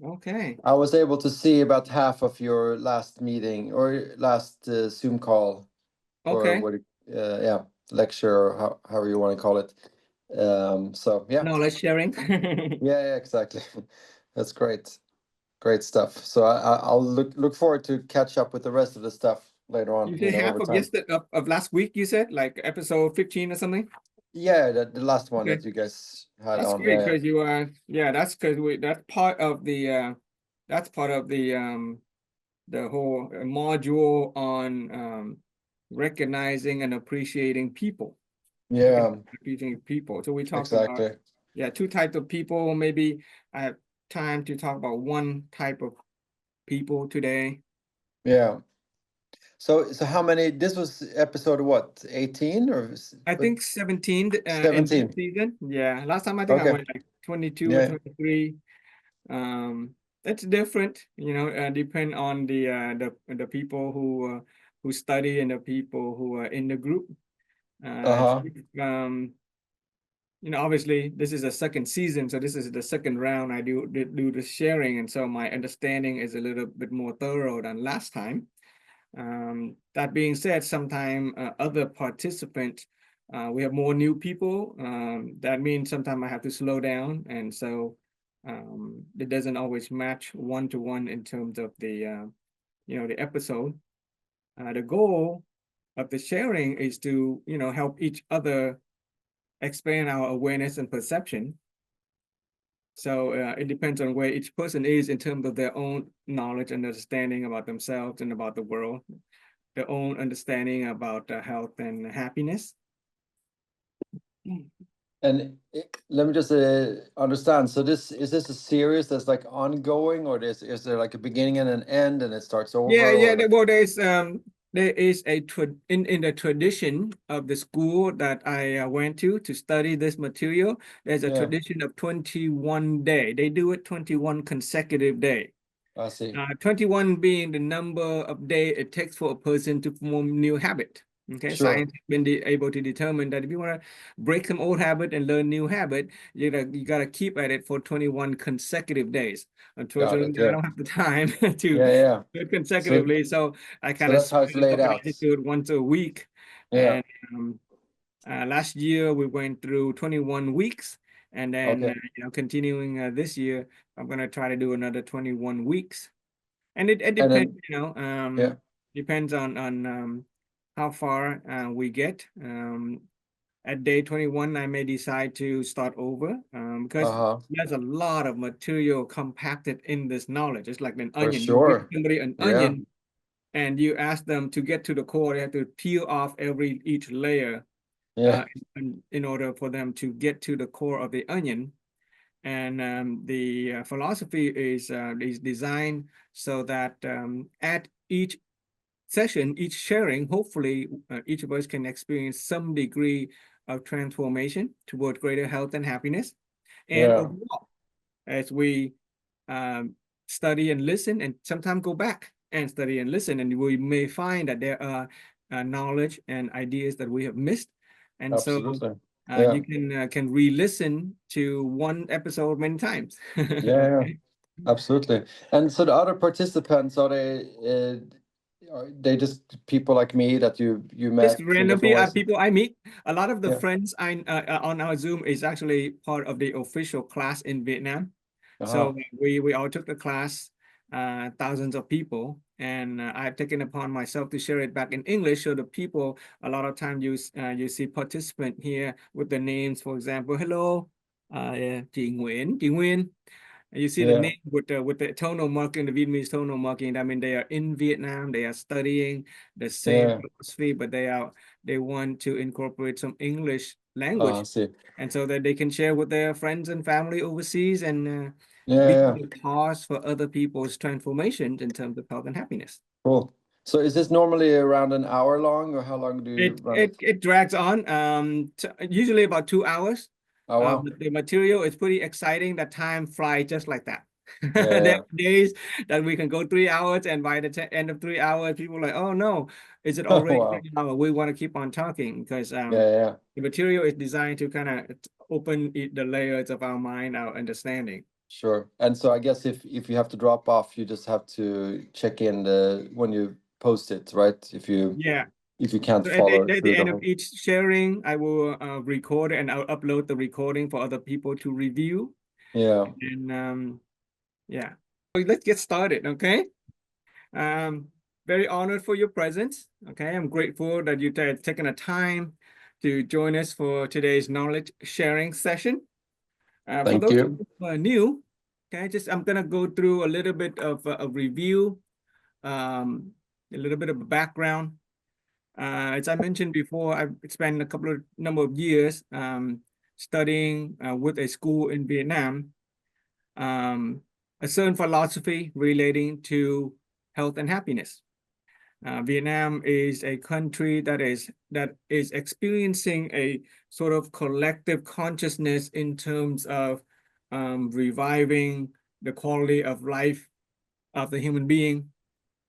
Okay. I was able to see about half of your last meeting or last Zoom call, or Okay. what, yeah, lecture, or however you want to call it. So yeah, Knowledge sharing. yeah, yeah, exactly. That's great, great stuff. So I'll look forward to catch up with the rest of the stuff later on, You say half over of time. yesterday of last week, you said, like episode 15 or something? Yeah, the last one Okay. that you guys had That's on. great Yeah, because you are, yeah, that's because that's part of the whole module on recognizing and appreciating people. yeah, Appreciating people. So we talked about, exactly. yeah, two types of people. Maybe I have time to talk about one type of people today. Yeah. So how many? This was episode what? 18 or I think 17 in this 17? season. Yeah, last time I think I Okay. went like 22 or Yeah. 23. Um, it's different, depend on the people who study and the people who are in the group. Uh-huh. Um, obviously this is a second season, so this is the second round I do the sharing, and so my understanding is a little bit more thorough than last time. That being said, sometimes other participants, we have more new people. That means sometimes I have to slow down, and so it doesn't always match one to one in terms of the episode. The goal of the sharing is to help each other expand our awareness and perception. So it depends on where each person is in terms of their own knowledge and understanding about themselves and about the world, their own understanding about health and happiness. And let me just understand. So this a series that's like ongoing, or is there like a beginning and an end, and it starts Yeah, over, yeah. or like? Well, there is in the tradition of the school that I went to study this material. There's a Yeah, tradition of 21 day. They do it 21 consecutive day. I see. 21 being the number of day it takes for a person to form new habit. Okay, Sure. science has been able to determine that if you want to break some old habit and learn new habit, you gotta keep at it for 21 consecutive days. Got Unfortunately, it. I Yeah. don't have the time to do Yeah, yeah. it So consecutively, so I so kind of that's how spread it's it laid out. out. I just do it once a week, Yeah. and last year we went through 21 weeks, and then Okay. continuing this year, I'm gonna try to do another 21 weeks, and it And depends, then yeah. depends on how far we get. At day 21, I may decide to start over because Uh-huh. there's a lot of material compacted in this knowledge. It's like an For onion. You give sure. somebody an Yeah. onion and you ask them to get to the core. They have to peel off each layer Yeah. in order for them to get to the core of the onion. And the philosophy is designed so that at each session, each sharing, hopefully each of us can experience some degree of transformation toward greater health and happiness. And Yeah. overall, as we um, study and listen, and sometimes go back and study and listen, and we may find that there are knowledge and ideas that we have missed. And so Absolutely. Yeah. you can re-listen to one episode many times. Yeah, yeah. Okay. Absolutely. And so the other participants, are they just people like me that you Just met in random different ways? people I meet. A lot of the Yeah. friends I on our Zoom is actually part of the official class in Vietnam. Uh-huh. So we all took the class, thousands of people, and I've taken upon myself to share it back in English. So the people, a lot of times you see participant here with the names, for example, hello, Chị Nguyên. You see the Yeah. name with the tonal marking, the Vietnamese tonal marking. I mean, they are in Vietnam. They are studying the same Yeah. philosophy, but they want to incorporate some English I language, see. and so that they can share with their friends and family overseas and Yeah, be yeah. the cause for other people's transformations in terms of health and happiness. Cool. So is this normally around an hour long, or how long do you It run it it? it drags on, usually about 2 hours. Oh, wow. The material is pretty exciting. The time flies just like that. Yeah, There yeah. are days that we can go 3 hours, and by the end of 3 hours, people are like, "Oh no, is it Oh, already wow. 3 hours?" We want to keep on talking because Yeah, yeah. the material is designed to kind of open the layers of our mind, our understanding. Sure. And so I guess if you have to drop off, you just have to check in when you post it, right? Yeah. If you can't So follow at through the the end of whole. each sharing, I will record and I'll upload the recording for other people to review. Yeah. And yeah, so let's get started, okay? Very honored for your presence, okay? I'm grateful that you've taken the time to join us for today's knowledge sharing session. For Thank those you. who are new, okay, I'm gonna go through a little bit of a review, a little bit of a background. As I mentioned before, I've spent a number of years studying with a school in Vietnam, a certain philosophy relating to health and happiness. Vietnam is a country that is experiencing a sort of collective consciousness in terms of reviving the quality of life of the human being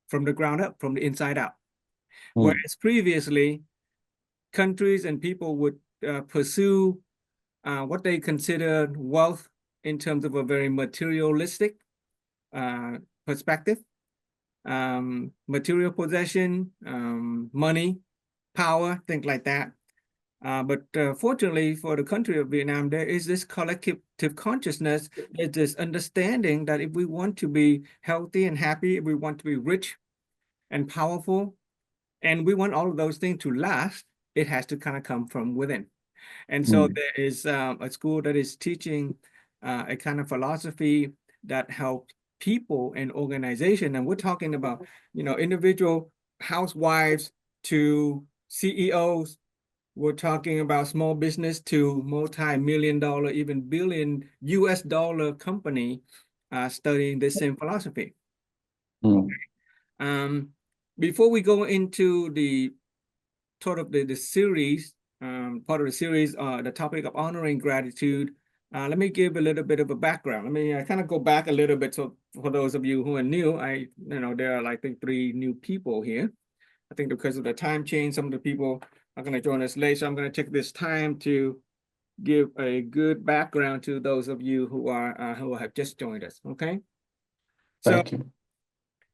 from the ground up, from the inside out. Whereas previously, countries and people would pursue what they considered wealth in terms of a very materialistic perspective, material possession, money, power, things like that. But fortunately for the country of Vietnam, there is this collective consciousness, there's this understanding that if we want to be healthy and happy, if we want to be rich and powerful, and we want all of those things to last, it has to kind of come from within. And so there is a school that is teaching a kind of philosophy that helps people and organization. And we're talking about, individual housewives to CEOs. We're talking about small business to multi-million dollar, even billion US dollar company studying this same philosophy. Before we go into the sort of the series, part of the series, the topic of honoring gratitude, let me give a little bit of a background. Let me kind of go back a little bit. So for those of you who are new, there are, I think, 3 new people here. I think because of the time change, some of the people are going to join us late. So I'm going to take this time to give a good background to those of you who have just joined us. Okay. So Thank you.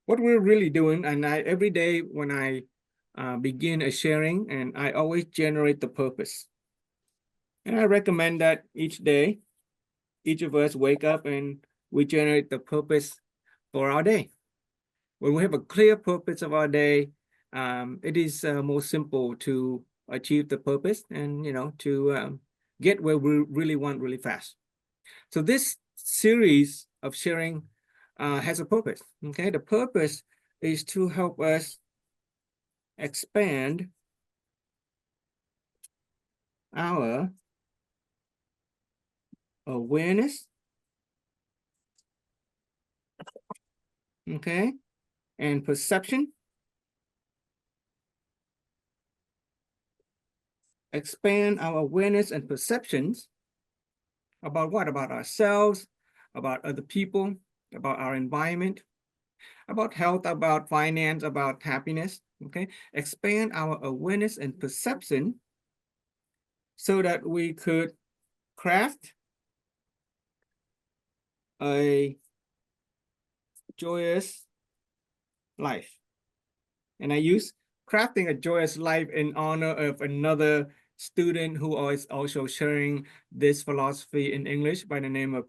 what we're really doing, and every day when I begin a sharing, and I always generate the purpose. And I recommend that each day, each of us wake up and we generate the purpose for our day. When we have a clear purpose of our day, it is more simple to achieve the purpose and, to get where we really want really fast. So this series of sharing has a purpose, okay? The purpose is to help us expand our awareness, okay, and perception. Expand our awareness and perceptions about what? About ourselves, about other people, about our environment, about health, about finance, about happiness, okay? Expand our awareness and perception so that we could craft a joyous life. And I use crafting a joyous life in honor of another student who is also sharing this philosophy in English by the name of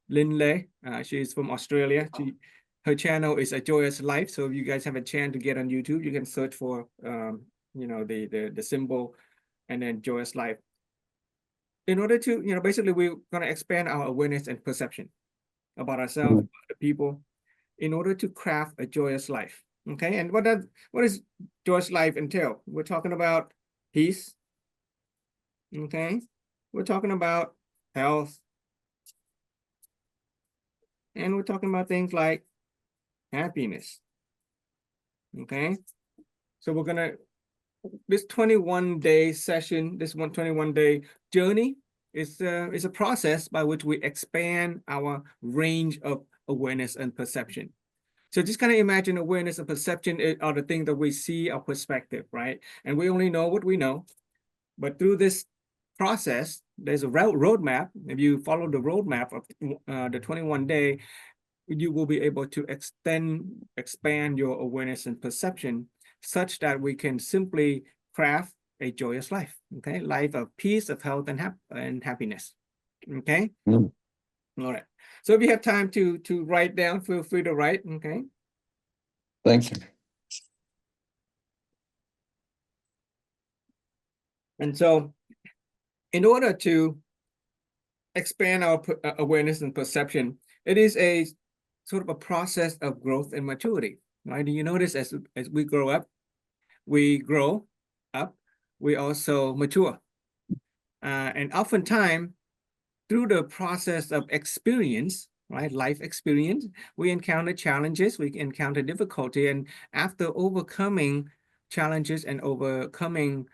Lin Lei. She is from Australia. Her channel is A Joyous Life. So if you guys have a chance to get on YouTube, you can search for the symbol and then Joyous Life. In order to, basically we're going to expand our awareness and perception about ourselves, about the people, in order to craft a joyous life. Okay, and what does joyous life entail? We're talking about peace. Okay, we're talking about health, and we're talking about things like happiness. Okay, so we're gonna this 21-day session, this 21-day journey is a process by which we expand our range of awareness and perception. So just kind of imagine awareness and perception are the things that we see, our perspective, right? And we only know what we know. But through this process, there's a roadmap. If you follow the roadmap of the 21 day, you will be able to expand your awareness and perception such that we can simply craft a joyous life. Okay, life of peace, of health, and happiness. Okay. Mm. All right. So if you have time to write down, feel free to write. Okay. Thank you. And so, in order to expand our awareness and perception, it is a sort of a process of growth and maturity. Right? Do you notice as we grow up, we grow up, we also mature. And oftentimes, through the process of experience, right, life experience, we encounter challenges, we encounter difficulty, and after overcoming challenges and overcoming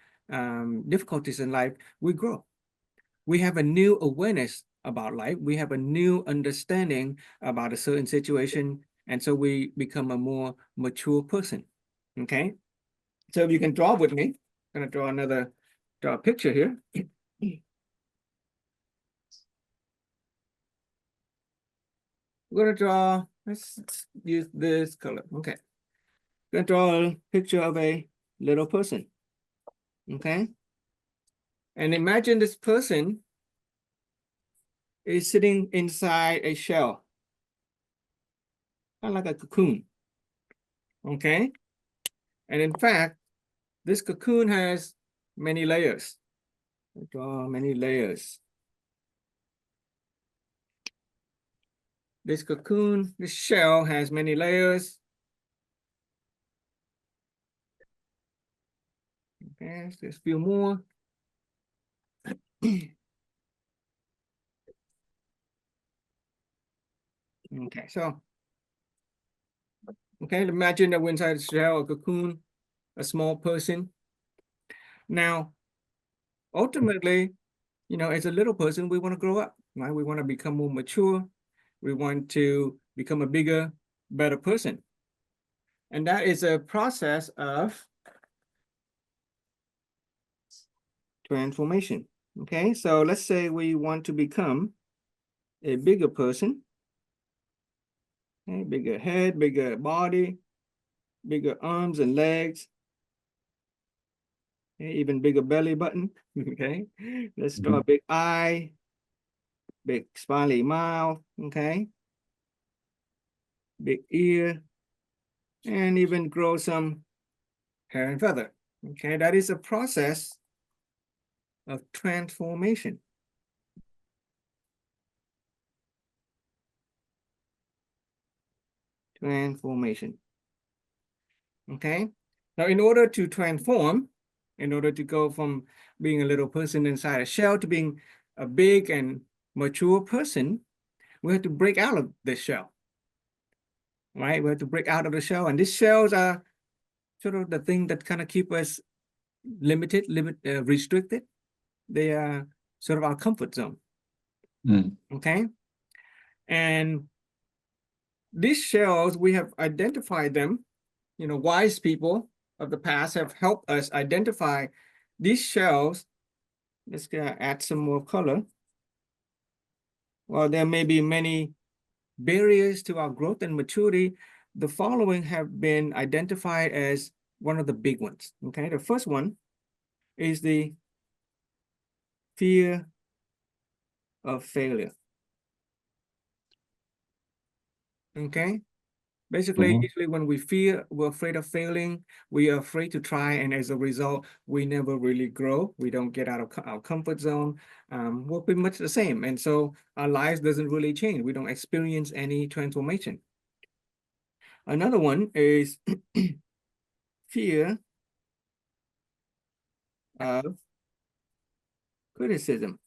difficulties in life, we grow. We have a new awareness about life. We have a new understanding about a certain situation, and so we become a more mature person. Okay, so if you can draw with me, I'm going to draw a picture here. We're going to draw, let's use this color. Okay. Going to draw a picture of a little person. Okay. And imagine this person is sitting inside a shell, kind of like a cocoon. Okay. And in fact, this cocoon has many layers. Draw many layers. This cocoon, this shell has many layers. Okay, there's a few more. Okay, so, okay, imagine that we're inside the shell, a cocoon, a small person. Now, ultimately, you know, as a little person, we want to grow up, right? We want to become more mature. We want to become a bigger, better person. And that is a process of transformation. Okay, so let's say we want to become a bigger person. Okay, bigger head, bigger body, bigger arms and legs. Okay, even bigger belly button. Okay, let's draw a big eye, big smiley mouth. Okay, big ear, and even grow some hair and feather. Okay, that is a process of transformation. Transformation. Okay, now in order to transform, in order to go from being a little person inside a shell to being a big and mature person, we have to break out of the shell. Right, we have to break out of the shell, and these shells are sort of the thing that kind of keep us restricted. They are sort of our comfort zone. Okay, and these shells, we have identified them. You know, wise people of the past have helped us identify these shells. Let's add some more color. Well, there may be many barriers to our growth and maturity. The following have been identified as one of the big ones. Okay, the first one is the fear of failure. Okay, basically, usually when we're afraid of failing, we are afraid to try, and as a result, we never really grow. We don't get out of our comfort zone. We're pretty much the same, and so our lives doesn't really change. We don't experience any transformation. Another one is fear of criticism.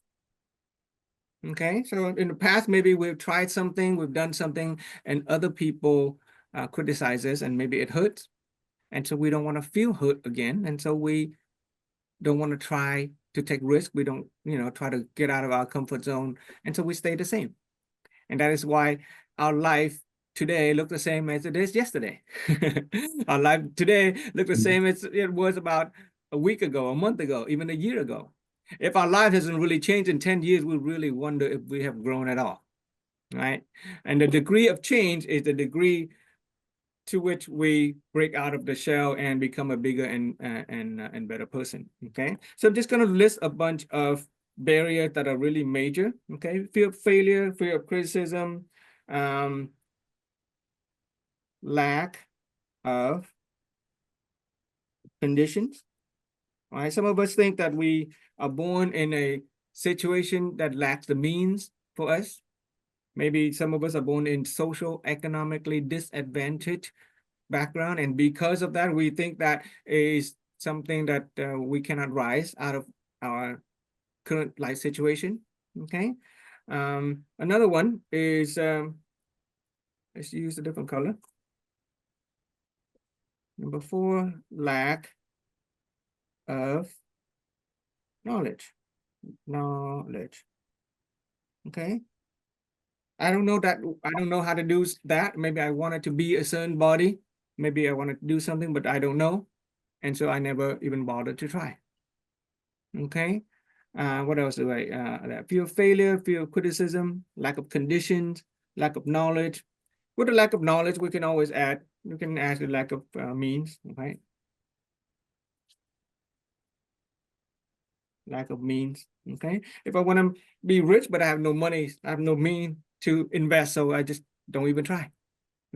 Okay, so in the past, maybe we've tried something, we've done something, and other people criticize us, and maybe it hurts. And so we don't want to feel hurt again. And so we don't want to try to take risk. We don't, you know, try to get out of our comfort zone. And so we stay the same. And that is why our life today look the same as it is yesterday. Our life today look the same as it was about a week ago, a month ago, even a year ago. If our life hasn't really changed in 10 years, we really wonder if we have grown at all, right? And the degree of change is the degree to which we break out of the shell and become a bigger and better person. Okay, so I'm just going to list a bunch of barriers that are really major. Okay, fear of failure, fear of criticism, lack of conditions. All right, some of us think that we are born in a situation that lacks the means for us. Maybe some of us are born in social, economically disadvantaged background, and because of that, we think that is something that we cannot rise out of our current life situation. Okay, another one is let's use a different color. Number 4, lack of knowledge. Okay, I don't know how to do that. Maybe I wanted to be a certain body, maybe I wanted to do something, but I don't know, and so I never even bothered to try. Okay, what else do I fear of failure, fear of criticism, lack of conditions, lack of knowledge. With the lack of knowledge, we can always add, you can add the lack of means, right? Lack of means. Okay, if I want to be rich but I have no money, I have no means to invest, so I just don't even try.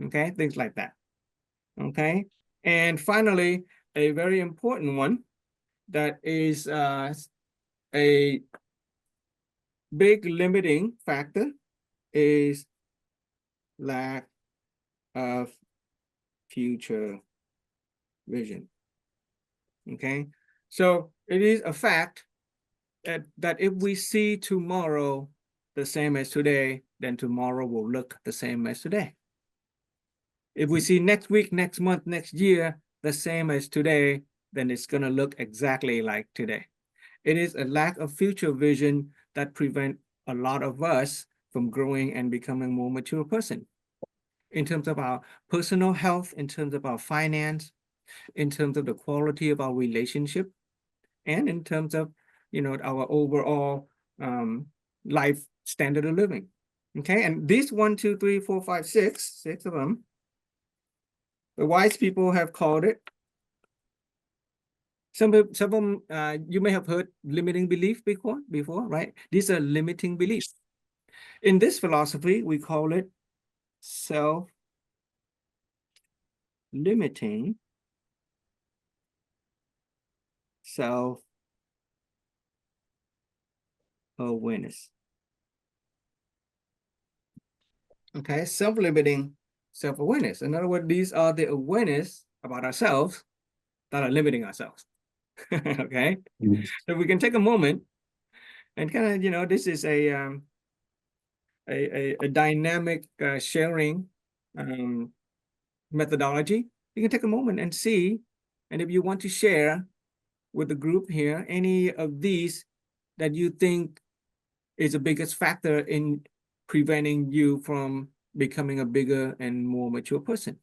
Okay, things like that. Okay, and finally, a very important one that is a big limiting factor is lack of future vision. Okay, so it is a fact that if we see tomorrow the same as today, then tomorrow will look the same as today. If we see next week, next month, next year the same as today, then it's going to look exactly like today. It is a lack of future vision that prevent a lot of us from growing and becoming a more mature person in terms of our personal health, in terms of our finance, in terms of the quality of our relationship, and in terms of, our overall life standard of living. Okay, and these 1, 2, 3, 4, 5, 6 of them, the wise people have called it. Some of them you may have heard limiting belief before, right? These are limiting beliefs. In this philosophy, we call it self-limiting self-awareness. Okay, self-limiting self-awareness. In other words, these are the awareness about ourselves that are limiting ourselves. Okay, so we can take a moment and kind of, this is a dynamic sharing methodology. You can take a moment and see, and if you want to share with the group here any of these that you think is the biggest factor in preventing you from becoming a bigger and more mature person.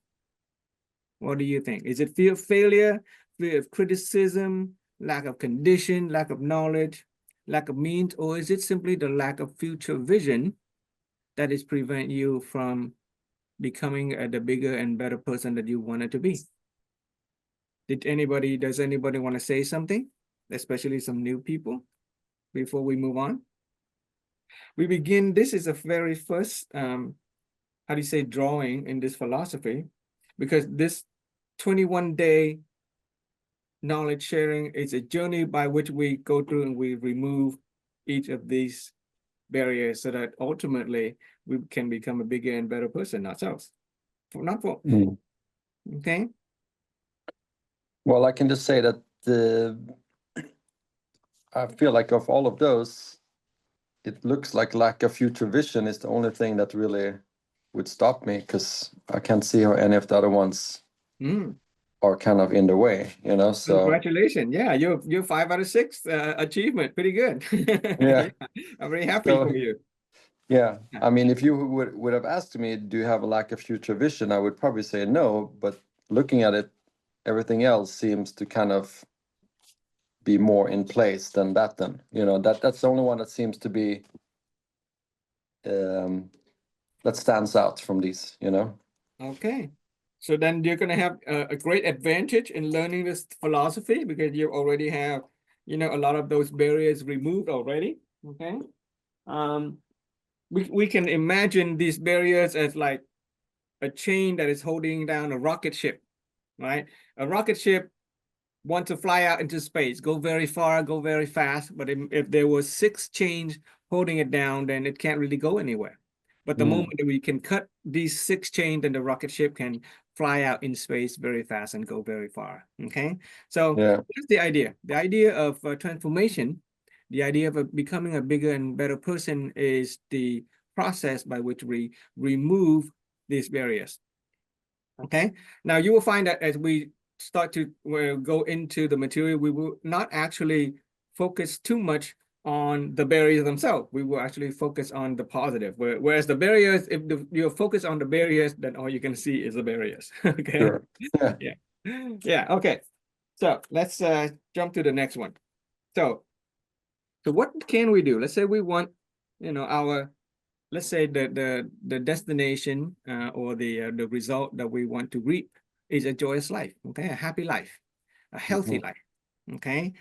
What do you think? Is it fear of failure, fear of criticism, lack of condition, lack of knowledge, lack of means, or is it simply the lack of future vision that is prevent you from becoming the bigger and better person that you wanted to be? Does anybody want to say something, especially some new people, before we move on? We begin, this is a very first, how do you say, drawing in this philosophy, because this 21-day knowledge sharing is a journey by which we go through and we remove each of these barriers so that ultimately we can become a bigger and better person ourselves. Okay. Well, I can just say that I feel like of all of those, it looks like lack of future vision is the only thing that really would stop me, because I can't see how any of the other ones are kind of in the way, so. Congratulations. Yeah, you're 5 out of 6 achievement. Pretty good. Yeah. I'm very happy So, for you. yeah, I mean, if you would have asked me, do you have a lack of future vision, I would probably say no, but looking at it, everything else seems to kind of be more in place than that. Then that's the only one that seems to be that stands out from these. Okay. So then you're going to have a great advantage in learning this philosophy because you already have, a lot of those barriers removed already. Okay. We can imagine these barriers as like a chain that is holding down a rocket ship, right? A rocket ship wants to fly out into space, go very far, go very fast. But if there was 6 chains holding it down, then it can't really go anywhere. But the moment that we can cut these 6 chains, then the rocket ship can fly out in space very fast and go very far. Okay, so that's the idea. The idea of transformation, the idea of becoming a bigger and better person is the process by which we remove these barriers. Okay, now you will find that as we start to go into the material, we will not actually focus too much on the barriers themselves. We will actually focus on the positive. Whereas the barriers, if you're focused on the barriers, then all you can see is the barriers. Okay. Sure. Yeah. Yeah. Okay. So let's jump to the next one. So what can we do? Let's say we want, let's say the destination or the result that we want to reap is a joyous life, okay, a happy life, a healthy life, okay.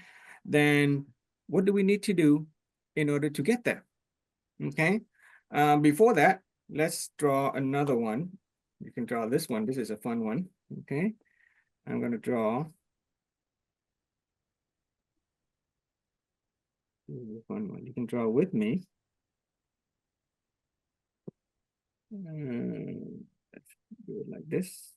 Then what do we need to do in order to get there? Okay. Before that, let's draw another one. You can draw this one. This is a fun one. Okay. I'm going to draw a fun one. You can draw with me. Let's do it like this.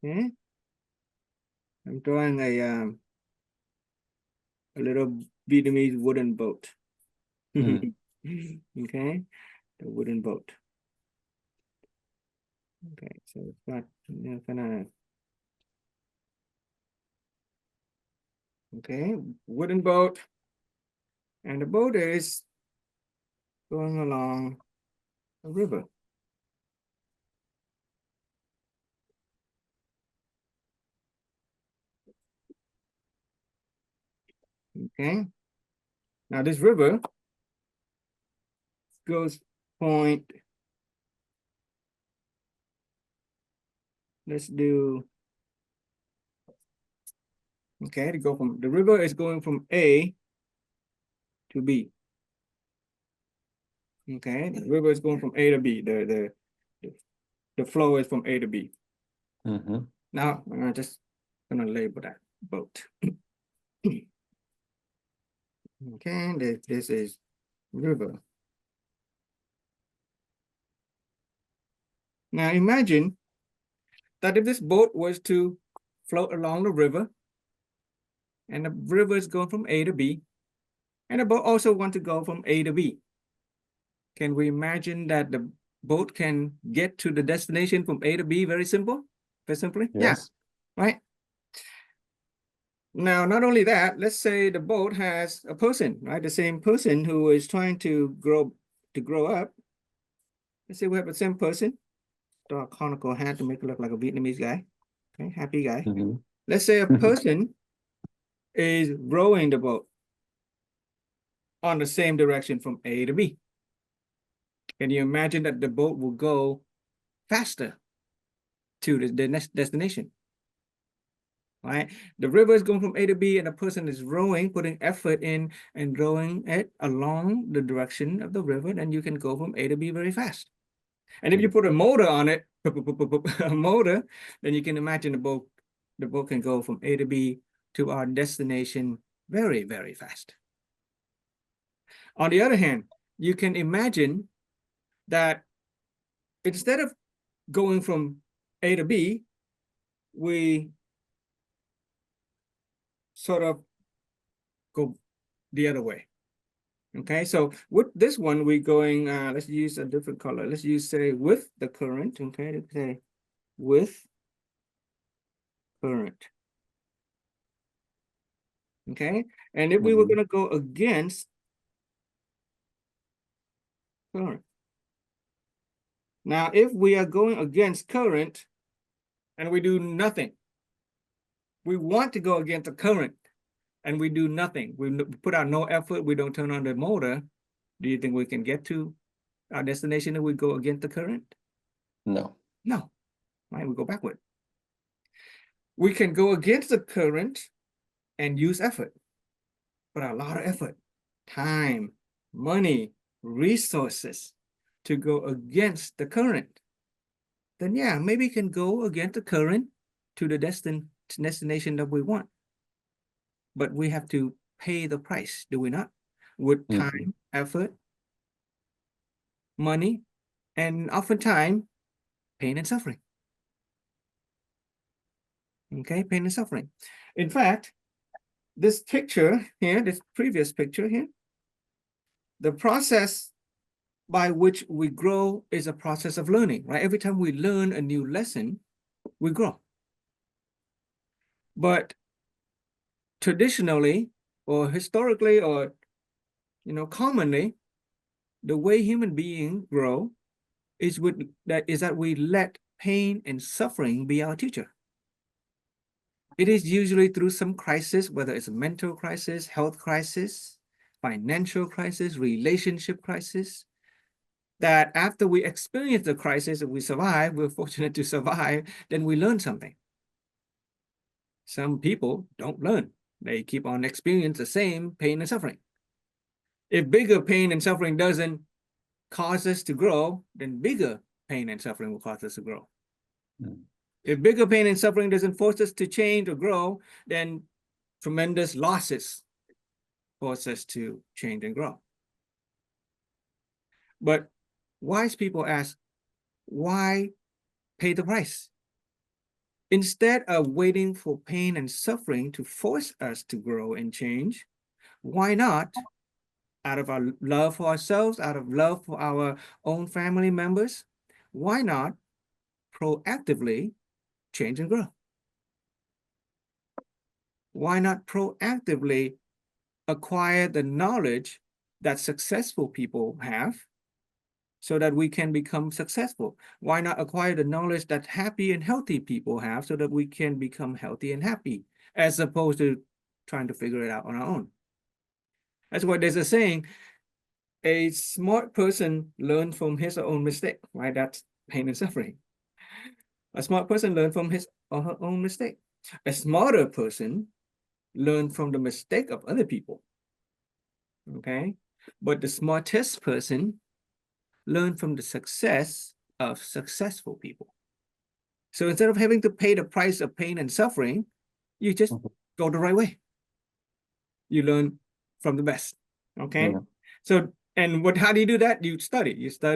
Okay. I'm drawing a little Vietnamese wooden boat. Okay, the wooden boat. Okay, so it's got kind of okay, wooden boat, and the boat is going along a river. Okay, now this river goes point. Let's do. Okay, to go from the river is going from A to B. Okay, the river is going from A to B. The flow is from A to B. Now I'm just gonna label that boat. Okay, this is river. Now imagine that if this boat was to float along the river, and the river is going from A to B, and the boat also wants to go from A to B. Can we imagine that the boat can get to the destination from A to B very simply? Yes. Yeah, right? Now, not only that, let's say the boat has a person, right? The same person who is trying to grow up. Let's say we have the same person, draw a conical hat to make it look like a Vietnamese guy. Okay, happy guy. Let's say a person is rowing the boat on the same direction from A to B. Can you imagine that the boat will go faster to the next destination? Right? The river is going from A to B, and the person is rowing, putting effort in and rowing it along the direction of the river, then you can go from A to B very fast. And if you put a motor on it, a motor, then you can imagine the boat can go from A to B to our destination very, very fast. On the other hand, you can imagine that instead of going from A to B, we sort of go the other way. Okay, so with this one, we're going, let's use a different color. Let's use, say, with the current. Okay, let's say with current. Okay, and if we were going to go against current. Now, if we are going against current and we do nothing, we want to go against the current and we do nothing, we put out no effort, we don't turn on the motor, do you think we can get to our destination if we go against the current? No. No, right? We go backward. We can go against the current and use effort, but a lot of effort, time, money, resources to go against the current. Then yeah, maybe we can go against the current to the destination that we want. But we have to pay the price, do we not? With time, effort, money, and oftentimes pain and suffering. Okay, pain and suffering. In fact, this picture here, this previous picture here, the process by which we grow is a process of learning, right? Every time we learn a new lesson, we grow. But traditionally or historically or commonly, the way human beings grow is that we let pain and suffering be our teacher. It is usually through some crisis, whether it's a mental crisis, health crisis, financial crisis, relationship crisis, that after we experience the crisis and we survive, we're fortunate to survive, then we learn something. Some people don't learn. They keep on experiencing the same pain and suffering. If bigger pain and suffering doesn't cause us to grow, then bigger pain and suffering will cause us to grow. If bigger pain and suffering doesn't force us to change or grow, then tremendous losses force us to change and grow. But wise people ask, why pay the price? Instead of waiting for pain and suffering to force us to grow and change, why not, out of our love for ourselves, out of love for our own family members, why not proactively change and grow? Why not proactively acquire the knowledge that successful people have so that we can become successful? Why not acquire the knowledge that happy and healthy people have so that we can become healthy and happy, as opposed to trying to figure it out on our own? That's why there's a saying, a smart person learns from his or own mistake, right? That's pain and suffering. A smart person learns from his or her own mistake. A smarter person learns from the mistake of other people, okay? But the smartest person learns from the success of successful people. So instead of having to pay the price of pain and suffering, you just go the right way. You learn from the best, okay? So, and how do you do that? You study,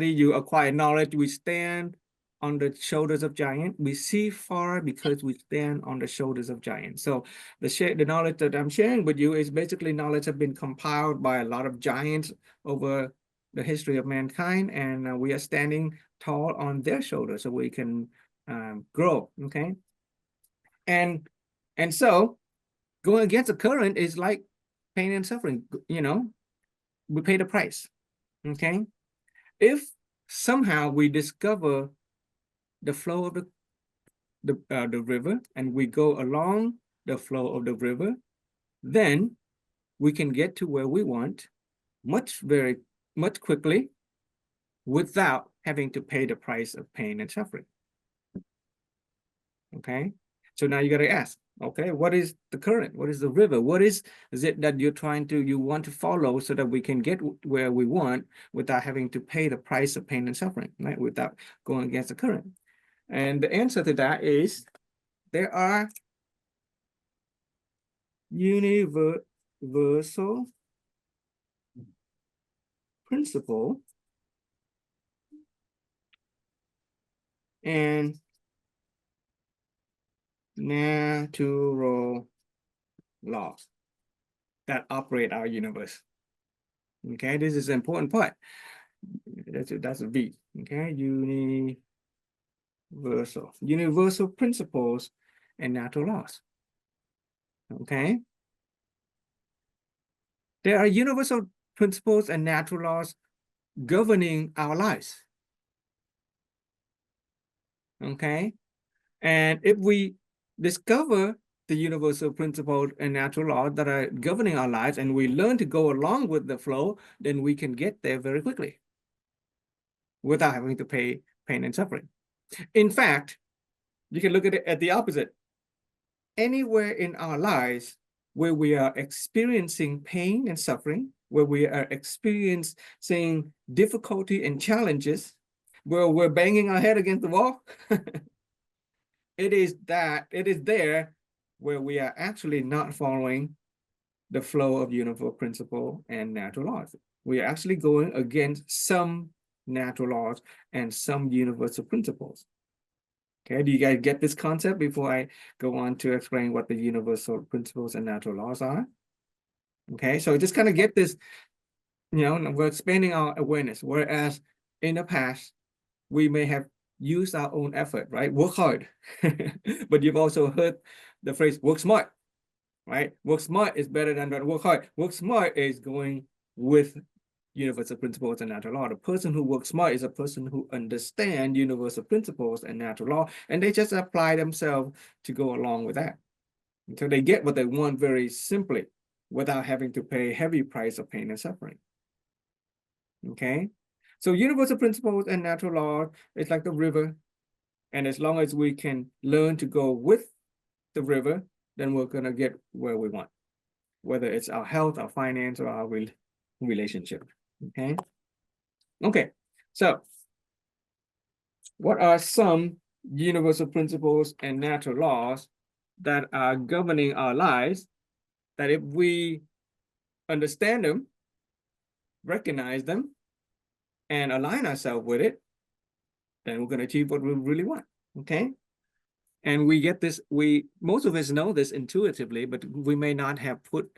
you acquire knowledge. We stand on the shoulders of giants. We see far because we stand on the shoulders of giants. So the knowledge that I'm sharing with you is basically knowledge that has been compiled by a lot of giants over the history of mankind, and we are standing tall on their shoulders so we can grow, okay? And so going against the current is like pain and suffering, we pay the price, okay? If somehow we discover the flow of the river and we go along the flow of the river, then we can get to where we want very much quickly without having to pay the price of pain and suffering, okay? So now you got to ask, okay, what is the current? What is the river? What is it that you want to follow so that we can get where we want without having to pay the price of pain and suffering, right? Without going against the current. And the answer to that is there are universal principle and natural laws that operate our universe. Okay, this is an important part. That's a V. Okay, universal principles and natural laws. Okay, there are universal principles and natural laws governing our lives. Okay, and if we discover the universal principles and natural laws that are governing our lives, and we learn to go along with the flow, then we can get there very quickly without having to pay pain and suffering. In fact, you can look at it at the opposite. Anywhere in our lives where we are experiencing pain and suffering, where we are experiencing difficulty and challenges, where we're banging our head against the wall, it is there where we are actually not following the flow of universal principle and natural laws. We are actually going against some natural laws and some universal principles. Okay, do you guys get this concept before I go on to explain what the universal principles and natural laws are? Okay, so just kind of get this, we're expanding our awareness, whereas in the past, we may have used our own effort, right? Work hard. But you've also heard the phrase work smart, right? Work smart is better than work hard. Work smart is going with universal principles and natural law. The person who works smart is a person who understands universal principles and natural law, and they just apply themselves to go along with that. Until they get what they want very simply without having to pay a heavy price of pain and suffering. Okay? So universal principles and natural law is like the river. And as long as we can learn to go with the river, then we're going to get where we want, whether it's our health, our finance, or our relationship. Okay. Okay. So what are some universal principles and natural laws that are governing our lives that if we understand them, recognize them, and align ourselves with it, then we're going to achieve what we really want. Okay. And we get this, most of us know this intuitively, but we may not have put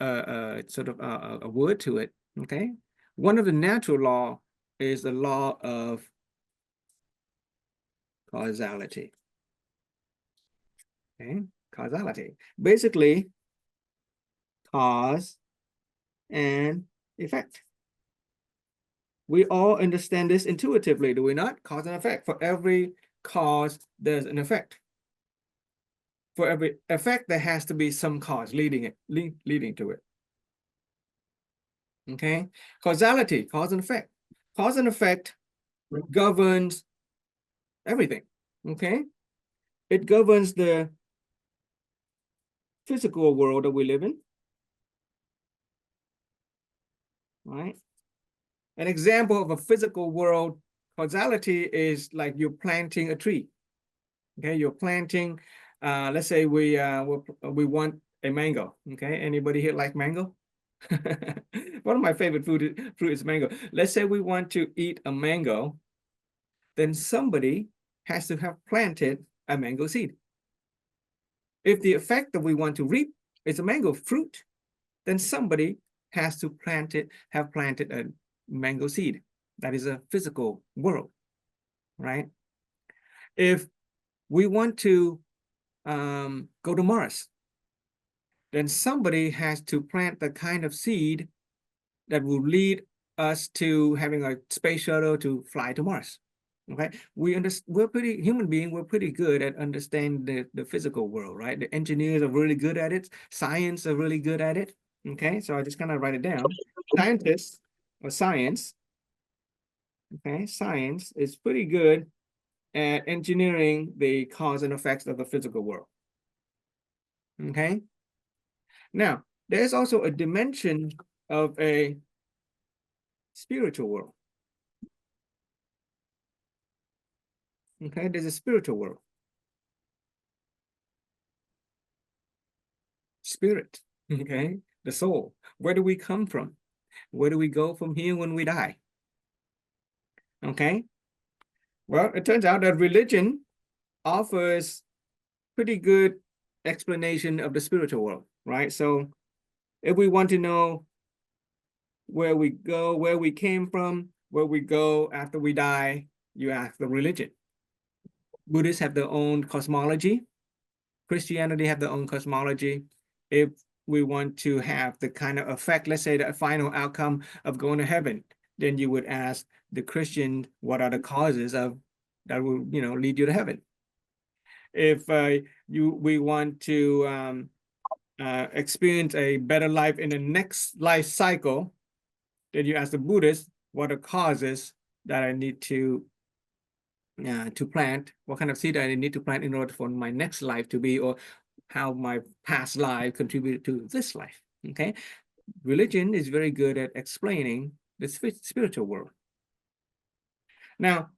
sort of a word to it. Okay. One of the natural law is the law of causality. Okay, causality. Basically, cause and effect. We all understand this intuitively, do we not? Cause and effect. For every cause, there's an effect. For every effect, there has to be some cause leading to it. Okay, causality, cause and effect. Cause and effect governs everything. Okay, it governs the physical world that we live in. Right. An example of a physical world causality is like you're planting a tree. Okay, you're planting. Let's say we want a mango. Okay, anybody here like mango? One of my favorite fruit is mango. Let's say we want to eat a mango, then somebody has to have planted a mango seed. If the effect that we want to reap is a mango fruit, then somebody has to have planted a mango seed. That is a physical world, right? If we want to go to Mars, then somebody has to plant the kind of seed that will lead us to having a space shuttle to fly to Mars. Okay, we're pretty human being. We're pretty good at understanding the physical world, right? The engineers are really good at it. Science are really good at it. Okay, so I just kind of write it down. Scientists or science, okay, science is pretty good at engineering the cause and effects of the physical world. Okay, now there's also a dimension of a spiritual world. Okay, there's a spiritual world. Spirit, okay, the soul. Where do we come from? Where do we go from here when we die? Okay, well, it turns out that religion offers pretty good explanation of the spiritual world, right? So if we want to know where we go, where we came from, where we go after we die, you ask the religion. Buddhists have their own cosmology. Christianity have their own cosmology. If we want to have the kind of effect, let's say the final outcome of going to heaven, then you would ask the Christian, what are the causes of that will, lead you to heaven? If we want to experience a better life in the next life cycle, then you ask the Buddhist, what are causes that I need to plant? What kind of seed I need to plant in order for my next life to be, or how my past life contributed to this life? Okay, religion is very good at explaining the spiritual world. Now,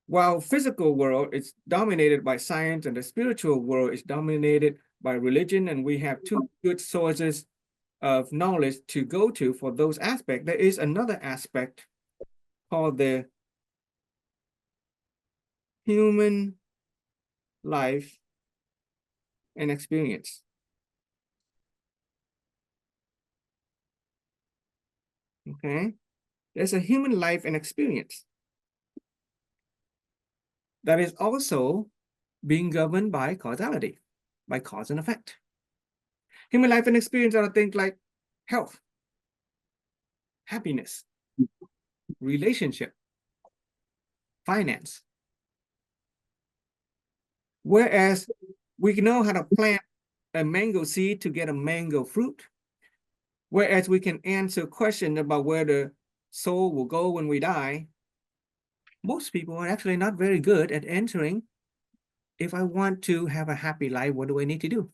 while physical world is dominated by science and the spiritual world is dominated by religion, and we have two good sources of knowledge to go to for those aspects, there is another aspect called the human life and experience. Okay, there's a human life and experience that is also being governed by causality, by cause and effect. Human life and experience are things like health, happiness, relationship, finance. Whereas we know how to plant a mango seed to get a mango fruit, whereas we can answer questions about where the soul will go when we die, most people are actually not very good at answering, if I want to have a happy life, what do I need to do?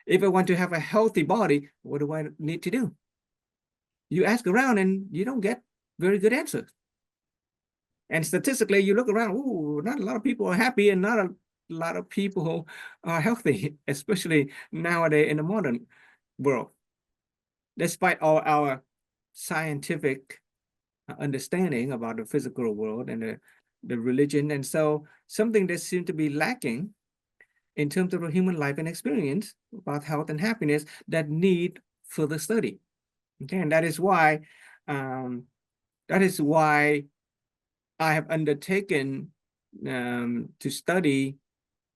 If I want to have a healthy body, what do I need to do? You ask around and you don't get very good answers. And statistically, you look around, ooh, not a lot of people are happy and not a lot of people are healthy, especially nowadays in the modern world. Despite all our scientific understanding about the physical world and the religion. And so something that seems to be lacking in terms of a human life and experience about health and happiness that need further study. Okay, and that is why I have undertaken to study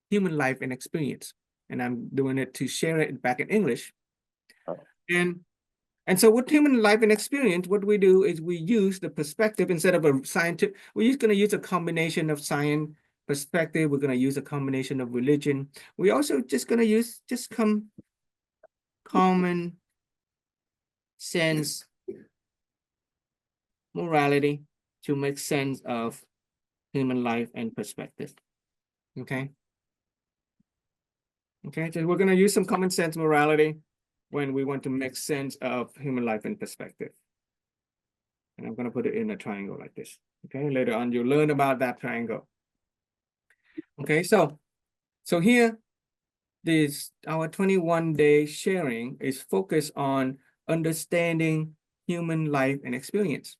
human life and experience, and I'm doing it to share it back in English. And so with human life and experience, what we do is we use the perspective instead of a scientific, we're just going to use a combination of science perspective. We're going to use a combination of religion. We also just going to use common sense morality to make sense of human life and perspective. Okay. Okay, so we're going to use some common sense morality when we want to make sense of human life and perspective. And I'm going to put it in a triangle like this. Okay, later on you'll learn about that triangle. Okay, so here, our 21-day sharing is focused on understanding human life and experience.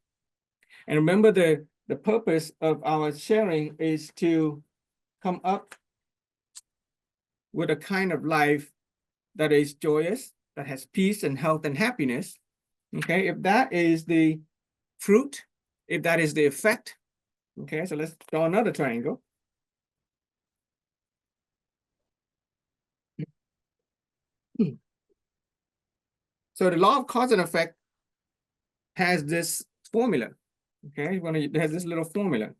And remember, the purpose of our sharing is to come up with a kind of life that is joyous, that has peace and health and happiness. Okay, if that is the fruit, if that is the effect, okay, so let's draw another triangle. So the law of cause and effect has this formula. Okay, it has this little formula.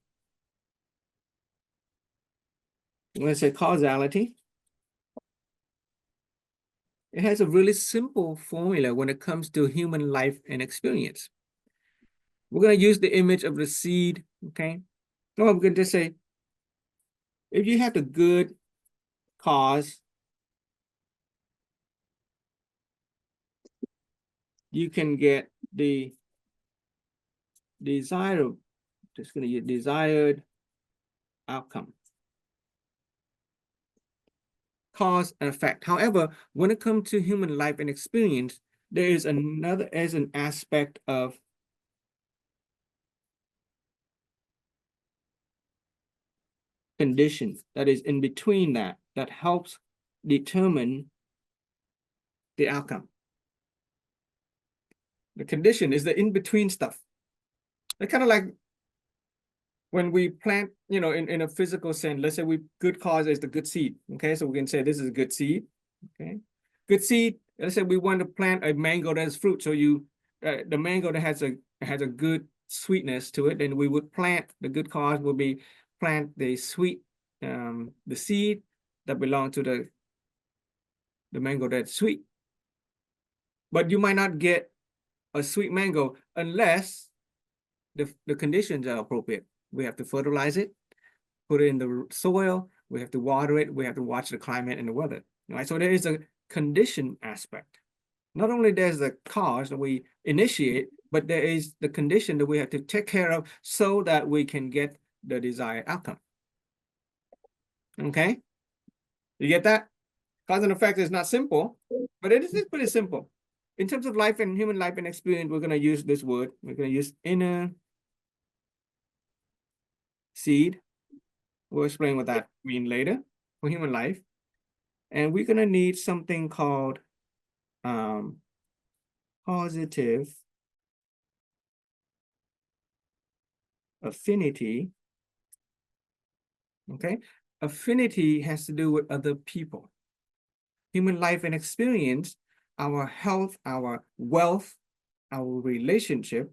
When I say causality, it has a really simple formula when it comes to human life and experience. We're going to use the image of the seed, okay? Or we can just say, if you have the good cause, you can get the desired outcome. Cause and effect. However, when it comes to human life and experience, there is an aspect of condition that is in between that helps determine the outcome. The condition is the in-between stuff. They're kind of like when we plant, in a physical sense, let's say good cause is the good seed. Okay, so we can say this is a good seed. Okay, good seed. Let's say we want to plant a mango that has fruit. So the mango that has a good sweetness to it, then we would plant, the good cause would be plant the sweet, the seed that belong to the mango that's sweet. But you might not get a sweet mango unless the conditions are appropriate. We have to fertilize it, put it in the soil, we have to water it, we have to watch the climate and the weather. Right? So there is a condition aspect. Not only there's the cause that we initiate, but there is the condition that we have to take care of so that we can get the desired outcome. Okay? You get that? Cause and effect is not simple, but it is pretty simple. In terms of life and human life and experience, we're going to use this word. We're going to use inner seed. We'll explain what that means later for human life. And we're going to need something called positive affinity. Okay? Affinity has to do with other people. Human life and experience, our health, our wealth, our relationship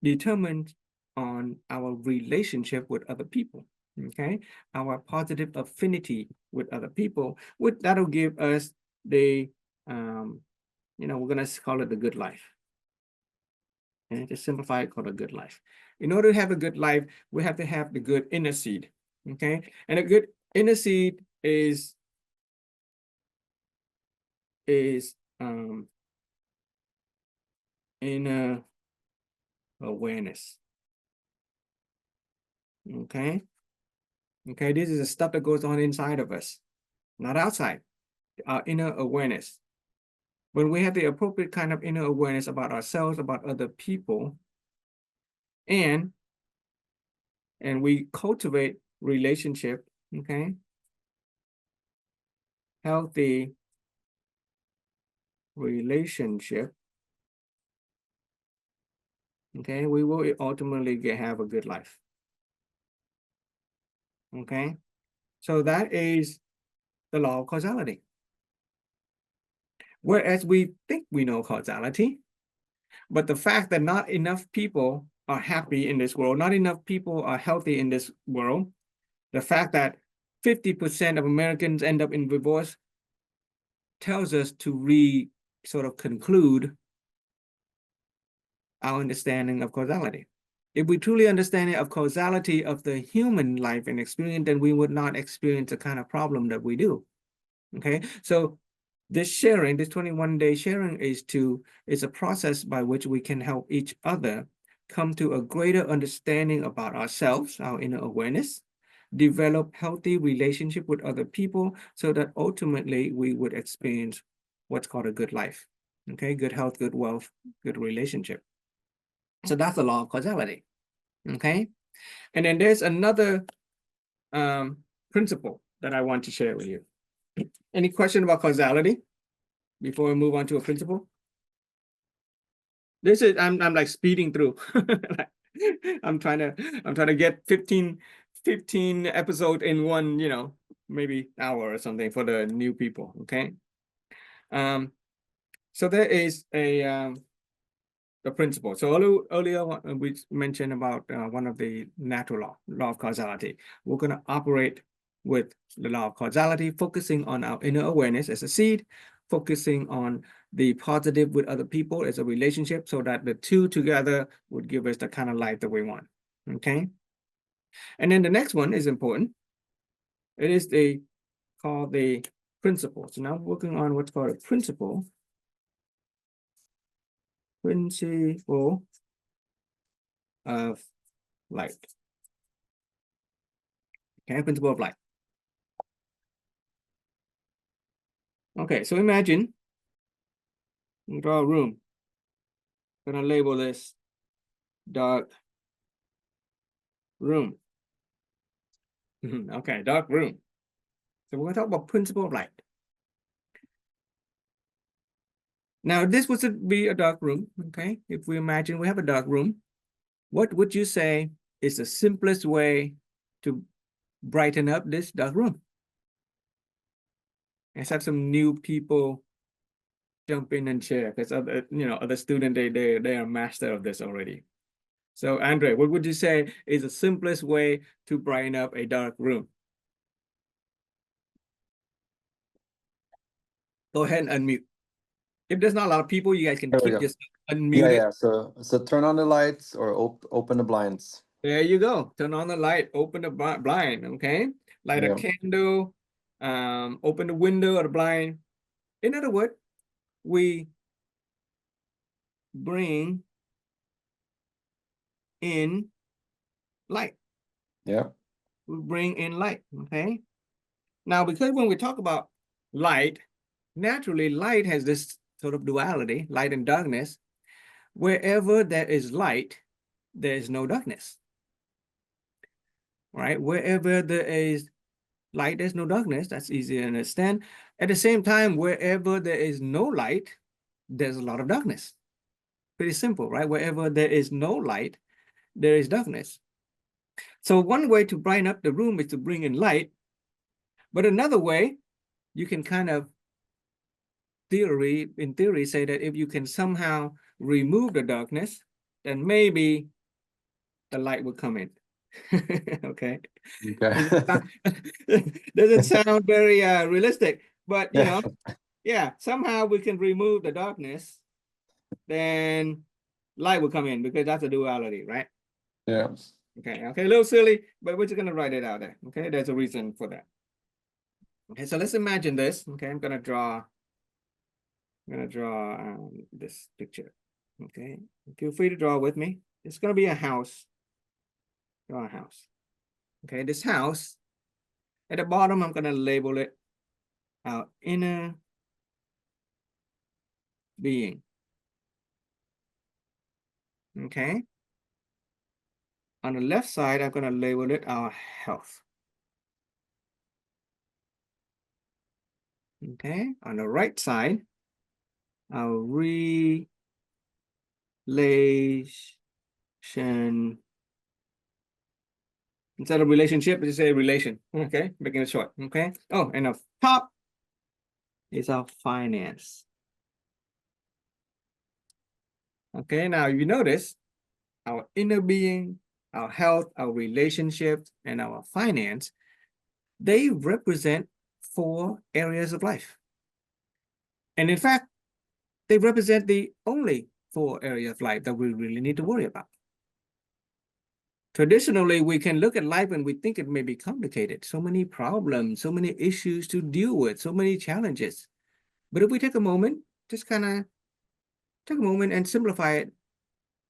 determined on our relationship with other people. Okay, our positive affinity with other people, that'll give us the we're gonna call it the good life. And to simplify it, called a good life. In order to have a good life, we have to have the good inner seed. Okay, and a good inner seed is inner awareness. Okay. Okay, this is the stuff that goes on inside of us, not outside. Our inner awareness. When we have the appropriate kind of inner awareness about ourselves, about other people, and we cultivate relationship, okay, healthy relationship, okay, we will ultimately have a good life. Okay, so that is the law of causality. Whereas we think we know causality, but the fact that not enough people are happy in this world, not enough people are healthy in this world, the fact that 50% of Americans end up in divorce tells us to sort of conclude our understanding of causality. If we truly understand of causality of the human life and experience, then we would not experience the kind of problem that we do. Okay, so this sharing, this 21-day sharing is a process by which we can help each other come to a greater understanding about ourselves, our inner awareness, develop healthy relationship with other people so that ultimately we would experience what's called a good life. Okay, good health, good wealth, good relationship. So that's the law of causality. Okay, and then there's another principle that I want to share with you. Any question about causality before we move on to a principle? This is I'm like speeding through. I'm trying to get 15 episodes in one, maybe hour or something for the new people. Okay. So there is a principle. So earlier we mentioned about one of the natural law of causality. We're going to operate with the law of causality, focusing on our inner awareness as a seed, focusing on the positive with other people as a relationship, so that the two together would give us the kind of life that we want. Okay. And then the next one is important. It is called the principle. So now working on what's called a principle. Principle of light. Okay, principle of light. Okay, so imagine draw a room. I'm gonna label this dark room. Okay, dark room. So we're gonna talk about principle of light. Now, this was to be a dark room. Okay, if we imagine we have a dark room, what would you say is the simplest way to brighten up this dark room? Let's have some new people jump in and share, because other, other student, they are master of this already. So Andre, what would you say is the simplest way to brighten up a dark room? Go ahead and unmute. If there's not a lot of people, you guys can There we keep go. just unmute Yeah, it. yeah. So turn on the lights or open the blinds. There you go. Turn on the light, open the blind, okay? Light a Yeah. candle, open the window or the blind. In other words, we bring in light. Yeah. We bring in light, okay? Now, because when we talk about light, naturally, light has this sort of duality, light and darkness. Wherever there is light, there is no darkness, right? Wherever there is light, there's no darkness. That's easy to understand. At the same time, wherever there is no light, there's a lot of darkness. Pretty simple, right? Wherever there is no light, there is darkness. So one way to brighten up the room is to bring in light. But another way, you can kind of in theory, say that if you can somehow remove the darkness, then maybe the light will come in. Okay. Okay. Doesn't sound very realistic, but yeah, somehow we can remove the darkness, then light will come in, because that's a duality, right? Yeah. Okay, a little silly, but we're just gonna write it out there. Okay, there's a reason for that. Okay, so let's imagine this. Okay, I'm gonna draw this picture. Okay, feel free to draw with me. It's gonna be a house. Draw a house. Okay, this house, at the bottom, I'm gonna label it our inner being. Okay. On the left side, I'm gonna label it our health. Okay. On the right side, our relation. Instead of relationship, just say relation. Okay, making it short. Okay. Oh, and the top is our finance. Okay, now if you notice, our inner being, our health, our relationships, and our finance, they represent 4 areas of life. And in fact, they represent the only 4 areas of life that we really need to worry about. Traditionally, we can look at life and we think it may be complicated. So many problems, so many issues to deal with, so many challenges. But if we take a moment, just kind of take a moment and simplify it,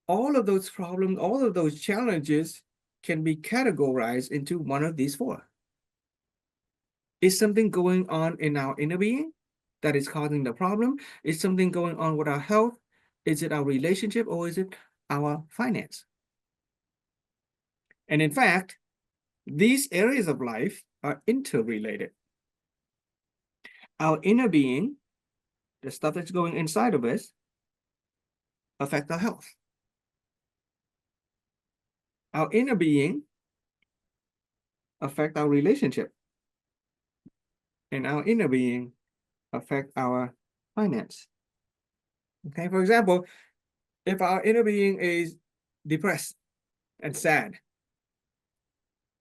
all of those problems, all of those challenges can be categorized into one of these 4. Is something going on in our inner being that is causing the problem? Is something going on with our health? Is it our relationship, or is it our finance? And in fact, these areas of life are interrelated. Our inner being, the stuff that's going inside of us, affect our health. Our inner being affect our relationship. And our inner being affect our finance. Okay, for example, if our inner being is depressed and sad,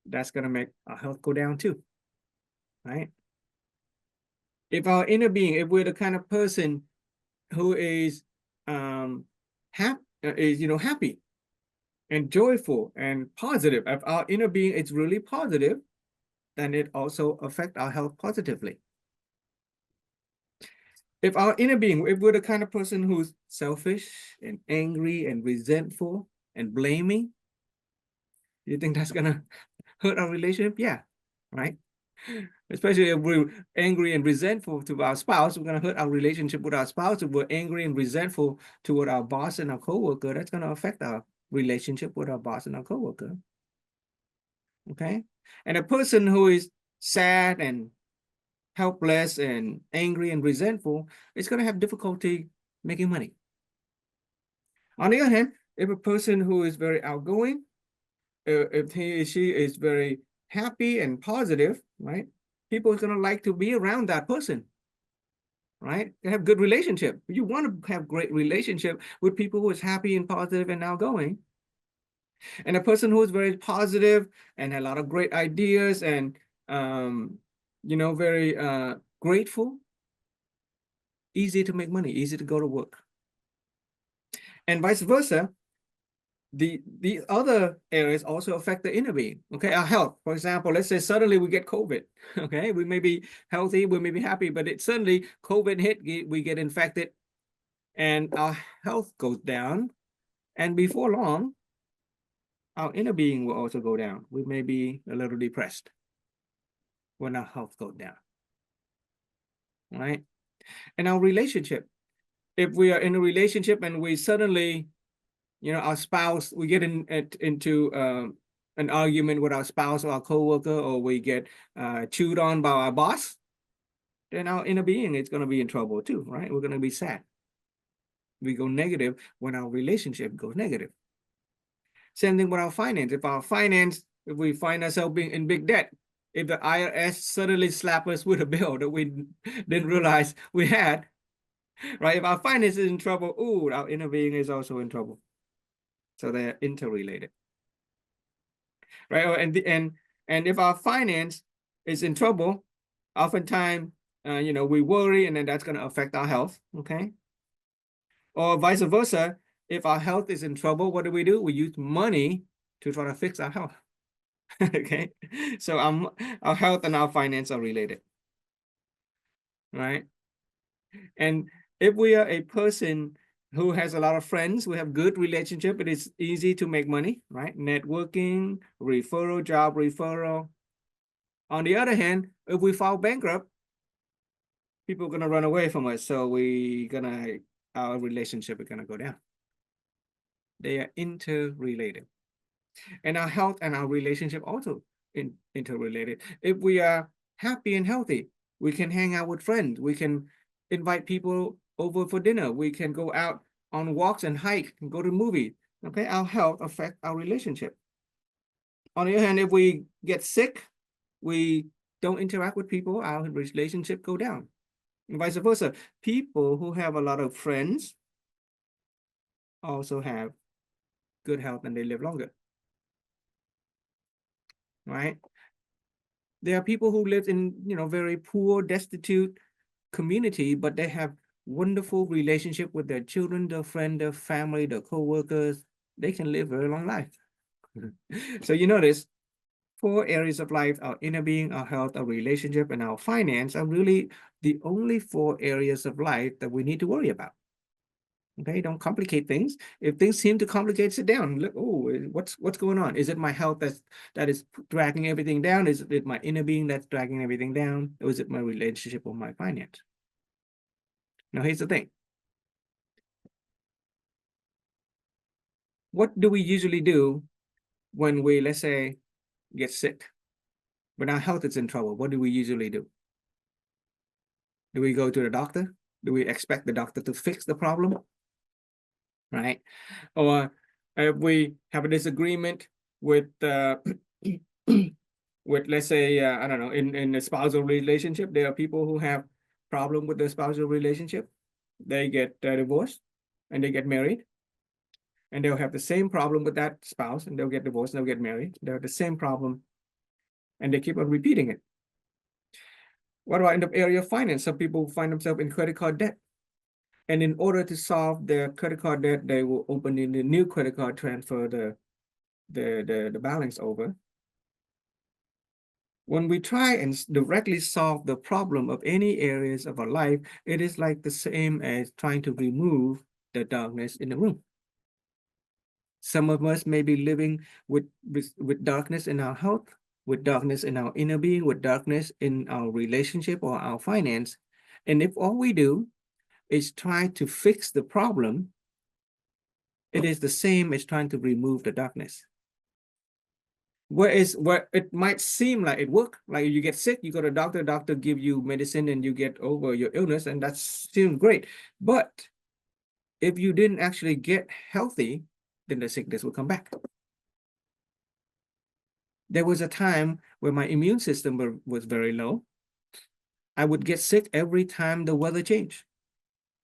that's going to make our health go down too, right? If our inner being, if we're the kind of person who is happy and joyful and positive, if our inner being is really positive, then it also affects our health positively. If our inner being, if we're the kind of person who's selfish and angry and resentful and blaming, you think that's gonna hurt our relationship? Yeah, right? Especially if we're angry and resentful to our spouse, we're gonna hurt our relationship with our spouse. If we're angry and resentful toward our boss and our coworker, that's gonna affect our relationship with our boss and our coworker. Okay? And a person who is sad and helpless and angry and resentful is gonna have difficulty making money. On the other hand, if a person who is very outgoing, if he or she is very happy and positive, right? People are gonna like to be around that person. right? You have good relationship. You want to have great relationship with people who is happy and positive and outgoing. And a person who is very positive and a lot of great ideas and very grateful, easy to make money, easy to go to work. And vice versa, the other areas also affect the inner being. Okay, our health, for example, let's say suddenly we get COVID. Okay, we may be healthy, we may be happy, but it suddenly COVID hit, we get infected, and our health goes down. And before long, our inner being will also go down. We may be a little depressed when our health goes down, right? And our relationship, if we are in a relationship and we suddenly, our spouse, we get into an argument with our spouse or our coworker, or we get chewed on by our boss, then our inner being is going to be in trouble too, right? We're going to be sad. We go negative when our relationship goes negative. Same thing with our finance. If we find ourselves being in big debt, if the IRS suddenly slap us with a bill that we didn't realize we had, right? If our finance is in trouble, ooh, our inner being is also in trouble. So they're interrelated, right? And if our finance is in trouble, oftentimes, we worry, and then that's going to affect our health, okay? Or vice versa, if our health is in trouble, what do? We use money to try to fix our health. Okay, so our health and our finance are related, right? And if we are a person who has a lot of friends, we have good relationship, it is easy to make money, right? Networking, referral, job referral. On the other hand, if we file bankrupt, people are gonna run away from us, so our relationship is gonna go down. They are interrelated. And our health and our relationship also interrelated. If we are happy and healthy, we can hang out with friends. We can invite people over for dinner. We can go out on walks and hike and go to movies. Okay, our health affects our relationship. On the other hand, if we get sick, we don't interact with people, our relationship go down. And vice versa. People who have a lot of friends also have good health and they live longer. Right? There are people who live in, very poor, destitute community, but they have wonderful relationship with their children, their friend, their family, their co-workers. They can live very long life. So you notice 4 areas of life: our inner being, our health, our relationship, and our finance are really the only 4 areas of life that we need to worry about. Okay, don't complicate things. If things seem to complicate, sit down. Look, oh, what's going on? Is it my health that is dragging everything down? Is it my inner being that's dragging everything down? Or is it my relationship or my finance? Now, here's the thing. What do we usually do when we, let's say, get sick? When our health is in trouble, what do we usually do? Do we go to the doctor? Do we expect the doctor to fix the problem? Right? Or if we have a disagreement with with, let's say, I don't know, in a spousal relationship, there are people who have problem with their spousal relationship. They get divorced and they get married, and they'll have the same problem with that spouse, and they'll get divorced and they'll get married. They'll have the same problem, and they keep on repeating it. What about in the area of finance? Some people find themselves in credit card debt. And in order to solve their credit card debt, they will open in the new credit card, transfer the balance over. When we try and directly solve the problem of any areas of our life, it is like the same as trying to remove the darkness in the room. Some of us may be living with darkness in our health, with darkness in our inner being, with darkness in our relationship or our finance. And if all we do is try to fix the problem, it is the same as trying to remove the darkness. Where it might seem like it works, like you get sick, you go to the doctor give you medicine and you get over your illness, and that seems great. But if you didn't actually get healthy, then the sickness will come back. There was a time where my immune system was very low. I would get sick every time the weather changed.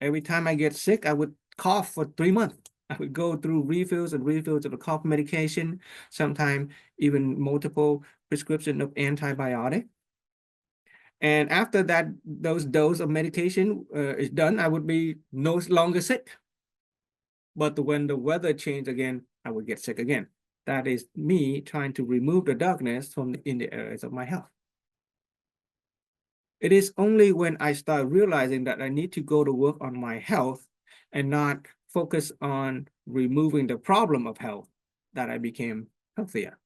Every time I get sick, I would cough for 3 months. I would go through refills and refills of the cough medication, sometimes even multiple prescription of antibiotic. And after that, those dose of medication is done, I would be no longer sick. But when the weather changed again, I would get sick again. That is me trying to remove the darkness in the areas of my health. It is only when I start realizing that I need to go to work on my health and not focus on removing the problem of health that I became healthier.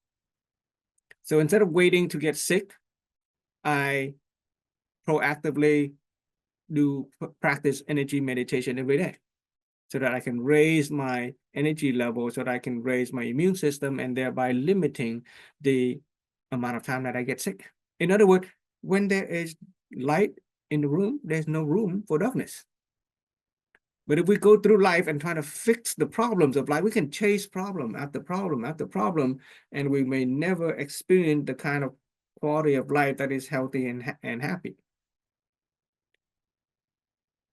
So instead of waiting to get sick, I proactively practice energy meditation every day so that I can raise my energy level, so that I can raise my immune system, and thereby limiting the amount of time that I get sick. In other words, when there is light in the room, there's no room for darkness. But if we go through life and try to fix the problems of life, we can chase problem after problem after problem, and we may never experience the kind of quality of life that is healthy and happy.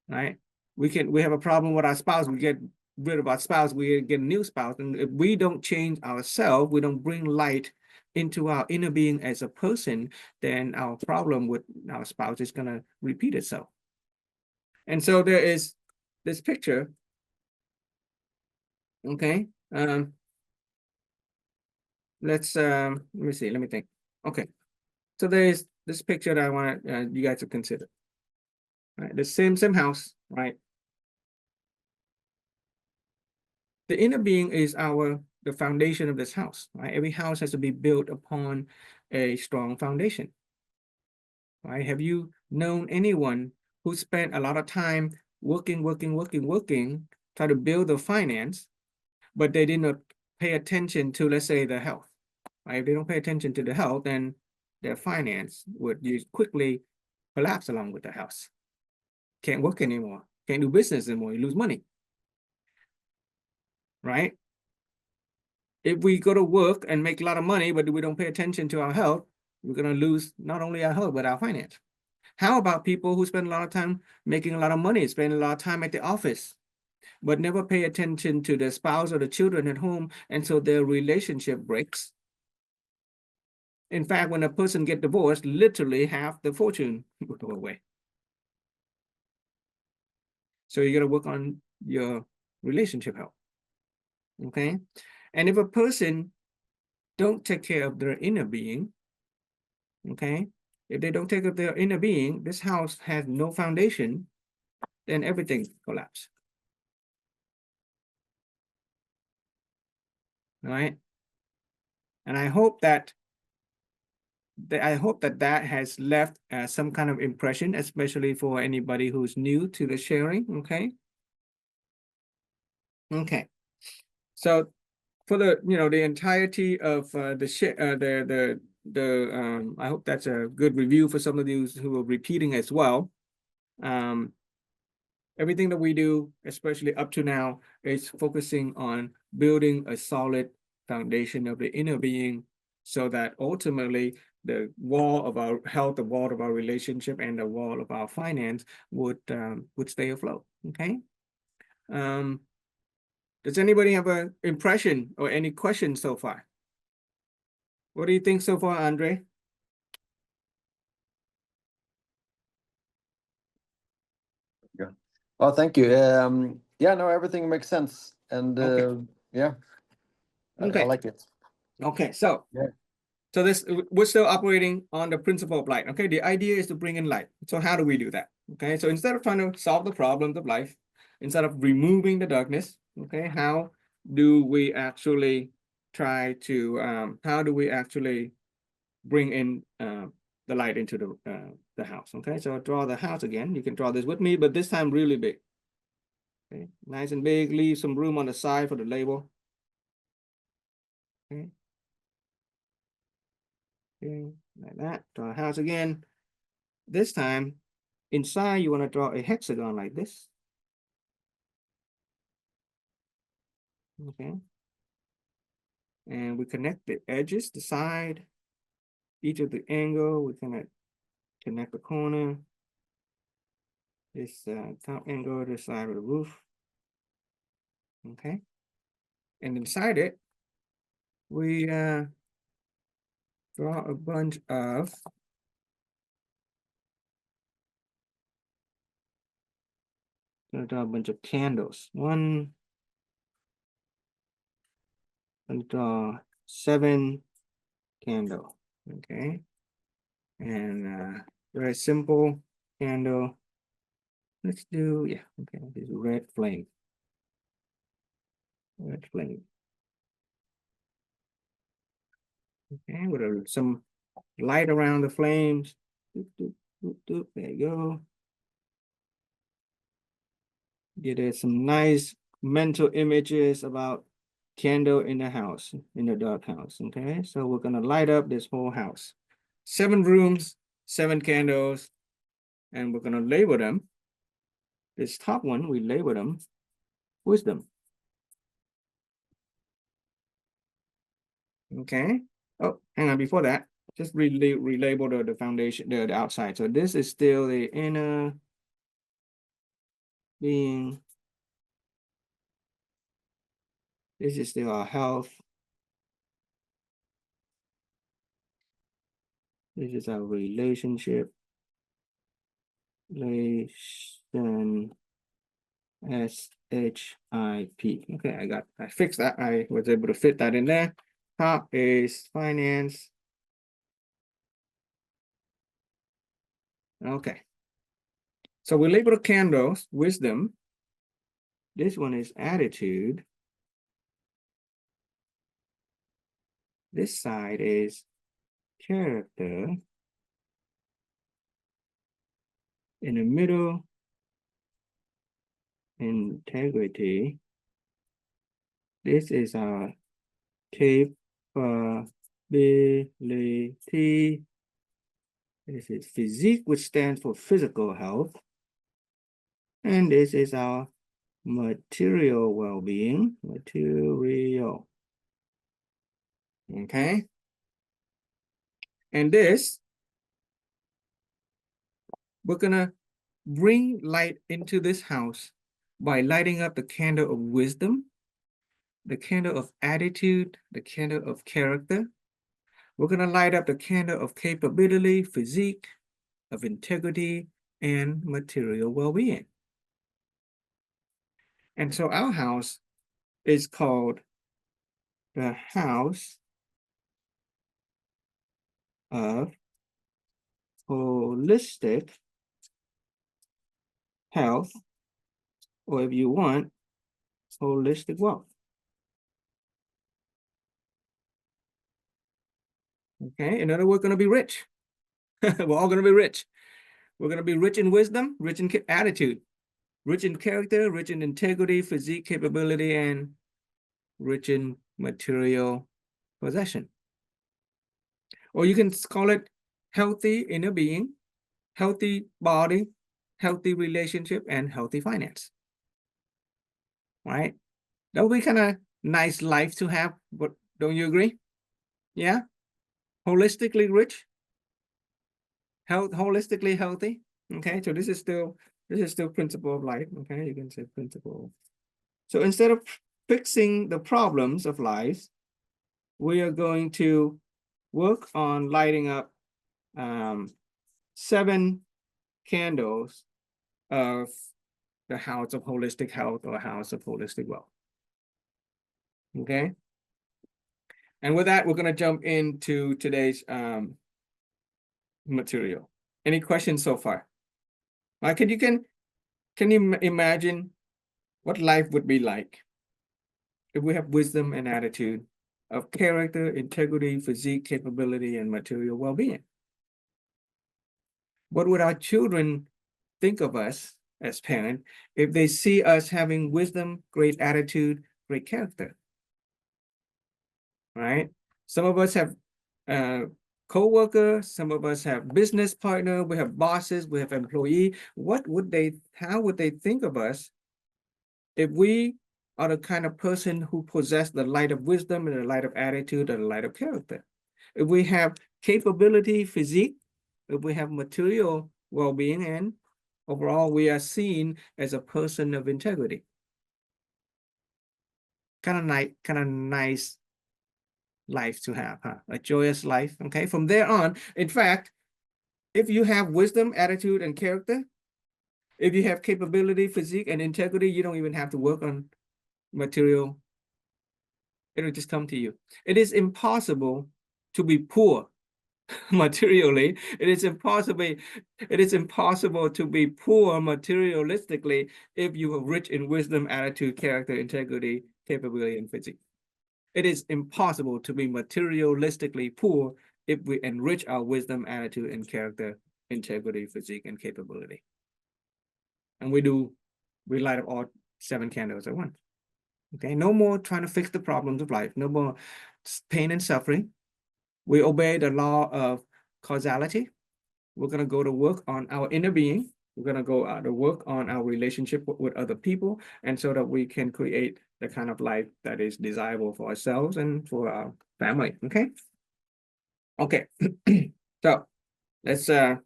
Right? We have a problem with our spouse, we get rid of our spouse, we get a new spouse. And if we don't change ourselves, we don't bring light into our inner being as a person, then our problem with our spouse is going to repeat itself. And so there is this picture. Okay. Let me see, let me think. Okay. So there is this picture that I want you guys to consider. Right? The same house, right? The inner being is the foundation of this house, right? Every house has to be built upon a strong foundation, right? Have you known anyone who spent a lot of time working, try to build the finance, but they did not pay attention to, let's say, the health, right? If they don't pay attention to the health, then their finance would quickly collapse along with the house. Can't work anymore, can't do business anymore, you lose money, right? If we go to work and make a lot of money, but we don't pay attention to our health, we're going to lose not only our health, but our finance. How about people who spend a lot of time making a lot of money, spend a lot of time at the office, but never pay attention to their spouse or the children at home, and so their relationship breaks? In fact, when a person gets divorced, literally half the fortune will go away. So you got to work on your relationship health, okay? And if a person don't take care of their inner being, okay, if they don't take care of their inner being, this house has no foundation, then everything collapses. All right. And I hope that that has left some kind of impression, especially for anybody who's new to the sharing. Okay. Okay. So for the entirety of I hope that's a good review for some of those who are repeating as well. Everything that we do, especially up to now, is focusing on building a solid foundation of the inner being, so that ultimately the wall of our health, the wall of our relationship, and the wall of our finance would stay afloat. Okay. Does anybody have an impression or any questions so far? What do you think so far, Andre? Yeah. Oh, thank you. Yeah, no, everything makes sense. And Okay. yeah, I Okay. like it. Okay. So Yeah. So we're still operating on the principle of light. Okay, the idea is to bring in light. So how do we do that? Okay, so instead of trying to solve the problems of life, instead of removing the darkness, okay, how do we actually bring in the light into the house? Okay, so I'll draw the house again. You can draw this with me, but this time really big. Okay, nice and big. Leave some room on the side for the label. Okay. Okay, like that. Draw a house again. This time, inside, you want to draw a hexagon like this. Okay. And we connect the edges, the side, each of the angle, we connect the corner. this top angle to the side of the roof. Okay. And inside it, we draw a bunch of candles. One, and draw 7 candle. Okay. And very simple candle. Let's do, yeah, okay, this red flame. Red flame. Okay, with some light around the flames. Doop, doop, doop, doop. There you go. Get some nice mental images about candle in the house, in the dark house. Okay, so we're gonna light up this whole house. 7 rooms, 7 candles, and we're gonna label them. This top one, we label them wisdom. Okay. Oh, hang on, before that, just relabel the foundation, the outside. So this is still the inner being. This is still our health. This is our relationship. Relation SHIP. Okay, I fixed that. I was able to fit that in there. Top is finance. Okay. So we label the candles wisdom. This one is attitude. This side is character. In the middle, integrity. This is our capability. This is physique, which stands for physical health. And this is our material well-being. Material. Okay. And this, we're gonna bring light into this house by lighting up the candle of wisdom, the candle of attitude, the candle of character. We're gonna light up the candle of capability, physique, of integrity, and material well-being. And so our house is called the house of holistic health, or if you want, holistic wealth. Okay, in other words, we're going to be rich. We're all going to be rich. We're going to be rich in wisdom, rich in attitude, rich in character, rich in integrity, physique, capability, and rich in material possession. Or you can call it healthy inner being, healthy body, healthy relationship, and healthy finance. Right? That would be kind of nice life to have, but don't you agree? Yeah? Holistically rich, holistically healthy. Okay, so this is still principle of life. Okay, you can say principle. So instead of fixing the problems of life, we are going to work on lighting up 7 candles of the house of holistic health or house of holistic wealth. Okay. And with that, we're going to jump into today's material. Any questions so far? Can you imagine what life would be like if we have wisdom and attitude of character, integrity, physique, capability, and material well-being? What would our children think of us as parents if they see us having wisdom, great attitude, great character? Right? Some of us have co-workers, some of us have business partner, we have bosses, we have employee. How would they think of us if we are the kind of person who possess the light of wisdom and the light of attitude and the light of character? If we have capability, physique, if we have material well-being and overall, we are seen as a person of integrity. Kind of nice life to have, huh? A joyous life. Okay. From there on, in fact, if you have wisdom, attitude, and character, if you have capability, physique, and integrity, you don't even have to work on material. It'll just come to you. It is impossible to be poor materially. It is impossible to be poor materialistically if you are rich in wisdom, attitude, character, integrity, capability, and physique. It is impossible to be materialistically poor if we enrich our wisdom, attitude, and character, integrity, physique, and capability. And we light up all 7 candles at once. Okay, no more trying to fix the problems of life, no more pain and suffering. We obey the law of causality. We're going to go to work on our inner being. We're going to go out to work on our relationship with other people, and so that we can create the kind of life that is desirable for ourselves and for our family. Okay. Okay. So let's jump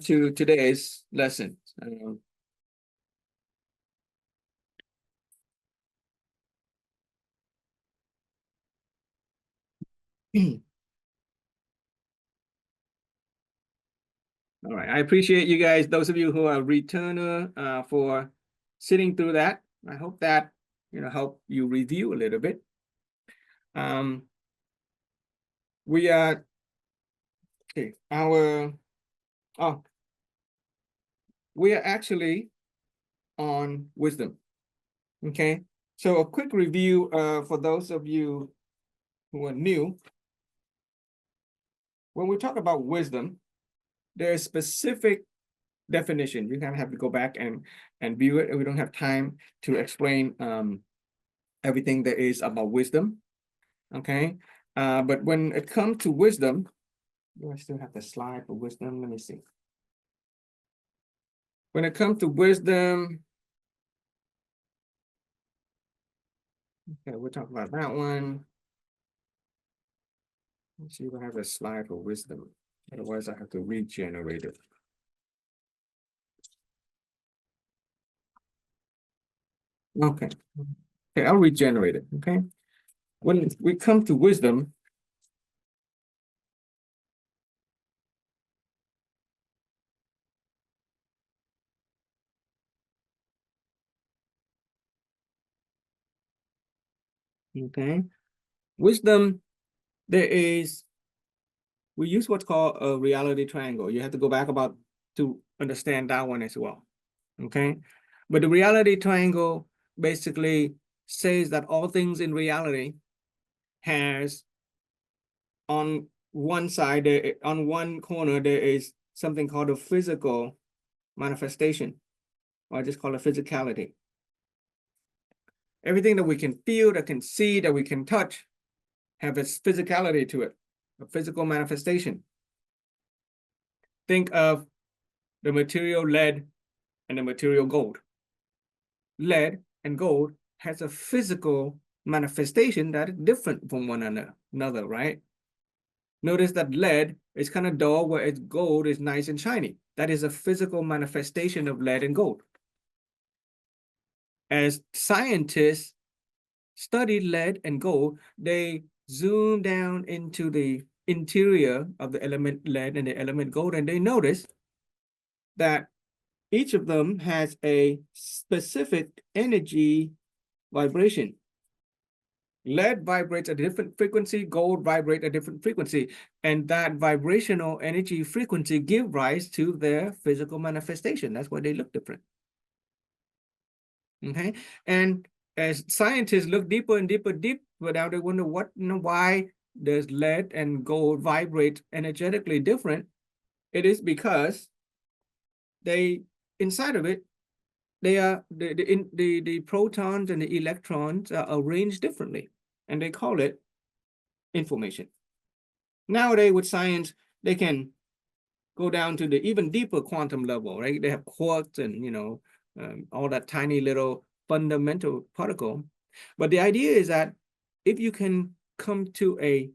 to today's lesson. All right, I appreciate you guys, those of you who are returner, for sitting through that. I hope that help you review a little bit. We are okay. We are actually on wisdom. Okay, so a quick review for those of you who are new. When we talk about wisdom, there's specific definition. You kind of have to go back and view it. We don't have time to explain everything there is about wisdom. Okay, but when it comes to wisdom, do I still have the slide for wisdom? Let me see. When it comes to wisdom, okay, we'll talk about that one. Let's see if I have a slide for wisdom. Otherwise, I have to regenerate it. Okay. Okay, I'll regenerate it. Okay. When we come to wisdom, okay, wisdom, we use what's called a reality triangle. You have to go back about to understand that one as well. Okay. But the reality triangle basically says that all things in reality has on one side, on one corner, there is something called a physical manifestation, or I just call it physicality. Everything that we can feel, that can see, that we can touch, have its physicality to it, a physical manifestation. Think of the material lead and the material gold. Lead and gold has a physical manifestation that is different from one another, right? Notice that lead is kind of dull, whereas gold is nice and shiny. That is a physical manifestation of lead and gold. As scientists study lead and gold, they zoom down into the interior of the element lead and the element gold, and they notice that each of them has a specific energy vibration. Lead vibrates at a different frequency, gold vibrates at a different frequency, and that vibrational energy frequency give rise to their physical manifestation. That's why they look different. Okay, and as scientists look deeper and deeper, now they wonder why does lead and gold vibrate energetically different? It is because they inside of it, they are the protons and the electrons are arranged differently, and they call it information. Nowadays with science, they can go down to the even deeper quantum level, right? They have quarks and all that tiny little fundamental particle. But the idea is that if you can come to a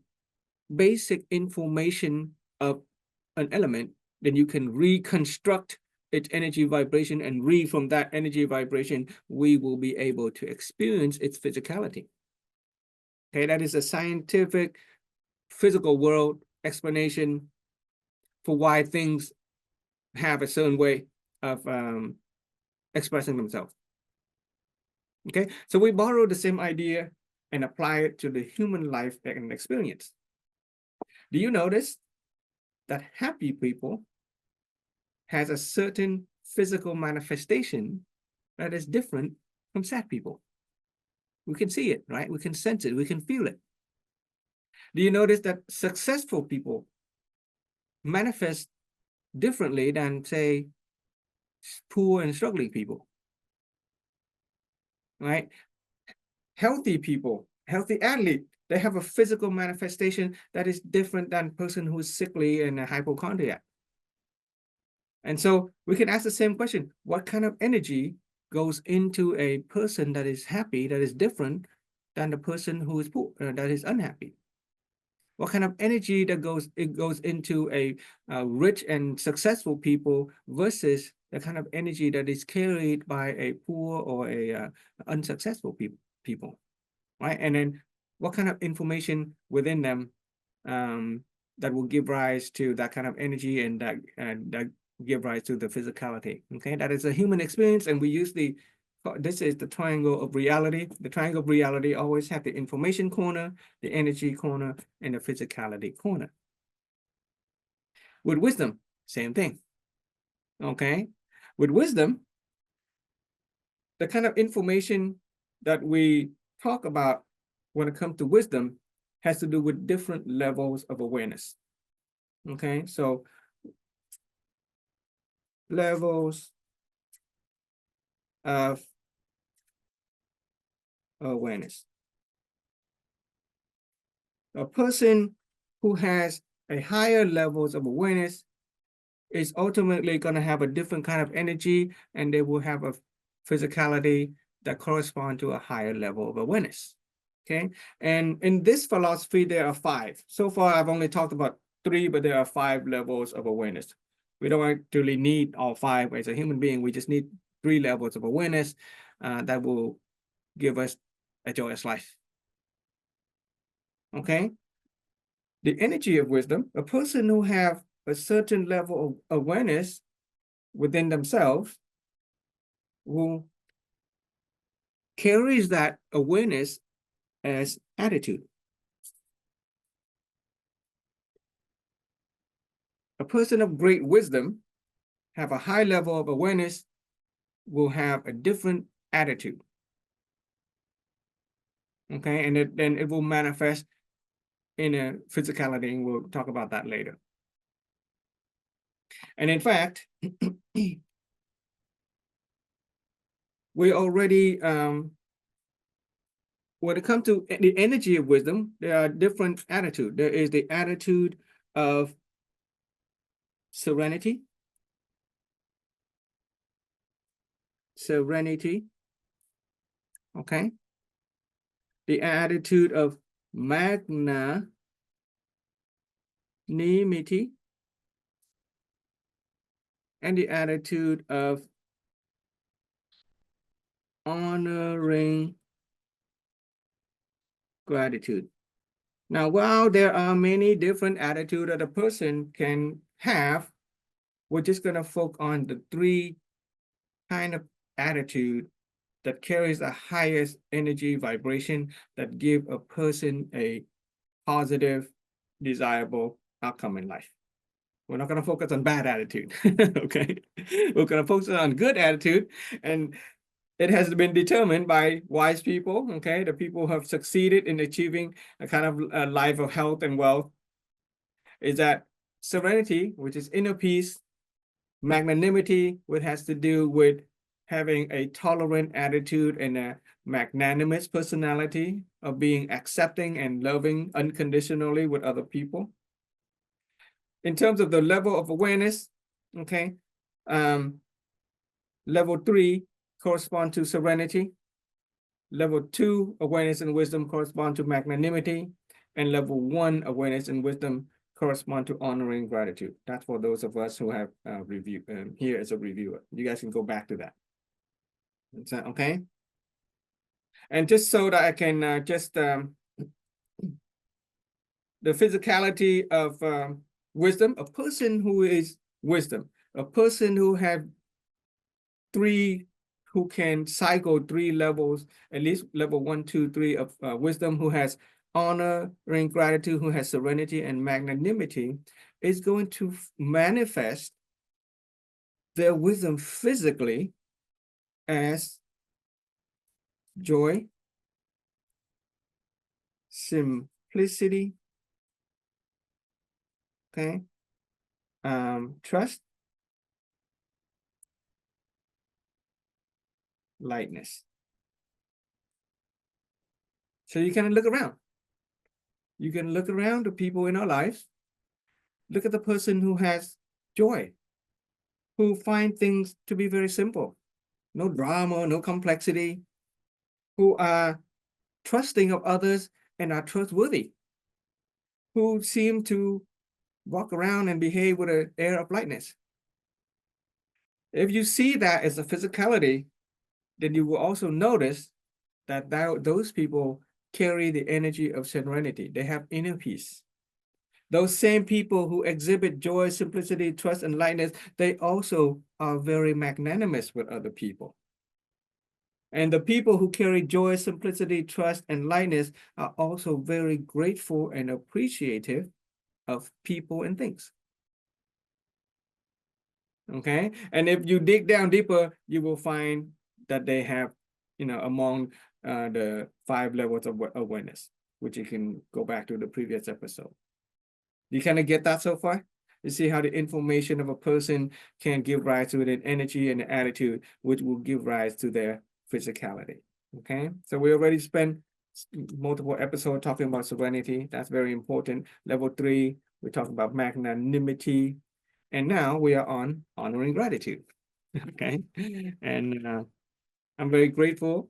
basic information of an element, then you can reconstruct its energy vibration and read from that energy vibration, we will be able to experience its physicality. Okay, that is a scientific physical world explanation for why things have a certain way of expressing themselves. Okay, so we borrow the same idea and apply it to the human life and experience. Do you notice that happy people has a certain physical manifestation that is different from sad people? We can see it, right? We can sense it, we can feel it. Do you notice that successful people manifest differently than, say, poor and struggling people, right? Healthy people, healthy athlete, they have a physical manifestation that is different than person who's sickly and a hypochondriac. And so we can ask the same question: what kind of energy goes into a person that is happy, that is different than the person who is poor, that is unhappy? What kind of energy that goes into a rich and successful people versus the kind of energy that is carried by a poor or a unsuccessful people, right? And then what kind of information within them that will give rise to that kind of energy and that give rise to the physicality. Okay, that is a human experience, and we use this is the triangle of reality. The triangle of reality always have the information corner, the energy corner, and the physicality corner. With wisdom, same thing. Okay, with wisdom, the kind of information that we talk about when it comes to wisdom has to do with different levels of awareness. Okay, so levels of awareness. A person who has a higher levels of awareness is ultimately going to have a different kind of energy, and they will have a physicality that correspond to a higher level of awareness. Okay, and in this philosophy, there are 5. So far, I've only talked about 3, but there are 5 levels of awareness. We don't actually need all 5 as a human being. We just need 3 levels of awareness that will give us a joyous life. Okay, the energy of wisdom, a person who have a certain level of awareness within themselves will carries that awareness as attitude. A person of great wisdom have a high level of awareness will have a different attitude. Okay, and then it will manifest in a physicality, and we'll talk about that later. And in fact, we already, when it comes to the energy of wisdom, there are different attitudes. There is the attitude of serenity, okay? The attitude of magnanimity, and the attitude of honoring gratitude. Now, while there are many different attitudes that a person can have, we're just going to focus on the 3 kind of attitude that carries the highest energy vibration that give a person a positive, desirable outcome in life. We're not going to focus on bad attitude, okay? We're going to focus on good attitude, and it has been determined by wise people, okay? The people who have succeeded in achieving a kind of a life of health and wealth, is that serenity, which is inner peace, magnanimity, which has to do with having a tolerant attitude and a magnanimous personality of being accepting and loving unconditionally with other people. In terms of the level of awareness, okay, level 3 correspond to serenity. Level 2 awareness and wisdom correspond to magnanimity, and level 1 awareness and wisdom correspond to honoring gratitude. That's for those of us who have review here as a reviewer. You guys can go back to that. Is that okay? And just so that I can the physicality of wisdom, a person who is wisdom, a person who have who can cycle 3 levels, at least level 1, 2, 3 of wisdom, who has honor and gratitude, who has serenity and magnanimity, is going to manifest their wisdom physically as joy, simplicity, okay, trust, lightness. So you can look around. You can look around the people in our lives. Look at the person who has joy, who find things to be very simple, no drama, no complexity, who are trusting of others and are trustworthy, who seem to walk around and behave with an air of lightness. If you see that as a physicality, then you will also notice that those people carry the energy of serenity. They have inner peace. Those same people who exhibit joy, simplicity, trust, and lightness, they also are very magnanimous with other people. And the people who carry joy, simplicity, trust, and lightness are also very grateful and appreciative of people and things. Okay, and if you dig down deeper, you will find that they have, among the 5 levels of awareness, which you can go back to the previous episode. You kind of get that so far? You see how the information of a person can give rise to an energy and an attitude, which will give rise to their physicality. Okay, so we already spent multiple episodes talking about serenity. That's very important. Level 3, we talked about magnanimity. And now we are on honoring gratitude. Okay, and I'm very grateful.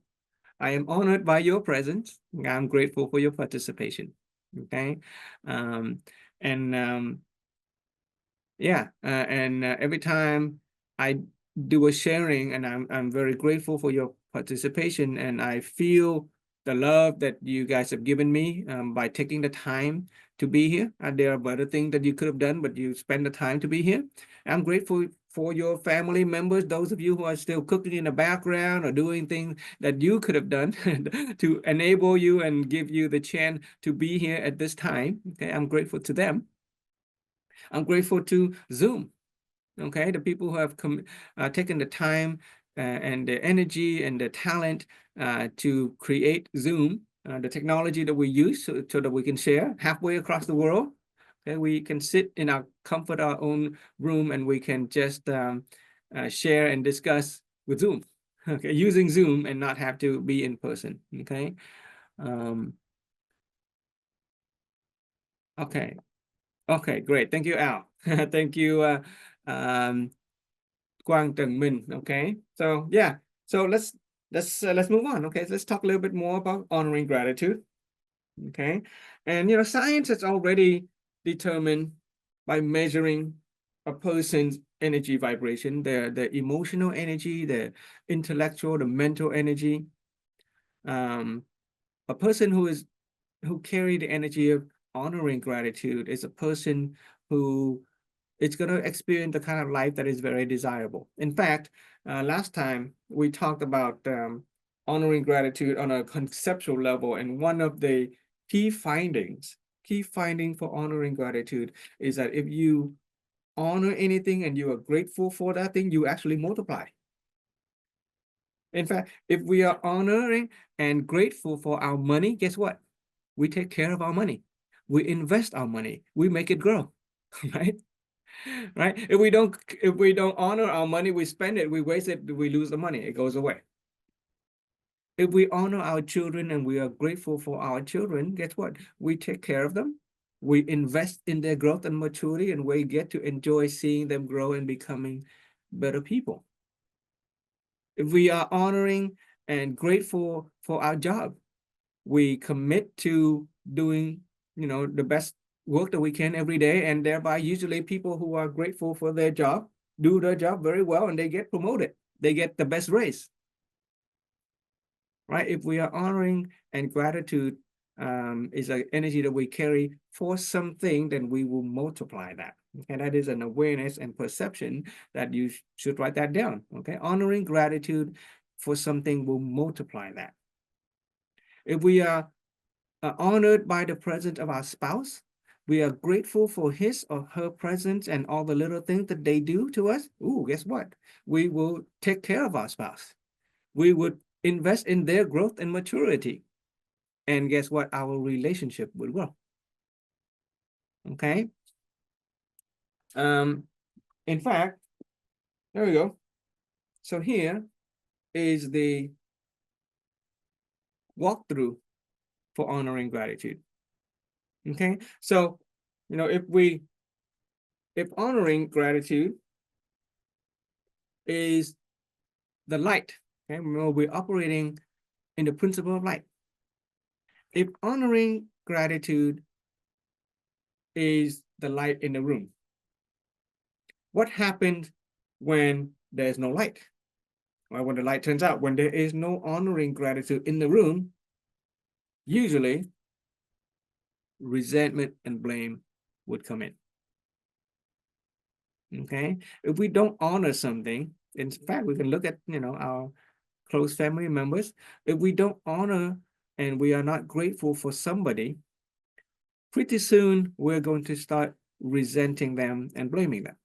I am honored by your presence. I'm grateful for your participation. Okay, and yeah, and every time I do a sharing, and I'm very grateful for your participation, and I feel the love that you guys have given me by taking the time to be here. There are other things that you could have done, but you spend the time to be here. I'm grateful for your family members, those of you who are still cooking in the background or doing things that you could have done to enable you and give you the chance to be here at this time. Okay, I'm grateful to them. I'm grateful to Zoom. Okay, the people who have taken the time and the energy and the talent to create Zoom, the technology that we use so that we can share halfway across the world. Okay, we can sit in our comfort, our own room, and we can just share and discuss with Zoom. Okay, using Zoom and not have to be in person. Okay. Okay. Okay, great. Thank you, Al. Thank you, Quang Trần Minh. Okay, so yeah, so let's move on. Okay, let's talk a little bit more about honoring gratitude. Okay, and science has already determined by measuring a person's energy vibration, their emotional energy, their intellectual, the mental energy. A person who carry the energy of honoring gratitude is a person who is going to experience the kind of life that is very desirable. In fact, last time we talked about honoring gratitude on a conceptual level, and one of the key finding for honoring gratitude is that if you honor anything and you are grateful for that thing, you actually multiply. In fact, if we are honoring and grateful for our money, guess what? We take care of our money. We invest our money. We make it grow, right? Right? If we don't honor our money, we spend it, we waste it, we lose the money, it goes away. If we honor our children and we are grateful for our children, guess what? We take care of them. We invest in their growth and maturity, and we get to enjoy seeing them grow and becoming better people. If we are honoring and grateful for our job, we commit to doing, the best work the weekend every day, and thereby usually people who are grateful for their job do their job very well and they get promoted. They get the best raise. Right? If we are honoring and gratitude is an energy that we carry for something, then we will multiply that. Okay, that is an awareness and perception that you should write that down. Okay, honoring gratitude for something will multiply that. If we are honored by the presence of our spouse, we are grateful for his or her presence and all the little things that they do to us. Ooh, guess what? We will take care of our spouse. We would invest in their growth and maturity. And guess what? Our relationship will grow. Okay. In fact, there we go. So here is the walkthrough for honoring gratitude. Okay. So, you know, if honoring gratitude is the light, okay, remember we're operating in the principle of light. If honoring gratitude is the light in the room, what happens when there's no light? Well, when the light turns out, when there is no honoring gratitude in the room, usually resentment and blame would come in. Okay, if we don't honor something, in fact, we can look at, you know, our close family members. If we don't honor and we are not grateful for somebody, pretty soon we're going to start resenting them and blaming them.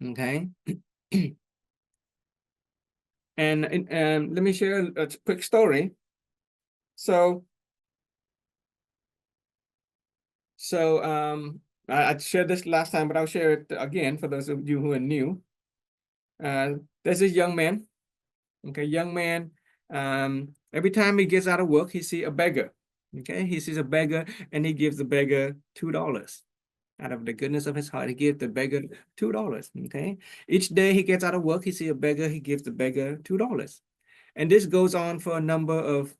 Okay. And let me share a quick story. So I shared this last time, but I'll share it again for those of you who are new. There's a young man. Okay, young man. Every time he gets out of work, he sees a beggar. Okay, he sees a beggar and he gives the beggar $2. Out of the goodness of his heart, he gives the beggar $2. Okay, each day he gets out of work, he sees a beggar, he gives the beggar $2. And this goes on for a number of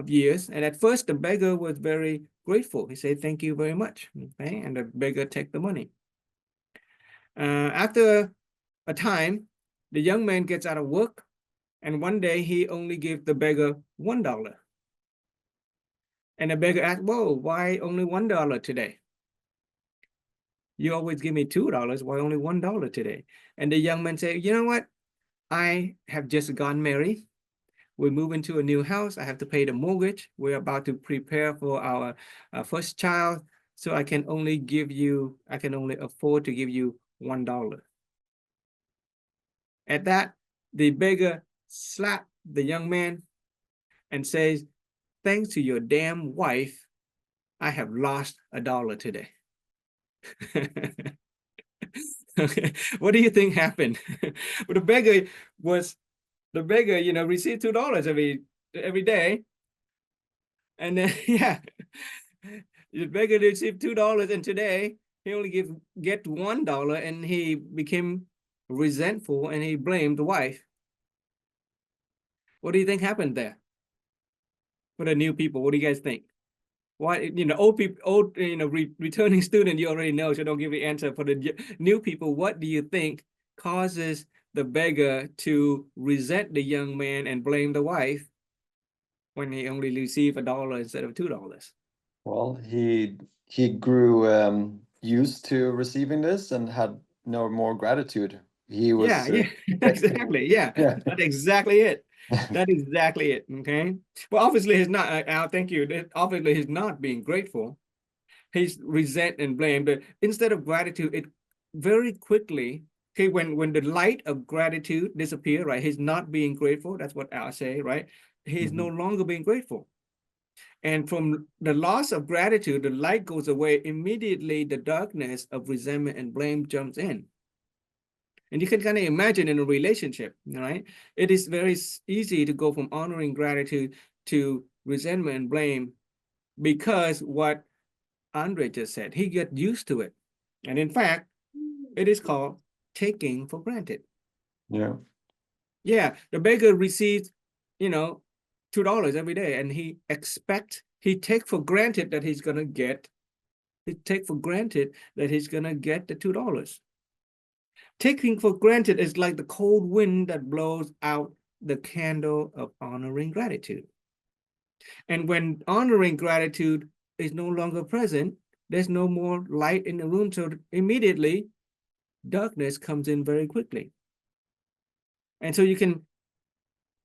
years. And at first, the beggar was very grateful. He said, "Thank you very much." Okay, and the beggar take the money. After a time, the young man gets out of work, and one day he only gives the beggar $1. And the beggar asked, "Whoa, why only $1 today? You always give me $2. Why only $1 today?" And the young man said, "You know what? I have just gotten married. We're moving to a new house. I have to pay the mortgage. We're about to prepare for our first child. So I can only afford to give you $1. At that, the beggar slapped the young man and says, "Thanks to your damn wife, I have lost $1 today." Okay. What do you think happened? Well, the beggar, you know, received $2 every day. And then yeah, the beggar received $2, and today he only get $1, and he became resentful and he blamed the wife. What do you think happened there? For the new people, what do you guys think? Why, you know, old people, returning student, you already know, so don't give the answer. For the new people, what do you think causes the beggar to resent the young man and blame the wife when he only received $1 instead of $2? Well, he grew used to receiving this and had no more gratitude. He was Yeah, exactly. Yeah, yeah. that's exactly it. That is exactly it. Okay. Well, obviously he's not. Al, thank you. Obviously he's not being grateful. He's resent and blame. But instead of gratitude, it very quickly. Okay, when the light of gratitude disappear, right? He's not being grateful. That's what Al say, right? He's no longer being grateful. And from the loss of gratitude, the light goes away. Immediately, the darkness of resentment and blame jumps in. And you can kind of imagine in a relationship, right? It is very easy to go from honoring gratitude to resentment and blame, because what Andre just said, he get used to it. And in fact, it is called taking for granted. Yeah. Yeah, the beggar receives, $2 every day, and he expects he take for granted that he's gonna get, he take for granted that he's gonna get the $2. Taking for granted is like the cold wind that blows out the candle of honoring gratitude. And when honoring gratitude is no longer present, there's no more light in the room. So immediately darkness comes in very quickly. And so you can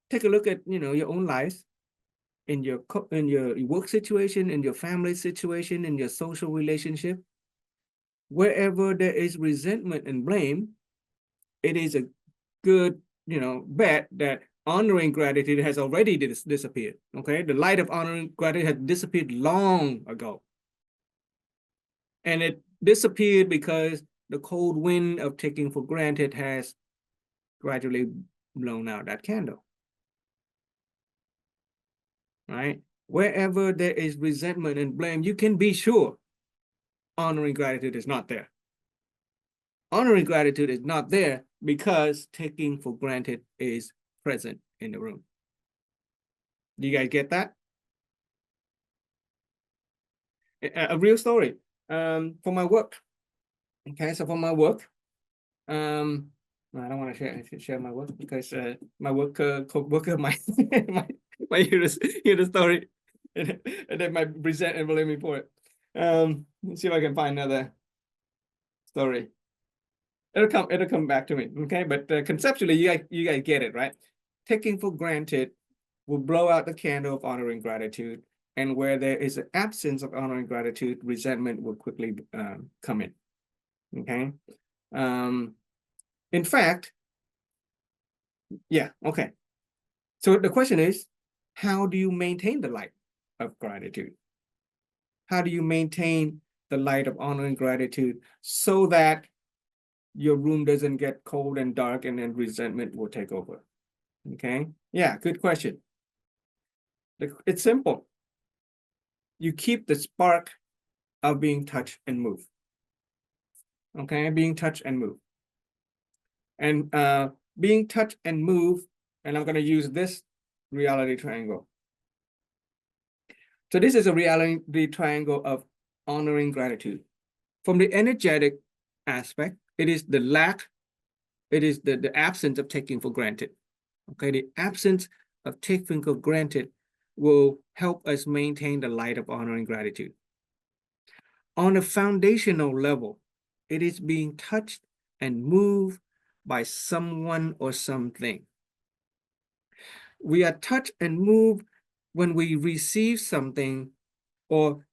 take a look at, your own lives, in your work situation, in your family situation, in your social relationship. Wherever there is resentment and blame, it is a good, bet that honoring gratitude has already disappeared. Okay, the light of honoring gratitude has disappeared long ago, and it disappeared because the cold wind of taking for granted has gradually blown out that candle. Right? Wherever there is resentment and blame, you can be sure honoring gratitude is not there. Honoring gratitude is not there because taking for granted is present in the room. Do you guys get that? A real story for my work. Okay, so for my work, I don't want to share my work because my co-worker might hear the story and they might present and blame me for it. Let's see if I can find another story. It'll come back to me. Okay, but conceptually, you guys get it, right? Taking for granted will blow out the candle of honoring gratitude, and where there is an absence of honoring gratitude, resentment will quickly come in. Okay. In fact, yeah. Okay. So the question is, how do you maintain the light of gratitude? How do you maintain the light of honoring gratitude so that your room doesn't get cold and dark and then resentment will take over? Okay. Yeah, good question. It's simple. You keep the spark of being touched and moved. Okay, being touched and moved. And being touched and moved, and I'm going to use this reality triangle. So this is a reality triangle of honoring gratitude. From the energetic aspect, it is the absence of taking for granted. Okay, the absence of taking for granted will help us maintain the light of honoring gratitude. On a foundational level, it is being touched and moved by someone or something. We are touched and moved when we receive something, or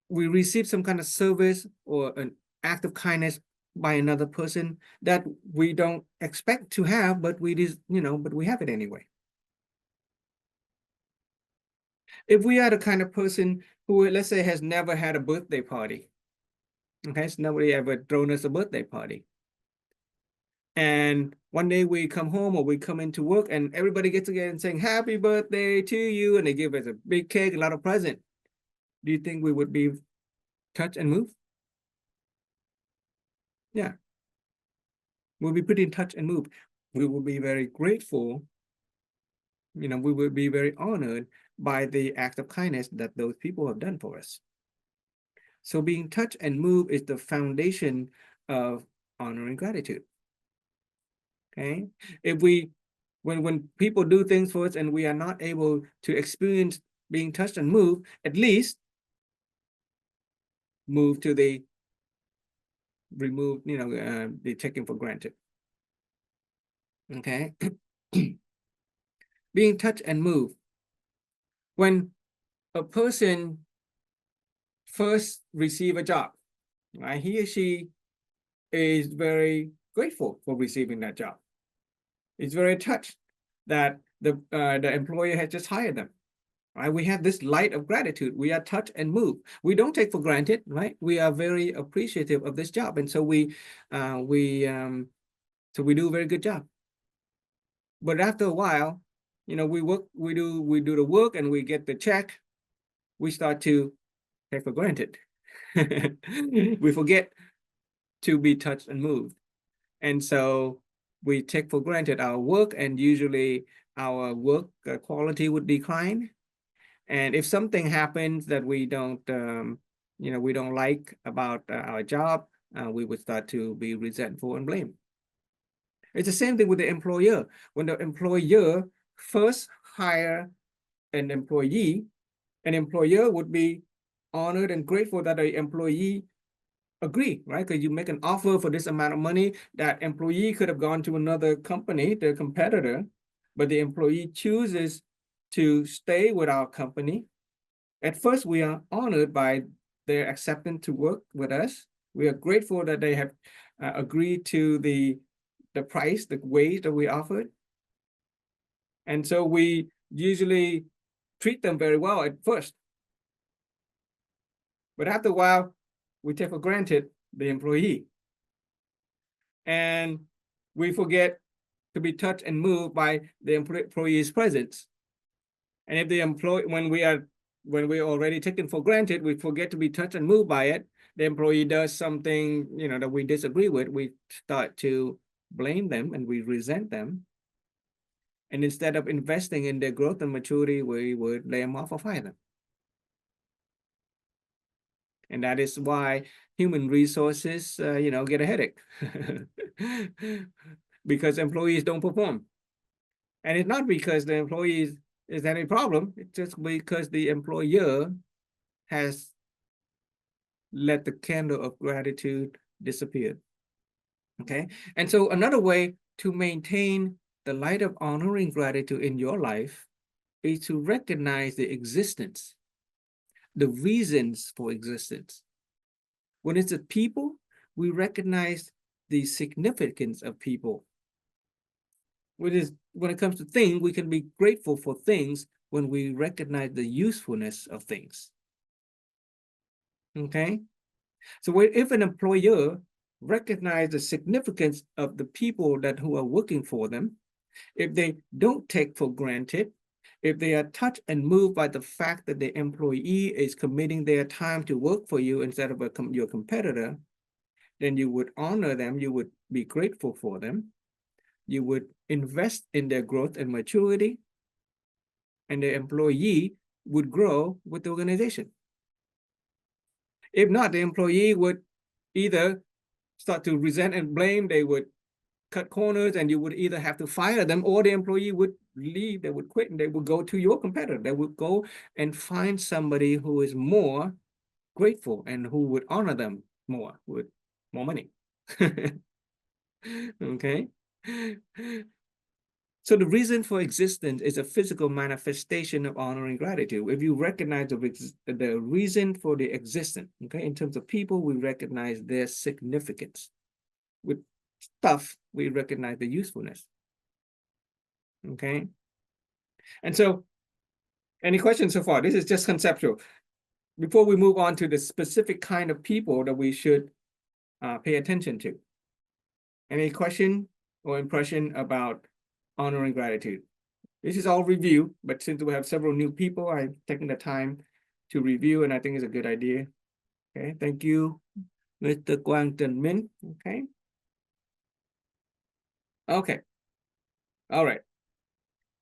we receive some kind of service or an act of kindness by another person that we don't expect to have, but we have it anyway. If we are the kind of person who, let's say, has never had a birthday party, okay, so nobody ever thrown us a birthday party, and one day we come home or we come into work and everybody gets together and saying happy birthday to you, and they give us a big cake, a lot of present, do you think we would be touched and moved? Yeah, we'll be pretty in touch and moved. We will be very grateful. We will be very honored by the act of kindness that those people have done for us. So being touched and moved is the foundation of honoring gratitude. Okay, if when people do things for us and we are not able to experience being touched and moved, at least move to the remove, the taking for granted. Okay. Being touched and moved. When a person first receive a job, right, he or she is very grateful for receiving that job. It's very touched that the employer has just hired them. Right? We have this light of gratitude. We are touched and moved. We don't take for granted, right? We are very appreciative of this job, and so we do a very good job. But after a while, we do the work and we get the check. We start to take for granted. We forget to be touched and moved, and so we take for granted our work, and usually our work quality would decline. And if something happens that we don't, we don't like about our job, we would start to be resentful and blame. It's the same thing with the employer. When the employer first hire an employee, an employer would be honored and grateful that the employee agree, right? Because you make an offer for this amount of money, that employee could have gone to another company, their competitor, but the employee chooses to stay with our company. At first, we are honored by their acceptance to work with us. We are grateful that they have agreed to the price, the wage that we offered. And so we usually treat them very well at first. But after a while, we take for granted the employee. And we forget to be touched and moved by the employee's presence. And if the employee, when we're already taken for granted, we forget to be touched and moved by it, the employee does something, that we disagree with, we start to blame them and we resent them. And instead of investing in their growth and maturity, we would lay them off or fire them. And that is why human resources, get a headache because employees don't perform. And it's not because the employees is any problem. It's just because the employer has let the candle of gratitude disappear. Okay. And so another way to maintain the light of honoring gratitude in your life is to recognize the existence, the reasons for existence. When it's a people, we recognize the significance of people. When it comes to things, we can be grateful for things when we recognize the usefulness of things. Okay? So if an employer recognizes the significance of the people who are working for them, if they don't take for granted, if they are touched and moved by the fact that the employee is committing their time to work for you instead of your competitor, then you would honor them, you would be grateful for them, you would invest in their growth and maturity, and the employee would grow with the organization. If not, the employee would either start to resent and blame, they would cut corners, and you would either have to fire them, or the employee would leave, they would quit, and they would go to your competitor. They would go and find somebody who is more grateful and who would honor them more with more money. Okay. So the reason for existence is a physical manifestation of honoring gratitude. If you recognize the reason for the existence, okay, in terms of people, we recognize their significance. With stuff, we recognize the usefulness. Okay. And so, any questions so far? This is just conceptual. Before we move on to the specific kind of people that we should pay attention to. Any question or impression about honoring gratitude? This is all review, but since we have several new people, I've taken the time to review, and I think it's a good idea. Okay, thank you, Mr. Quang Trần Minh. Okay. Okay. All right.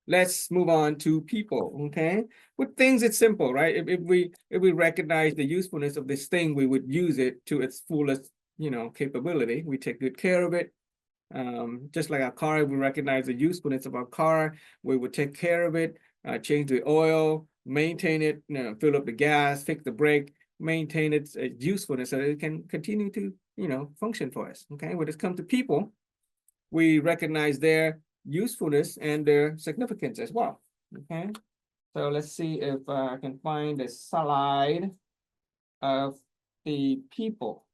Let's move on to people. Okay. With things, it's simple, right? If we recognize the usefulness of this thing, we would use it to its fullest, capability. We take good care of it. Just like our car, we recognize the usefulness of our car, we would take care of it, change the oil, maintain it, fill up the gas, fix the brake, maintain its usefulness so that it can continue to, function for us. Okay, when it comes to people, we recognize their usefulness and their significance as well. Okay, so let's see if I can find a slide of the people.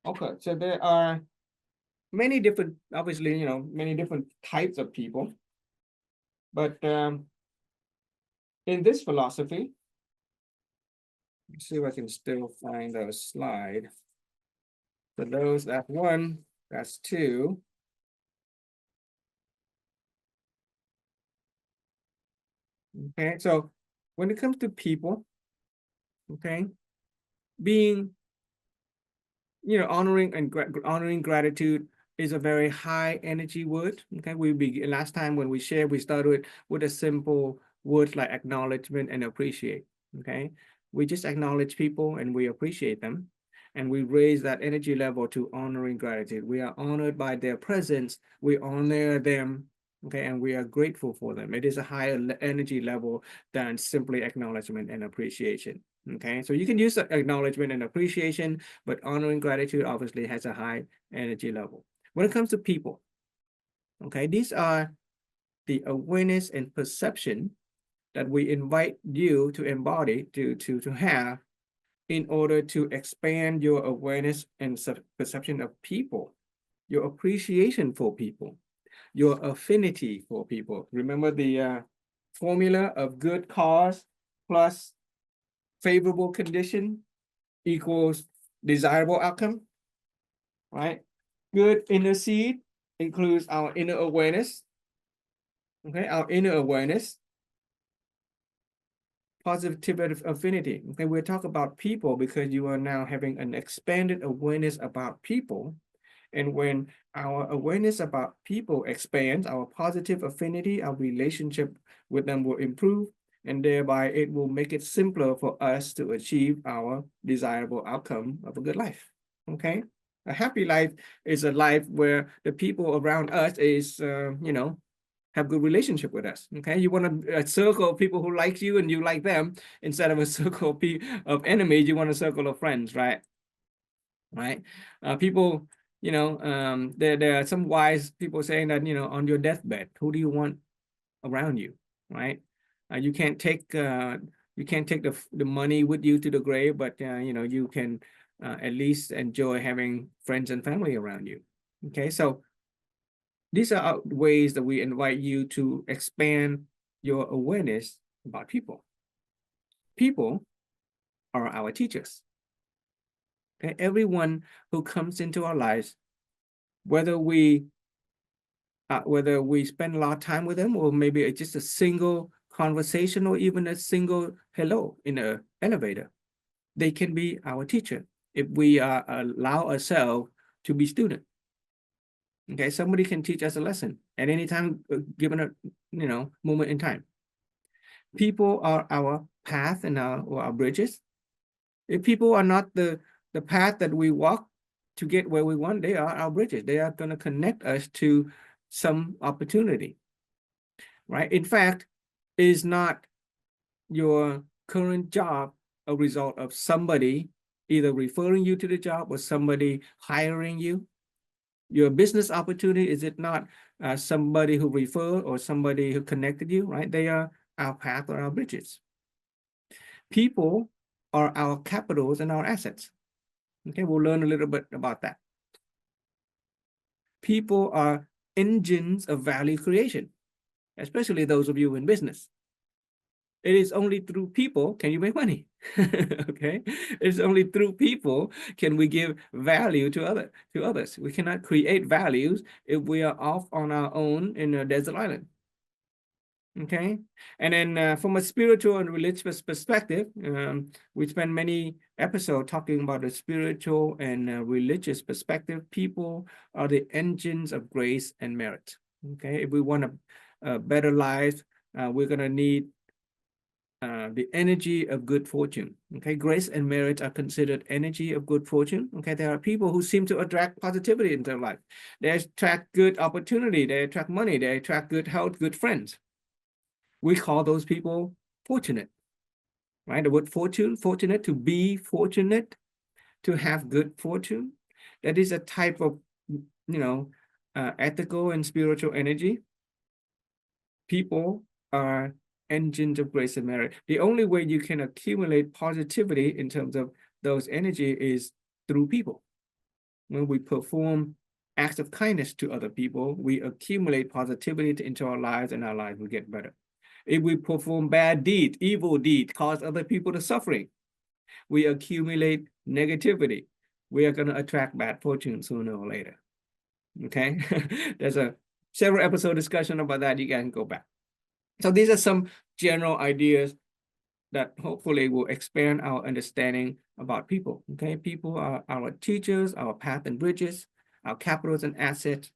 Okay, so there are many different, obviously, many different types of people. But in this philosophy, let's see if I can still find a slide. For those, that's one, that's two. Okay, so when it comes to people, okay, being, honoring gratitude is a very high energy word. Okay, last time when we shared, we started with a simple words like acknowledgement and appreciate. Okay, we just acknowledge people and we appreciate them, and we raise that energy level to honoring gratitude. We are honored by their presence. We honor them. Okay, and we are grateful for them. It is a higher energy level than simply acknowledgement and appreciation. Okay, so you can use acknowledgement and appreciation, but honoring gratitude obviously has a high energy level. When it comes to people, okay, these are the awareness and perception that we invite you to embody, to have, in order to expand your awareness and perception of people, your appreciation for people, your affinity for people. Remember the formula of good cause plus favorable condition equals desirable outcome, right? Good inner seed includes our inner awareness. Okay, our inner awareness, positive affinity. Okay, we'll talk about people because you are now having an expanded awareness about people. And when our awareness about people expands, our positive affinity, our relationship with them will improve, and thereby it will make it simpler for us to achieve our desirable outcome of a good life. Okay, a happy life is a life where the people around us is, have good relationship with us. Okay, you want a circle of people who like you and you like them, instead of a circle of enemies. You want a circle of friends, right? Right. People, there are some wise people saying that, on your deathbed, who do you want around you, right? You can't take the money with you to the grave, but you can at least enjoy having friends and family around you. Okay, so these are ways that we invite you to expand your awareness about people. People are our teachers. Okay, everyone who comes into our lives, whether we spend a lot of time with them, or maybe it's just a single conversation, or even a single hello in an elevator, they can be our teacher if we allow ourselves to be student. Okay, somebody can teach us a lesson at any time, given a moment in time. People are our path and our bridges. If people are not the path that we walk to get where we want, they are our bridges. They are going to connect us to some opportunity, right? In fact, is not your current job a result of somebody either referring you to the job or somebody hiring you? Your business opportunity, is it not somebody who referred or somebody who connected you, right? They are our path or our bridges. People are our capitals and our assets. Okay, we'll learn a little bit about that. People are engines of value creation, especially those of you in business. It is only through people can you make money. Okay, it's only through people can we give value to others. We cannot create values if we are off on our own in a desert island. Okay, and then from a spiritual and religious perspective, we spend many episodes talking about the spiritual and religious perspective. People are the engines of grace and merit. Okay, if we want a better life, we're going to need the energy of good fortune. Okay, grace and merit are considered energy of good fortune. Okay, there are people who seem to attract positivity into their life. They attract good opportunity, they attract money, they attract good health, good friends. We call those people fortunate, right? The word fortune, fortunate, to be fortunate, to have good fortune. That is a type of, ethical and spiritual energy. People are engines of grace and merit. The only way you can accumulate positivity in terms of those energy is through people. When we perform acts of kindness to other people, we accumulate positivity into our lives, and our lives will get better. If we perform bad deed, evil deed, cause other people to suffering, we accumulate negativity. We are going to attract bad fortune sooner or later. Okay, there's a several episode discussion about that. You can go back. So these are some general ideas that hopefully will expand our understanding about people. Okay, people are our teachers, our path and bridges, our capitals and assets,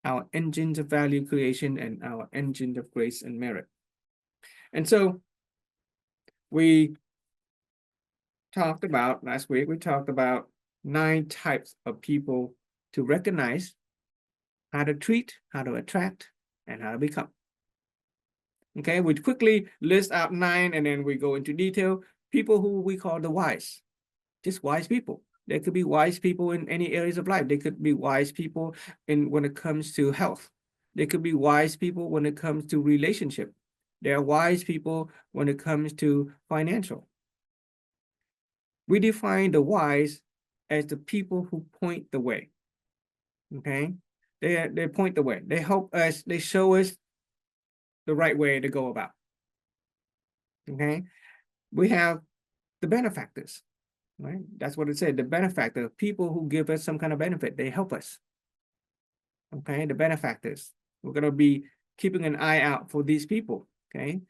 our engines of value creation, and our engines of grace and merit. And so we talked about last week, we talked about 9 types of people to recognize, how to treat, how to attract, and how to become. Okay, we quickly list out 9 and then we go into detail. People who we call the wise, just wise people. There could be wise people in any areas of life. They could be wise people in when it comes to health. They could be wise people when it comes to relationship. There are wise people when it comes to financial. We define the wise as the people who point the way. Okay, they point the way. They help us. They show us the right way to go about. Okay, we have the benefactors. Right, that's what it said. The benefactor, people who give us some kind of benefit. They help us. Okay, the benefactors. We're gonna be keeping an eye out for these people. Okay,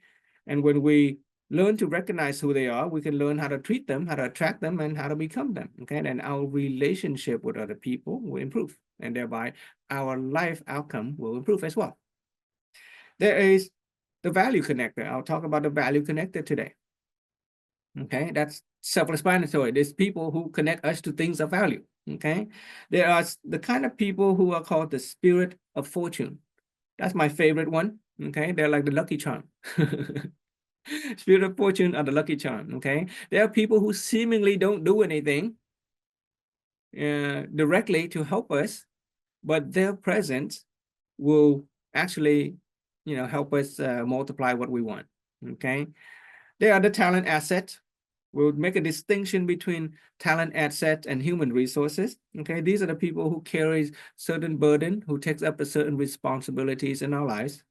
and when we learn to recognize who they are, we can learn how to treat them, how to attract them, and how to become them. Okay, and our relationship with other people will improve, and thereby our life outcome will improve as well. There is the value connector. I'll talk about the value connector today. Okay, that's self-explanatory. There's people who connect us to things of value. Okay, there are the kind of people who are called the spirit of fortune. That's my favorite one. Okay, they're like the lucky charm. Spirit of fortune are the lucky charm. Okay, there are people who seemingly don't do anything directly to help us, but their presence will actually, help us multiply what we want. Okay, there are the talent assets. We'll make a distinction between talent assets and human resources. Okay, these are the people who carry certain burden, who takes up a certain responsibilities in our lives.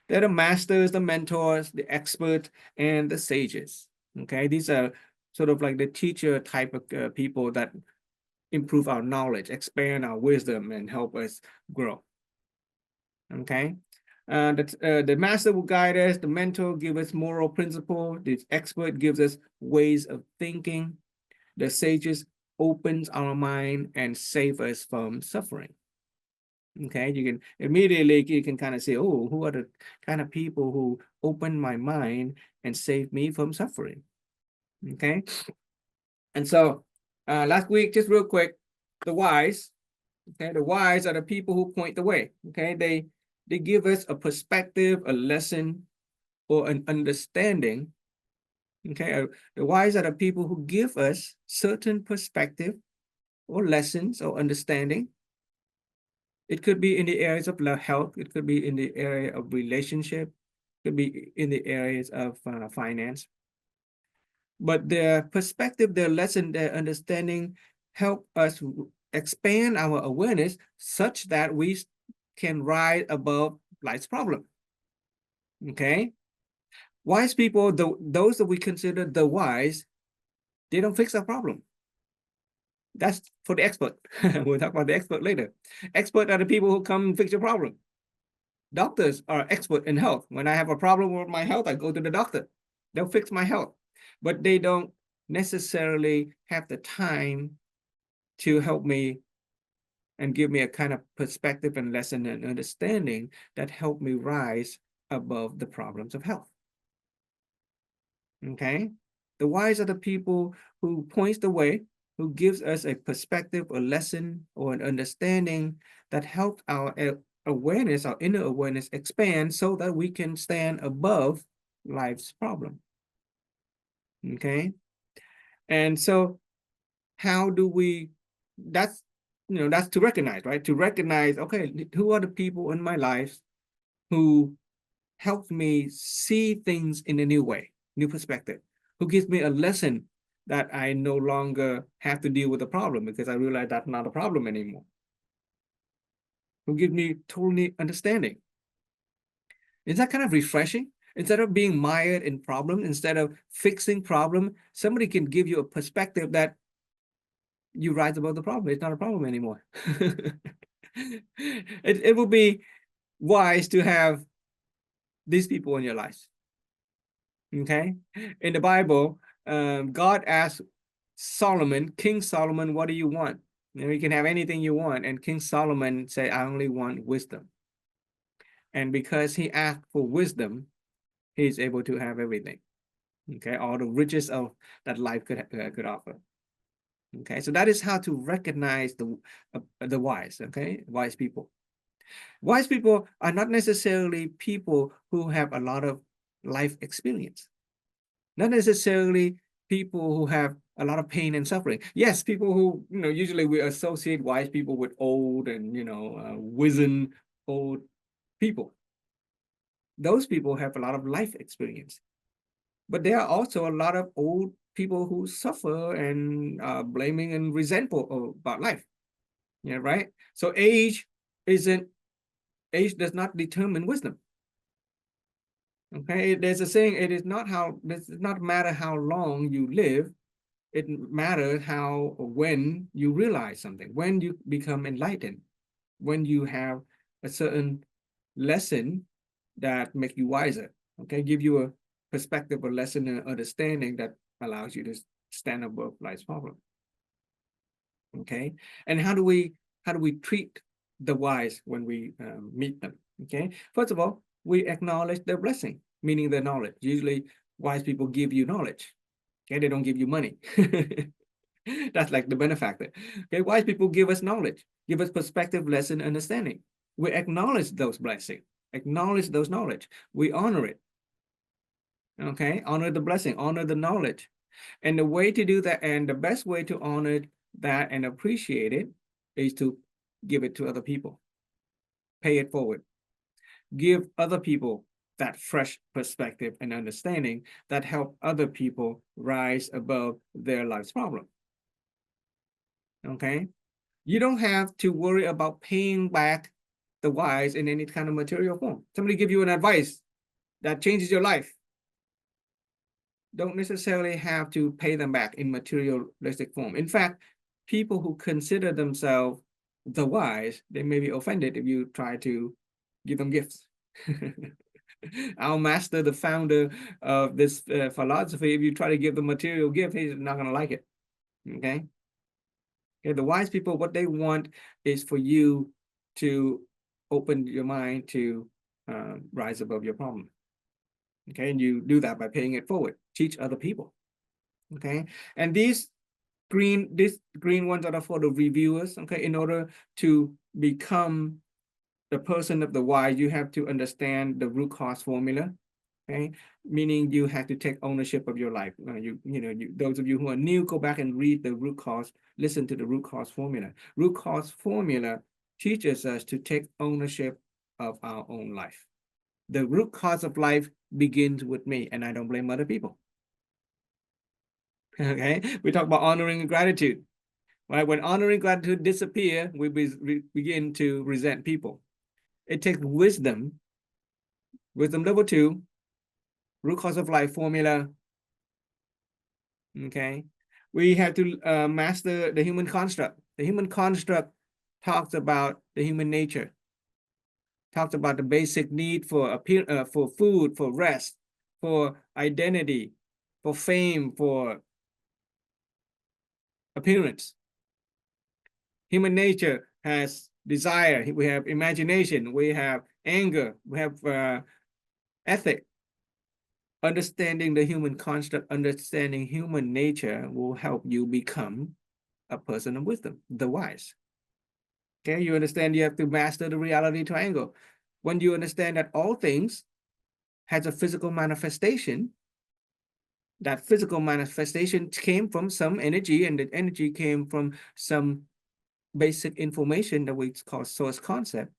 They're the masters, the mentors, the experts, and the sages. Okay, these are sort of like the teacher type of people that improve our knowledge, expand our wisdom, and help us grow. Okay, the master will guide us, the mentor gives us moral principle, the expert gives us ways of thinking, the sages opens our mind and save us from suffering. Okay, you can immediately kind of say, oh, who are the kind of people who open my mind and save me from suffering? Okay, and so last week, just real quick, the wise. Okay, the wise are the people who point the way. Okay, they give us a perspective, a lesson, or an understanding. Okay, the wise are the people who give us certain perspective or lessons or understanding. It could be in the areas of health. It could be in the area of relationship. It could be in the areas of finance. But their perspective, their lesson, their understanding help us expand our awareness such that we can rise above life's problem. Okay? Wise people, those that we consider the wise, they don't fix our problem. That's for the expert. We'll talk about the expert later. Expert are the people who come and fix your problem. Doctors are expert in health. When I have a problem with my health, I go to the doctor. They'll fix my health, but they don't necessarily have the time to help me and give me a kind of perspective and lesson and understanding that help me rise above the problems of health. Okay, the wise are the people who points the way, who gives us a perspective, a lesson, or an understanding that helps our awareness, our inner awareness expand so that we can stand above life's problem. Okay, and so how do we, that's that's to recognize, right? To recognize, okay, who are the people in my life who help me see things in a new way, new perspective, who gives me a lesson that I no longer have to deal with a problem because I realize that's not a problem anymore, who give me totally understanding. Is that kind of refreshing? Instead of being mired in problem, instead of fixing problem, somebody can give you a perspective that you rise above the problem. It's not a problem anymore. It will be wise to have these people in your life. Okay, in the Bible, God asked Solomon, King Solomon, what do you want? You can have anything you want. And King Solomon said, I only want wisdom. And because he asked for wisdom, he's able to have everything. Okay, all the riches of that life could offer. Okay, so that is how to recognize the wise. Okay, wise people. Wise people are not necessarily people who have a lot of life experience, not necessarily people who have a lot of pain and suffering. Yes, people who, usually we associate wise people with old and, wizened old people. Those people have a lot of life experience. But there are also a lot of old people who suffer and blaming and resentful about life. Yeah, right. So age does not determine wisdom. Okay, there's a saying, it does not matter how long you live, it matters how or when you realize something, when you become enlightened, when you have a certain lesson that make you wiser. Okay, give you a perspective, a lesson, and understanding that allows you to stand above life's problem. Okay, and how do we treat the wise when we meet them? Okay, first of all, we acknowledge their blessing, meaning their knowledge. Usually wise people give you knowledge. Okay, they don't give you money. That's like the benefactor. Okay, wise people give us knowledge, give us perspective, lesson, understanding. We acknowledge those blessings, acknowledge those knowledge. We honor it. Okay, honor the blessing, honor the knowledge. And the way to do that, and the best way to honor that and appreciate it, is to give it to other people. Pay it forward. Give other people that fresh perspective and understanding that help other people rise above their life's problem. Okay, you don't have to worry about paying back the wise in any kind of material form. Somebody give you an advice that changes your life, don't necessarily have to pay them back in materialistic form. In fact, people who consider themselves the wise, they may be offended if you try to give them gifts. Our master, the founder of this philosophy, if you try to give the material gift, he's not going to like it. Okay. Okay. The wise people, what they want is for you to open your mind to rise above your problem. Okay. And you do that by paying it forward. Teach other people. Okay. And these green ones are for the reviewers. Okay. In order to become the person of the why, you have to understand the root cause formula. Okay, meaning you have to take ownership of your life. Those of you who are new, go back and read the root cause, listen to the root cause formula. Root cause formula teaches us to take ownership of our own life. The root cause of life begins with me, and I don't blame other people. Okay, we talk about honoring gratitude. Right? When honoring gratitude disappear, we begin to resent people. It takes wisdom level 2, root cause of life formula. Okay, we have to master the human construct. The human construct talks about the human nature, talks about the basic need for food, for rest, for identity, for fame, for appearance. Human nature has desire. We have imagination. We have anger. We have ethic. Understanding the human construct, understanding human nature will help you become a person of wisdom, the wise. Okay, you understand you have to master the reality triangle. When you understand that all things has a physical manifestation, that physical manifestation came from some energy, and the energy came from some basic information that we call source concept.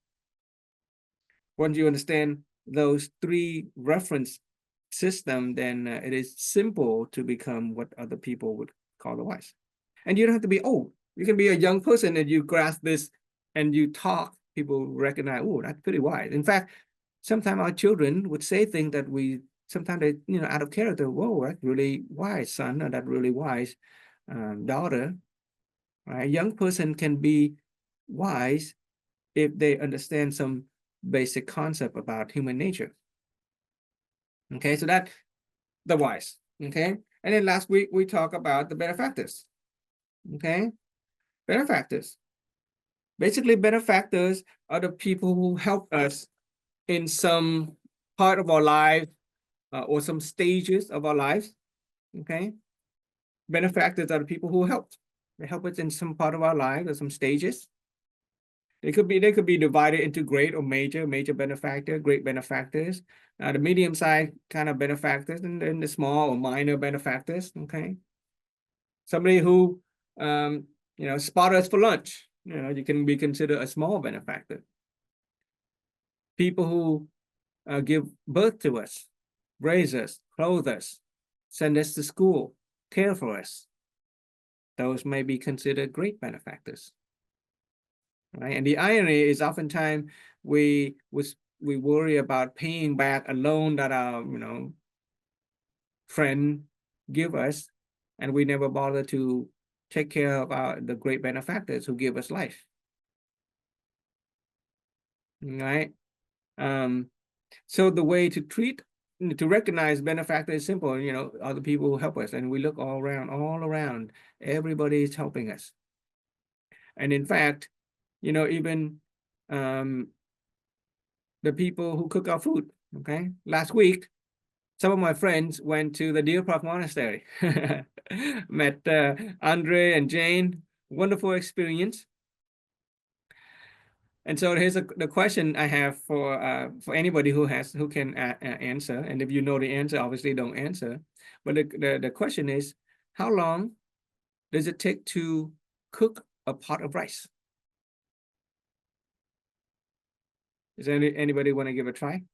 Once you understand those 3 reference system, then it is simple to become what other people would call the wise. And you don't have to be old. You can be a young person and you grasp this and you talk, people recognize, oh, that's pretty wise. In fact, sometimes our children would say things that sometimes they, out of character, whoa, that's really wise, son, or that really wise daughter. Right? A young person can be wise if they understand some basic concept about human nature. Okay, so that the wise. Okay, and then last week we talked about the benefactors. Okay, benefactors. Basically, benefactors are the people who help us in some part of our life, or some stages of our lives. Okay, benefactors are the people who helped. They help us in some part of our lives or some stages. They could be divided into great or major benefactor, great benefactors, the medium sized kind of benefactors, and then the small or minor benefactors. Okay, somebody who spot us for lunch, you can be considered a small benefactor. People who give birth to us, raise us, clothe us, send us to school, care for us. Those may be considered great benefactors. Right? And the irony is oftentimes we worry about paying back a loan that our friend give us, and we never bother to take care of the great benefactors who give us life. Right? So the way to recognize benefactor is simple. Other people who help us, and we look all around, everybody is helping us. And in fact, even the people who cook our food. Okay, last week, some of my friends went to the Deer Park Monastery, met Andre and Jane. Wonderful experience. And so here's the question I have for anybody who can answer. And if you know the answer, obviously don't answer. But the question is, how long does it take to cook a pot of rice? Does anybody want to give a try?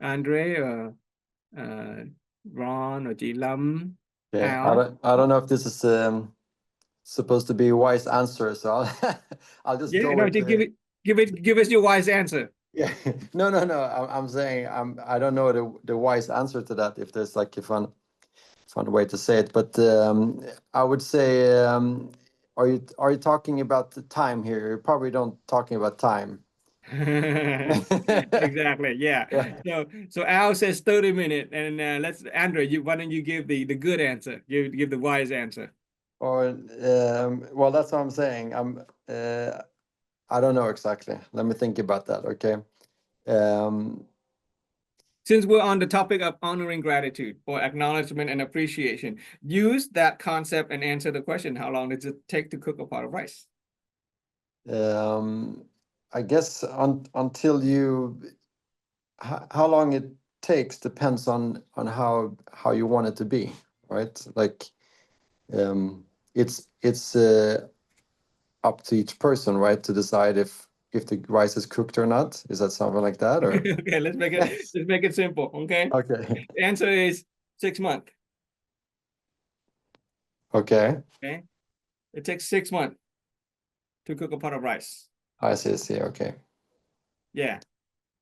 Andre or Ron or Ji Lam? Yeah, Al? I don't know if this is supposed to be a wise answer, so I'll just Yeah, go no, with just the. give us your wise answer. Yeah, no. I'm saying I don't know the wise answer to that. If there's like a fun way to say it, but I would say, are you talking about the time here? You're probably don't talking about time. Exactly. Yeah. Yeah. So Al says 30 minutes, and Andre, why don't you give the good answer? Give the wise answer. Or well, that's what I'm saying. I don't know exactly. Let me think about that. Okay. Since we're on the topic of honoring gratitude or acknowledgement and appreciation, use that concept and answer the question: how long does it take to cook a pot of rice? I guess until you, how long it takes depends on how you want it to be, right? Like, it's up to each person, right, to decide if the rice is cooked or not. Is that something like that, or? Okay, let's make it simple. Okay. Okay. The answer is 6 months. Okay. Okay. It takes 6 months to cook a pot of rice. I see. Okay. Yeah.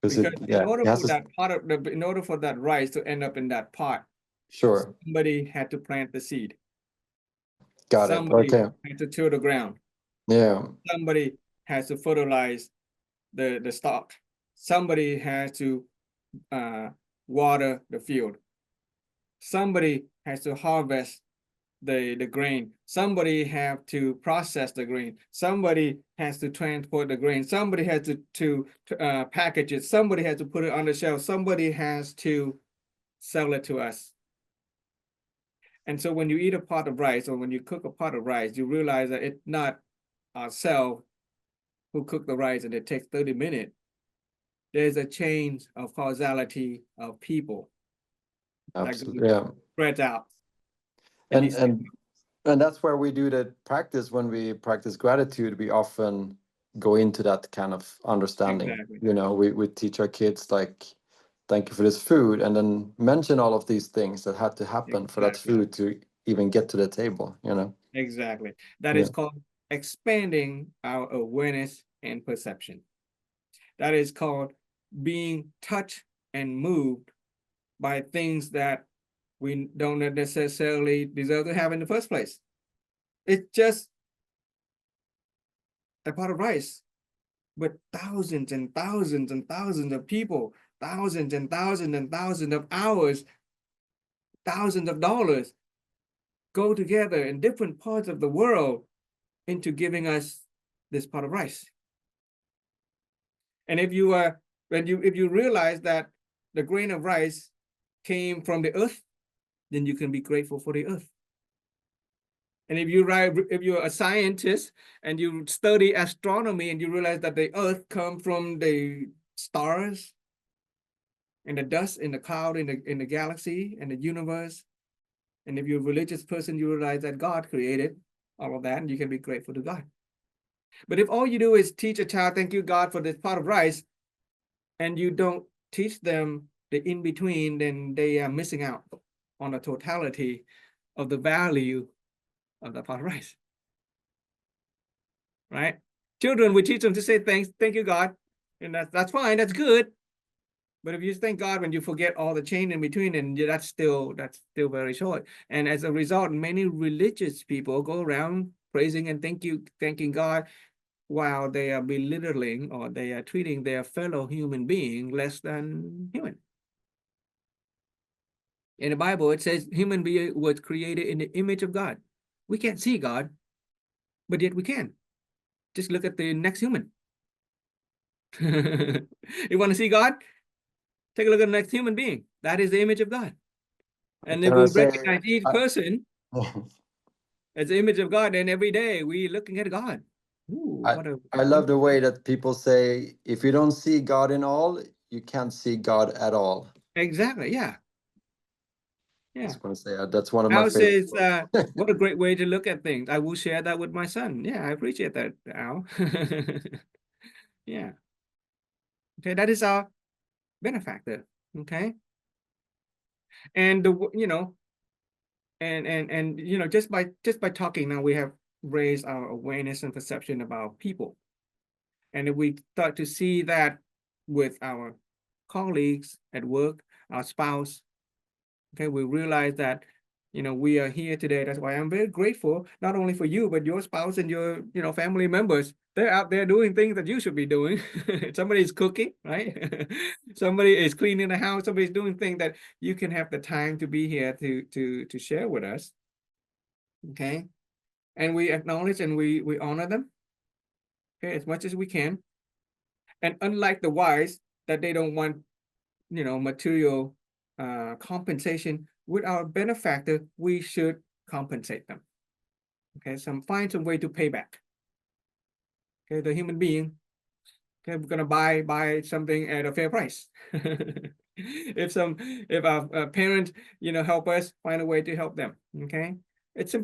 Because Because in order it has for to. in order for that rice to end up in that pot, Sure. somebody had to plant the seed. Got it. Somebody Okay. had to till the ground. Yeah. Somebody has to fertilize the stalk. Somebody has to water the field. Somebody has to harvest the grain. Somebody have to process the grain. Somebody has to transport the grain. Somebody has to package it. Somebody has to put it on the shelf. Somebody has to sell it to us. And so when you eat a pot of rice or when you cook a pot of rice, you realize that it's not ourselves who cook the rice and it takes 30 minutes. There's a chain of causality of people that Absolutely. Yeah. spreads out. And that's where we do the practice. When we practice gratitude, we often go into that kind of understanding. Exactly. We teach our kids, like, thank you for this food, and then mention all of these things that had to happen for that Exactly. food to even get to the table. Exactly. That Yeah. is called expanding our awareness and perception. That is called being touched and moved by things that we don't necessarily deserve to have in the first place. It's just a pot of rice, but thousands and thousands and thousands of people, thousands and thousands and thousands of hours, thousands of dollars go together in different parts of the world into giving us this pot of rice. And if you realize that the grain of rice came from the earth, then you can be grateful for the earth. And if you're a scientist and you study astronomy and you realize that the earth comes from the stars and the dust in the cloud in the galaxy and the universe, and if you're a religious person, you realize that God created all of that, and you can be grateful to God. But if all you do is teach a child, thank you, God, for this pot of rice, and you don't teach them the in-between, then they are missing out on the totality of the value of the pot of rice. Right? Children, we teach them to say thanks, thank you, God. And that's fine, that's good. But if you thank God when you forget all the chain in between, and that's still very short. And as a result, many religious people go around praising and thanking God while they are belittling or they are treating their fellow human being less than human. In the Bible, it says human being was created in the image of God. We can't see God, but yet we can. Just look at the next human. You want to see God? Take a look at the next human being. That is the image of God. And if Can we I say, recognize each person as the image of God, then every day we're looking at God. Ooh, I love the way that people say, if you don't see God in all, you can't see God at all. Exactly, yeah. I Yeah. just want to say that's one of my Al favorites. says, what a great way to look at things. I will share that with my son. Yeah, I appreciate that, Al. Yeah. Okay, that is our benefactor. Okay. And just by talking now, we have raised our awareness and perception about people. And if we start to see that with our colleagues at work, our spouse, okay, we realize that we are here today. That's why I'm very grateful, not only for you, but your spouse and your family members. They're out there doing things that you should be doing. Somebody's cooking, right? Somebody is cleaning the house. Somebody's doing things that you can have the time to be here to share with us. Okay, and we acknowledge and we honor them, okay, as much as we can. And unlike the wise, that they don't want material compensation, with our benefactor, we should compensate them. Okay, find some way to pay back. Okay, the human being. Okay, we're gonna buy something at a fair price. If our parents help us, find a way to help them. Okay, it's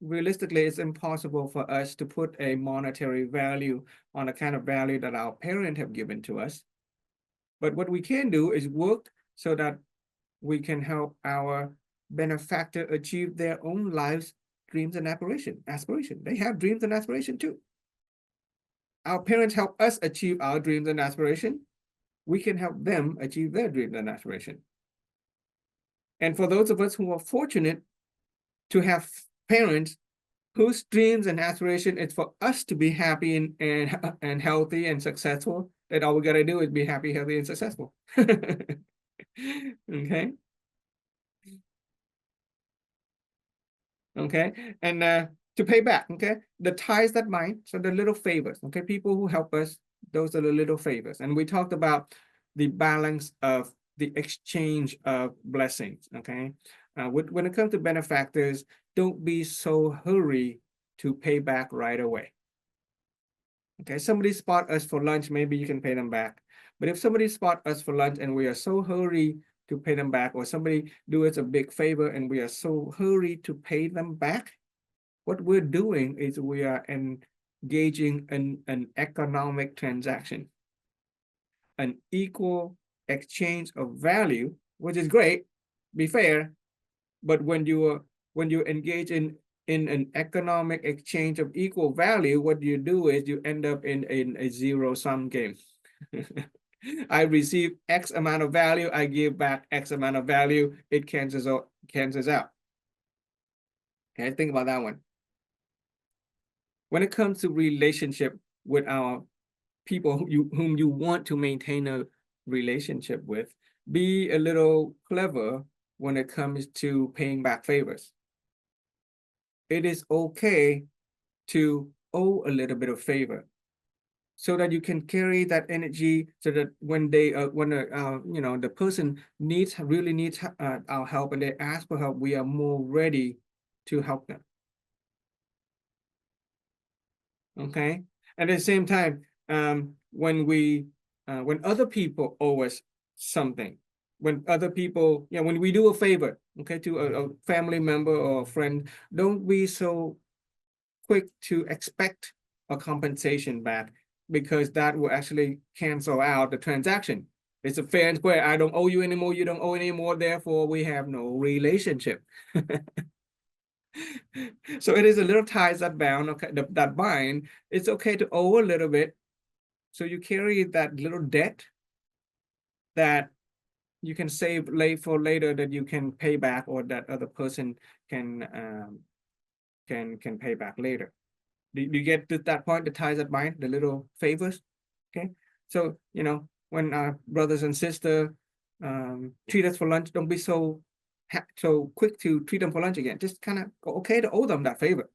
realistically it's impossible for us to put a monetary value on the kind of value that our parents have given to us. But what we can do is work so that we can help our benefactor achieve their own lives, dreams, and aspiration. They have dreams and aspiration too. Our parents help us achieve our dreams and aspiration. We can help them achieve their dreams and aspiration. And for those of us who are fortunate to have parents whose dreams and aspiration is for us to be happy and healthy and successful, that all we got to do is be happy, healthy, and successful. Okay. Okay, and to pay back, okay, the ties that bind, so the little favors, okay, people who help us, those are the little favors. And we talked about the balance of the exchange of blessings. Okay, when it comes to benefactors, don't be so hurry to pay back right away. Okay, somebody spot us for lunch, maybe you can pay them back. But if somebody spot us for lunch and we are so hurry to pay them back, or somebody do us a big favor and we are so hurried to pay them back, what we're doing is we are engaging in an economic transaction, an equal exchange of value, which is great, be fair, but when you engage in an economic exchange of equal value, what you do is you end up in a zero-sum game. I receive X amount of value, I give back X amount of value, it cancels out. Okay, think about that one. When it comes to relationship with our people whom you want to maintain a relationship with, be a little clever when it comes to paying back favors. It is okay to owe a little bit of favor. so that you can carry that energy, so that when they when you know, the person really needs our help, and they ask for help, we are more ready to help them. Okay, and at the same time, when other people owe us something, when other people, yeah, when we do a favor, okay, to a family member or a friend, don't be so quick to expect a compensation back, because that will actually cancel out the transaction. It's a fair and square. I don't owe you anymore, you don't owe anymore, therefore we have no relationship. So it is a little ties that bound, okay, that bind. It's okay to owe a little bit, so you carry that little debt that you can save late for later, that you can pay back, or that other person can pay back later. Do you get to that point, the ties that bind, the little favors? Okay, so you know, when our brothers and sisters treat us for lunch, don't be so quick to treat them for lunch again. Just kind of okay to owe them that favor.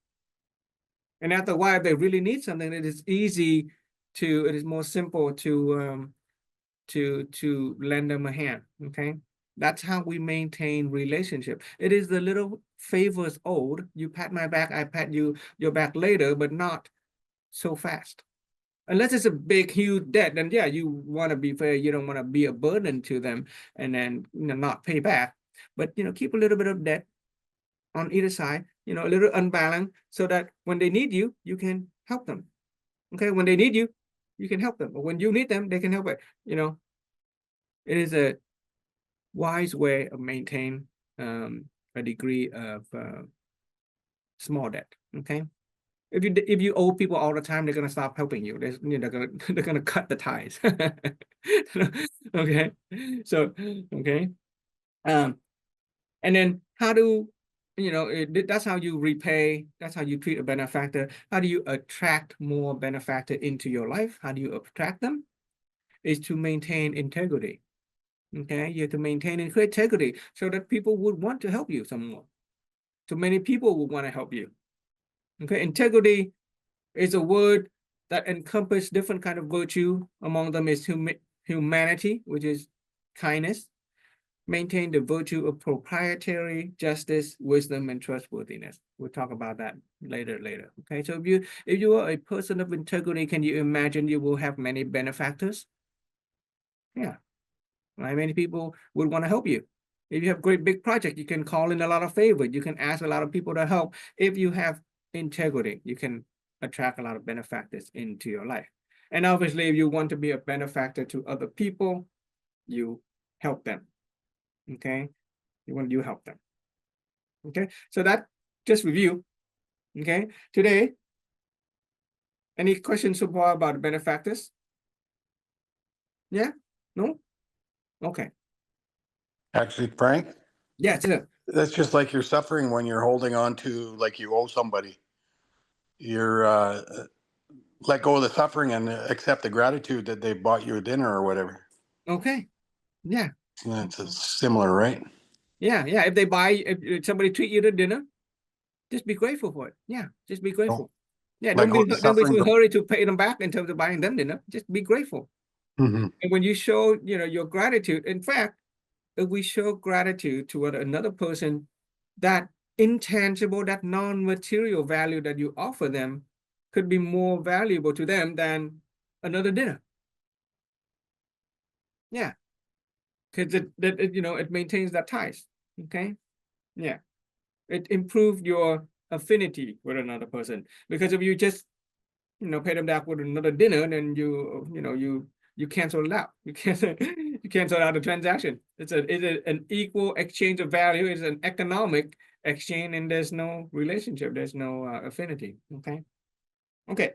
And after a while, if they really need something, it is easy to, it is more simple to lend them a hand. Okay, that's how we maintain relationship. It is the little favors owed. You pat my back, I pat your back later, but not so fast. Unless it's a big, huge debt, then yeah, you want to be fair. You don't want to be a burden to them and then, you know, not pay back. But you know, keep a little bit of debt on either side, you know, a little unbalanced, so that when they need you, you can help them. Okay, when they need you, you can help them. But when you need them, they can help it. You know, it is a wise way of maintain a degree of small debt. Okay, if you owe people all the time, they're gonna stop helping you. They're gonna cut the ties. Okay, so okay, and then how do you know that's how you repay, that's how you treat a benefactor. How do you attract more benefactor into your life? How do you attract them? Is to maintain integrity. Okay, you have to maintain integrity so that people would want to help you some more. So many people would want to help you. Okay, integrity is a word that encompasses different kind of virtue. Among them is humanity, which is kindness. Maintain the virtue of proprietary justice, wisdom, and trustworthiness. We'll talk about that later. Okay, so if you are a person of integrity, can you imagine you will have many benefactors? Yeah, right. Many people would want to help you. If you have great big project, you can call in a lot of favor. You can ask a lot of people to help. If you have integrity, you can attract a lot of benefactors into your life. And obviously, if you want to be a benefactor to other people, you help them. Okay, you help them. Okay, so that just review. Okay, today, any questions so far about benefactors? Yeah, no. Okay. Actually, Frank, Yeah, that's just like you're suffering when you're holding on to, like, you owe somebody. You're let go of the suffering and accept the gratitude that they bought you a dinner or whatever. okay. Yeah. It's similar, right? Yeah. If they buy, if somebody treat you to dinner, just be grateful for it. Yeah, just be grateful. Yeah, Let go of the don't be suffering. so hurry to pay them back in terms of buying them dinner. Just be grateful. Mhm. And when you show, you know, your gratitude, in fact, if we show gratitude toward another person, that intangible, that non-material value that you offer them could be more valuable to them than another dinner. Yeah, because you know, it maintains that ties. Okay, yeah, it improves your affinity with another person, because if you just, you know, pay them back with another dinner, then you know, you cancel it out. You cancel out the transaction. It's an equal exchange of value. It's an economic exchange, and there's no relationship. There's no affinity. Okay.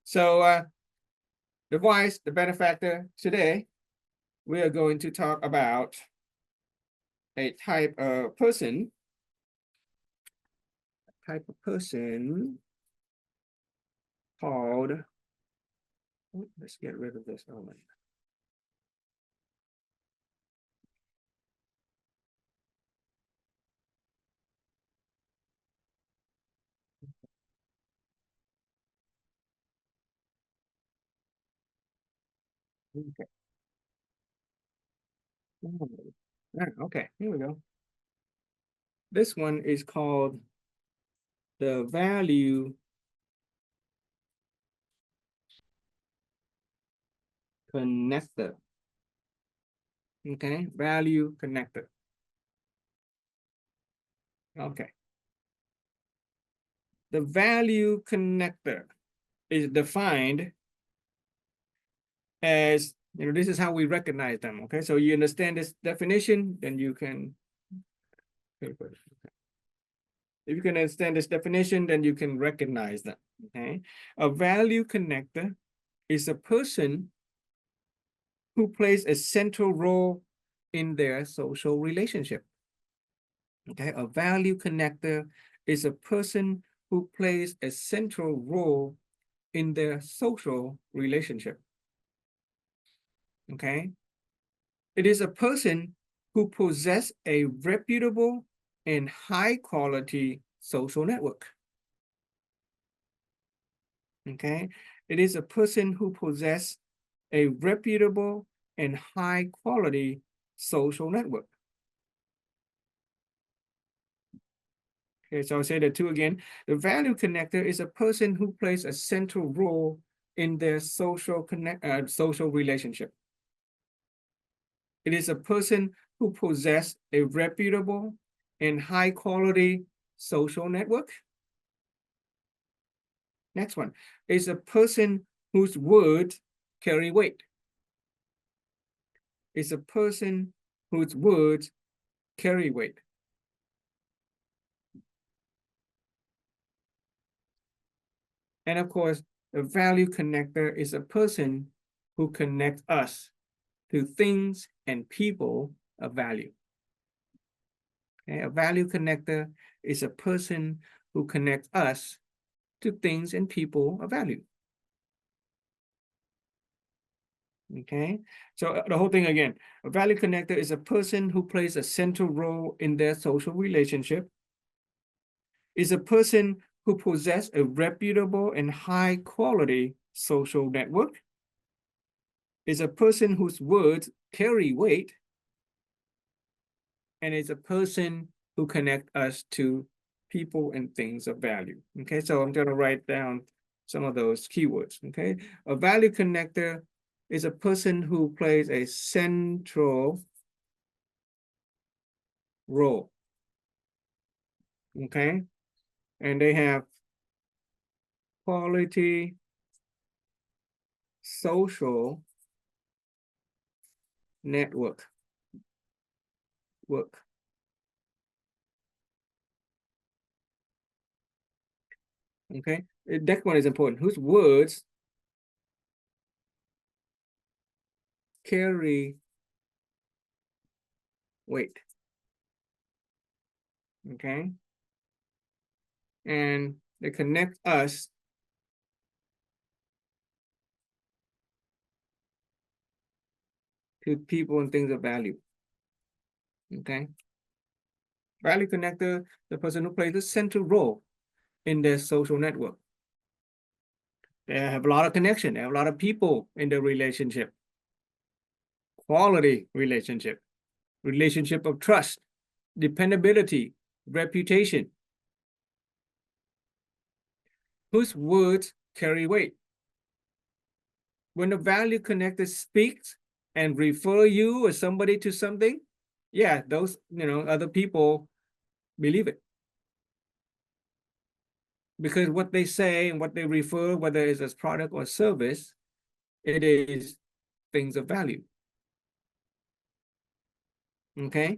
So the wise, the benefactor. Today we are going to talk about a type of person. Called. Let's get rid of this. Oh my. Okay. Okay, here we go. This one is called the value connector. Okay, value connector. Okay. The value connector is defined as, this is how we recognize them. Okay, so you understand this definition, then you can, if you can understand this definition, then you can recognize them. Okay, a value connector is a person who plays a central role in their social relationship. Okay, a value connector is a person who plays a central role in their social relationship. Okay, it is a person who possesses a reputable and high quality social network. Okay, it is a person who possesses a reputable and high quality social network. Okay, so I'll say the two again. The value connector is a person who plays a central role in their social relationship. It is a person who possesses a reputable and high quality social network. Next one is a person whose words carry weight. It's a person whose words carry weight. And of course, the value connector is a person who connects us to things and people of value. Okay, a value connector is a person who connects us to things and people of value. Okay, so the whole thing again, a value connector is a person who plays a central role in their social relationship, is a person who possesses a reputable and high quality social network, is a person whose words carry weight, and is a person who connects us to people and things of value. Okay, so I'm going to write down some of those keywords. Okay, a value connector is a person who plays a central role. Okay, and they have quality social network work. Okay, that one is important. Whose words carry weight. Okay, and they connect us to people and things of value. Okay, value connector, the person who plays a central role in their social network. They have a lot of connection. They have a lot of people in their relationship. Quality relationship, relationship of trust, dependability, reputation. Whose words carry weight. When the value connector speaks and refer you or somebody to something, yeah, those, other people believe it. Because what they say and what they refer, whether it's as product or service, it is things of value. Okay.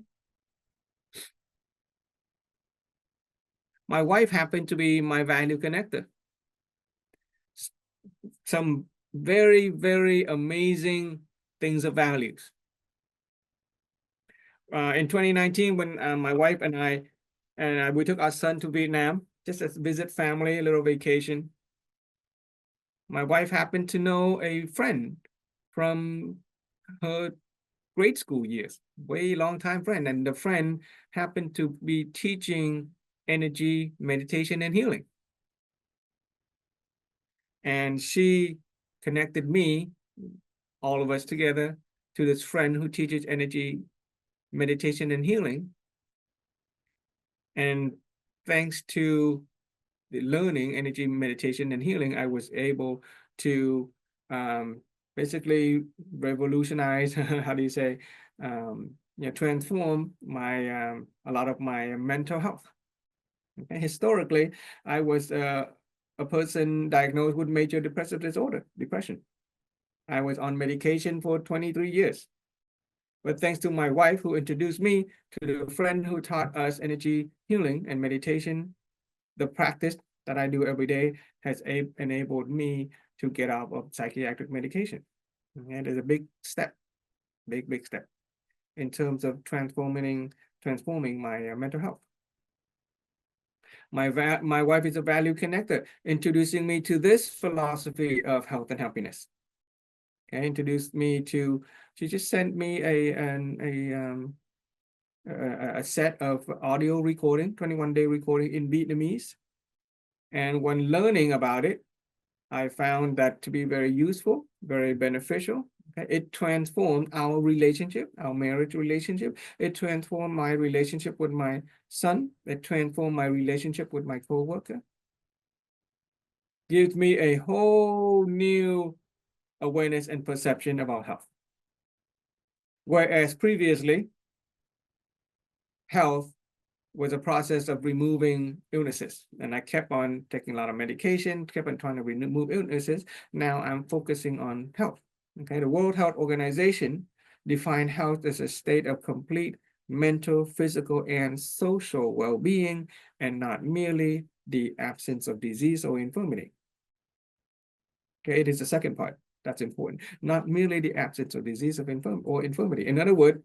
My wife happened to be my value connector. Some very, very amazing things of values. In 2019, when my wife and we took our son to Vietnam, just as visit family, a little vacation. My wife happened to know a friend from her grade school years, way long time friend. And the friend happened to be teaching energy, meditation, and healing. And she connected me all of us together, to this friend who teaches energy, meditation, and healing. And thanks to the learning, energy, meditation, and healing, I was able to basically revolutionize, how do you say, transform my a lot of my mental health. Okay? Historically, I was a person diagnosed with major depressive disorder, depression. I was on medication for 23 years. But thanks to my wife who introduced me to the friend who taught us energy healing and meditation, the practice that I do every day has enabled me to get out of psychiatric medication. And it's a big step, big step in terms of transforming my mental health. My wife is a value connector, introducing me to this philosophy of health and happiness. Okay, introduced me to, she just sent me a set of audio recording, 21-day recording in Vietnamese. And when learning about it, I found that to be very useful, very beneficial. Okay? It transformed our relationship, our marriage relationship. It transformed my relationship with my son. It transformed my relationship with my coworker. Gives me a whole new awareness and perception about health. Whereas previously, health was a process of removing illnesses. And I kept on taking a lot of medication, kept on trying to remove illnesses. Now I'm focusing on health. Okay, the World Health Organization defined health as a state of complete mental, physical, and social well-being, and not merely the absence of disease or infirmity. Okay, it is the second part that's important. Not merely the absence of disease or infirmity. In other words,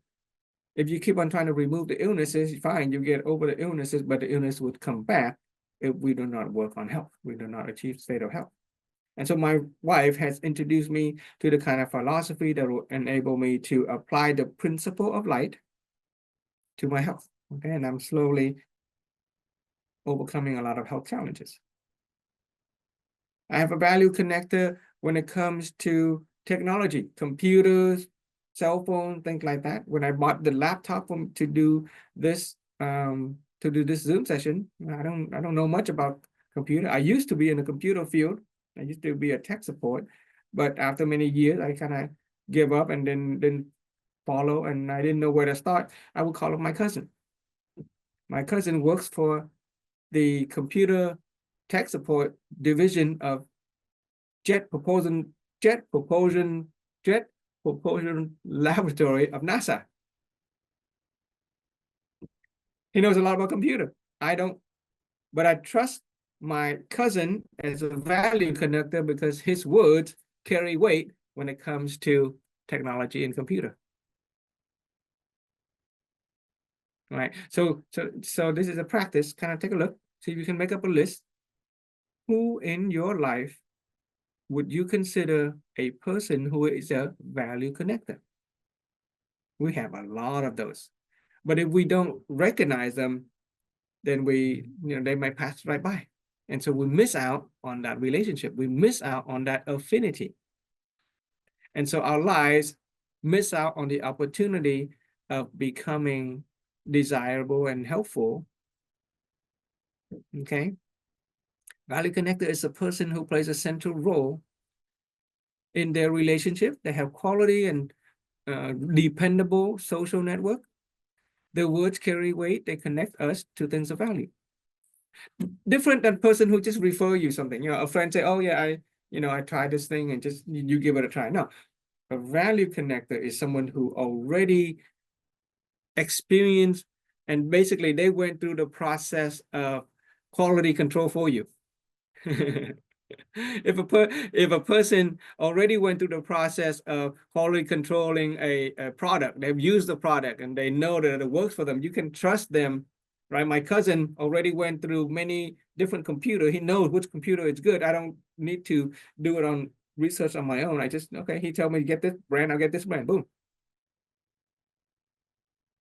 if you keep on trying to remove the illnesses, fine, you get over the illnesses, but the illness would come back if we do not work on health. We do not achieve state of health. And so my wife has introduced me to the kind of philosophy that will enable me to apply the principle of light to my health. Okay, and I'm slowly overcoming a lot of health challenges. I have a value connector when it comes to technology, computers, cell phone, things like that. When I bought the laptop to do this Zoom session, I don't know much about computer. I used to be in the computer field. I used to be a tech support, but after many years, I kind of gave up and then didn't follow, and I didn't know where to start. I would call up my cousin. My cousin works for the computer tech support division of Jet Propulsion Laboratory of NASA. He knows a lot about computer. I don't, but I trust my cousin as a value connector because his words carry weight when it comes to technology and computer. All right. So this is a practice. Kind of take a look. See if you can make up a list. Who in your life would you consider a person who is a value connector? We have a lot of those. But if we don't recognize them, then they might pass right by. And so we miss out on that relationship. We miss out on that affinity. And so our lives miss out on the opportunity of becoming desirable and helpful. Okay. Value connector is a person who plays a central role in their relationship. They have quality and dependable social network. Their words carry weight. They connect us to things of value. Different than person who just refer you something. A friend say, "Oh yeah, I tried this thing," and just you give it a try. No, a value connector is someone who already experienced, and basically they went through the process of quality control for you. If a person already went through the process of quality controlling a product, they've used the product and they know that it works for them, you can trust them, right? My cousin already went through many different computers. He knows which computer is good. I don't need to do it on research on my own. I just, okay, he told me to get this brand, I'll get this brand, boom.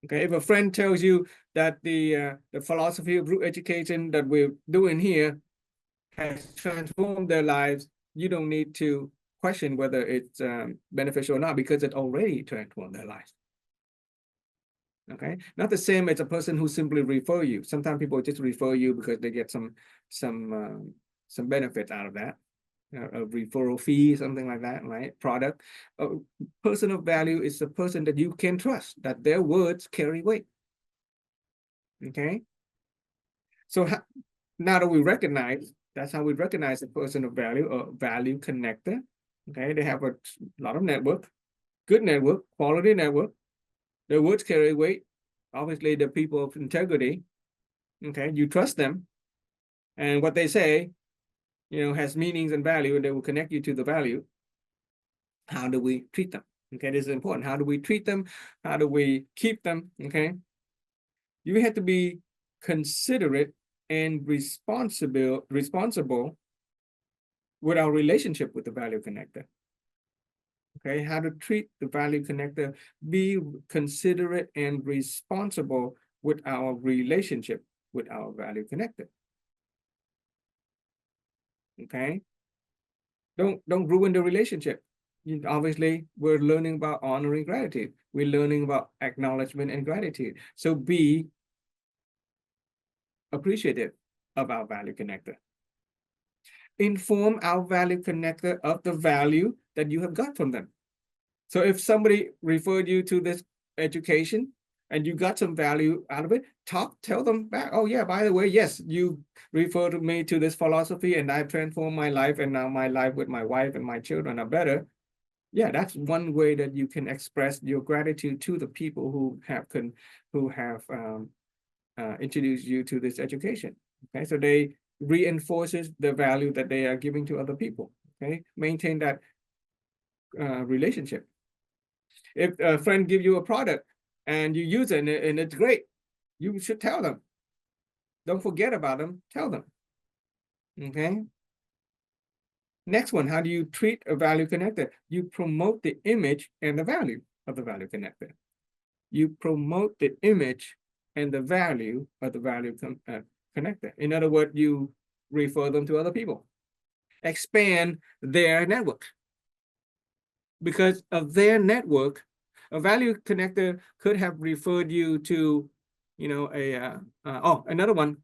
Okay, if a friend tells you that the philosophy of group education that we're doing here has transformed their lives, you don't need to question whether it's beneficial or not, because it already transformed their life. Okay, not the same as a person who simply refer you. Sometimes people just refer you because they get some benefit out of that, a referral fee, something like that, right? Product. A person of value is a person that you can trust, that their words carry weight. Okay, so now that we recognize, that's how we recognize a person of value, or value connector. Okay, they have a lot of network, good network, quality network. Their words carry weight. Obviously, the people of integrity. Okay, you trust them, and what they say, has meanings and value, and they will connect you to the value. How do we treat them? Okay, this is important. How do we treat them? How do we keep them? Okay, you have to be considerate and responsible with our relationship with the value connector. Okay, how to treat the value connector, be considerate and responsible with our relationship with our value connector. Okay, don't ruin the relationship. Obviously, we're learning about honoring gratitude. We're learning about acknowledgement and gratitude. So be appreciative of our value connector. Inform our value connector of the value that you have got from them. So if somebody referred you to this education and you got some value out of it, tell them back, oh yeah, by the way, yes, you referred me to this philosophy and I've transformed my life, and now my life with my wife and my children are better. Yeah, that's one way that you can express your gratitude to the people who have introduced you to this education. Okay, so they reinforces the value that they are giving to other people. Okay, maintain that relationship. If a friend give you a product and you use it and it's great, you should tell them. Don't forget about them, tell them. Okay. Next one, how do you treat a value connector? You promote the image and the value of the value connector. You promote the image and the value of the value connector. In other words, you refer them to other people. Expand their network. Because of their network, a value connector could have referred you to, another one.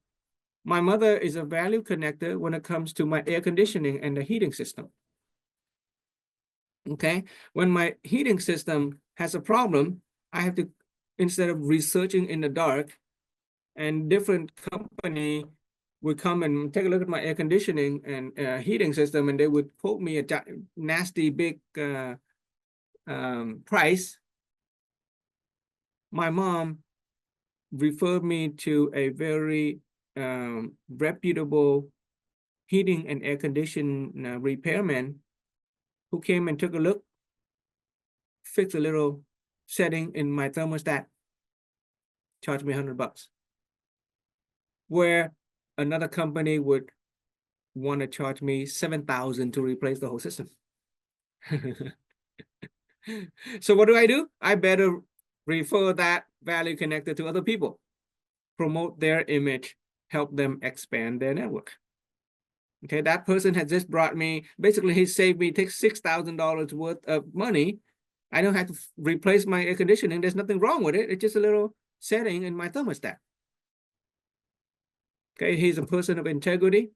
My mother is a value connector when it comes to my air conditioning and the heating system. Okay, when my heating system has a problem, I have to, instead of researching in the dark, and different company would come and take a look at my air conditioning and heating system, and they would quote me a nasty big price. My mom referred me to a very reputable heating and air conditioning repairman who came and took a look, fixed a little setting in my thermostat, charged me $100. Where another company would want to charge me $7,000 to replace the whole system. So what do? I better refer that value connector to other people, promote their image, help them expand their network. Okay, that person has just brought me, basically he saved me, takes $6,000 worth of money. I don't have to replace my air conditioning. There's nothing wrong with it. It's just a little setting in my thermostat. Okay, he's a person of integrity.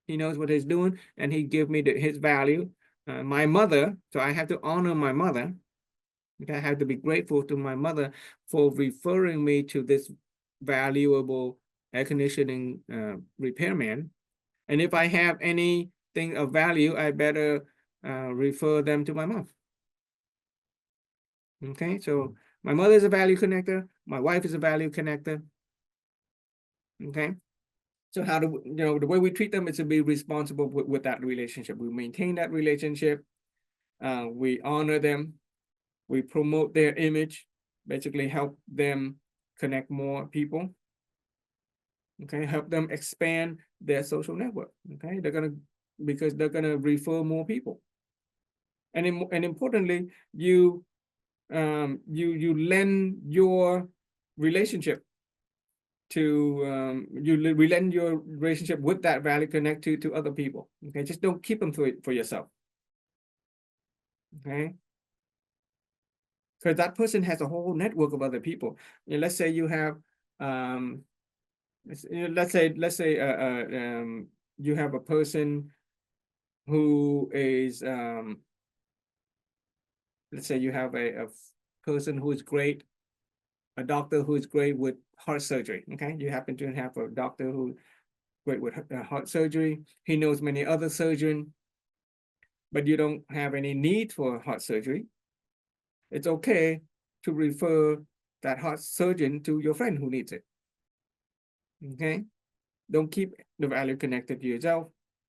He knows what he's doing, and he gave me his value. My mother, so I have to honor my mother. Okay, I have to be grateful to my mother for referring me to this valuable air conditioning repairman. And if I have anything of value, I better refer them to my mom. Okay, so my mother is a value connector. My wife is a value connector. Okay. So how do the way we treat them is to be responsible with that relationship. We maintain that relationship. We honor them. We promote their image, basically help them connect more people. Okay, help them expand their social network. Okay, because they're gonna refer more people. And importantly, you lend your relationship to we lend your relationship with that value connect to other people. Okay, just don't keep them for yourself. Okay. Because that person has a whole network of other people. You know, let's say you have, let's say you have a person who is, let's say you have a person who is great, a doctor who is great with heart surgery. Okay, you happen to have a doctor who great with heart surgery. He knows many other surgeons, but you don't have any need for heart surgery. It's okay to refer that heart surgeon to your friend who needs it. Okay, don't keep the value connected to yourself.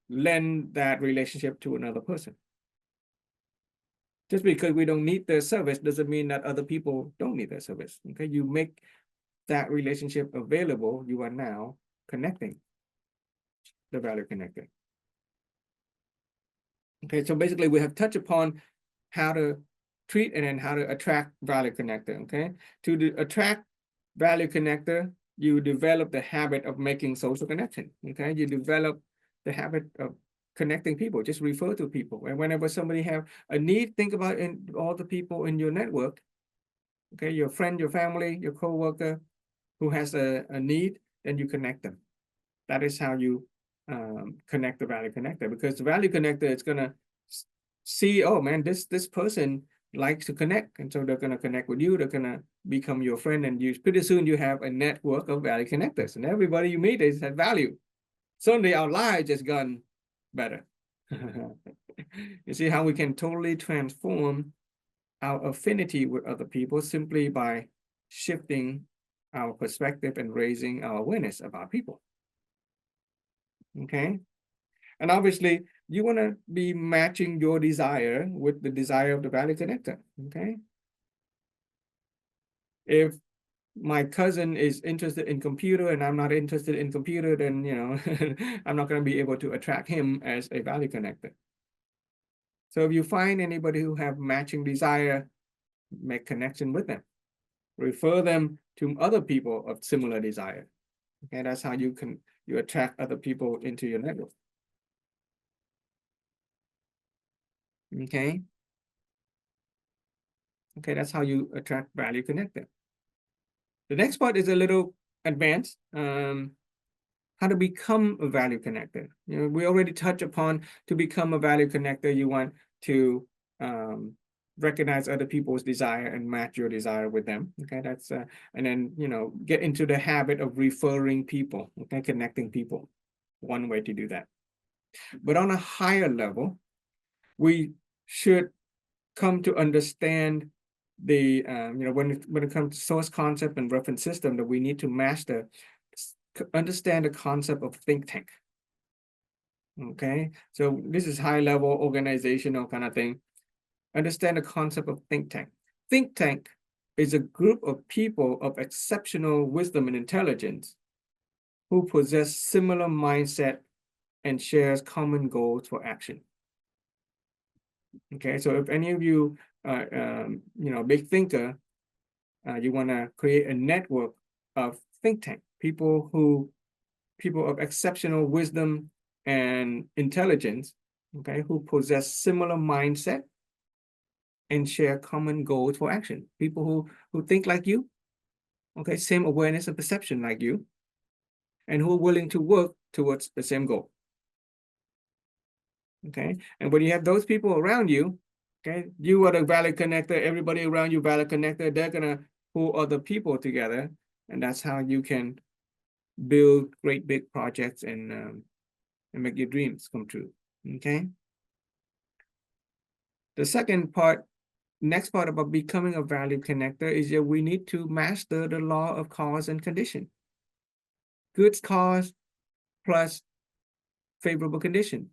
Lend that relationship to another person. Just because we don't need their service doesn't mean that other people don't need their service. Okay, you make that relationship available. You are now connecting the value connector. Okay, so basically we have touched upon how to treat and then how to attract value connector. Okay, to attract value connector, you develop the habit of making social connection. Okay, you develop the habit of connecting people. Just refer to people, and whenever somebody have a need, think about all the people in your network. Okay, your friend, your family, your coworker who has a need, then you connect them. That is how you connect the value connector, because the value connector is gonna see, oh man, this person likes to connect, and so they're gonna connect with you. They're gonna become your friend, and you pretty soon you have a network of value connectors, and everybody you meet is at value. Suddenly our lives just gone better. You see how we can totally transform our affinity with other people simply by shifting our perspective and raising our awareness about people. Okay, and obviously you want to be matching your desire with the desire of the value connector. Okay, if my cousin is interested in computer and I'm not interested in computer, then I'm not going to be able to attract him as a value connector. So if you find anybody who have matching desire, make connection with them, refer them to other people of similar desire. Okay, that's how you attract other people into your network. Okay, that's how you attract value connector. The next part is a little advanced. How to become a value connector. We already touched upon, to become a value connector, you want to recognize other people's desire and match your desire with them. Okay, that's and then get into the habit of referring people. Okay, connecting people. One way to do that. But on a higher level, we should come to understand the when it comes to source concept and reference system, that we need to master, understand the concept of think tank. Okay, so this is high level organizational kind of thing. Understand the concept of think tank. Think tank is a group of people of exceptional wisdom and intelligence who possess similar mindset and shares common goals for action. Okay, so if any of you are big thinker, you want to create a network of think tank people of exceptional wisdom and intelligence, okay, who possess similar mindset and share common goals for action. People who think like you, okay, same awareness and perception like you, and who are willing to work towards the same goal. Okay, and when you have those people around you, okay, you are the value connector, everybody around you value connector, they're gonna pull other people together, and that's how you can build great big projects and make your dreams come true. Okay, the next part about becoming a value connector is that we need to master the law of cause and condition. Good cause plus favorable condition,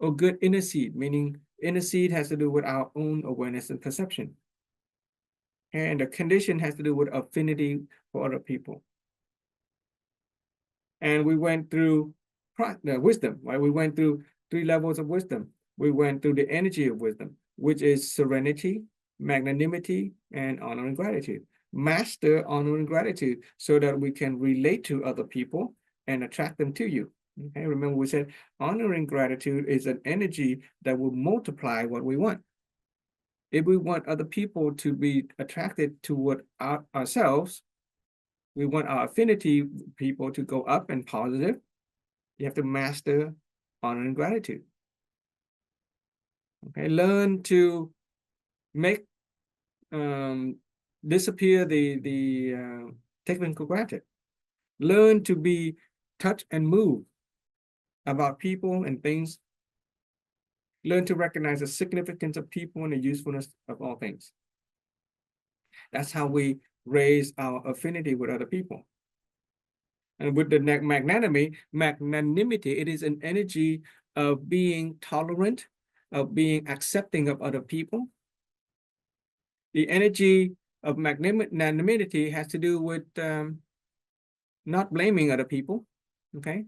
or good inner seed, meaning inner seed has to do with our own awareness and perception. And the condition has to do with affinity for other people. And we went through wisdom, right? We went through 3 levels of wisdom. We went through the energy of wisdom, which is serenity, magnanimity, and honor and gratitude. Master honor and gratitude so that we can relate to other people and attract them to you. Okay, remember we said honor and gratitude is an energy that will multiply what we want. If we want other people to be attracted toward ourselves, we want our affinity people to go up and positive, you have to master honor and gratitude. Okay, learn to make disappear the taken for granted. Learn to be touched and moved about people and things. Learn to recognize the significance of people and the usefulness of all things. That's how we raise our affinity with other people. And with the magnanimity, it is an energy of being tolerant, of being accepting of other people. The energy of magnanimity has to do with not blaming other people, okay?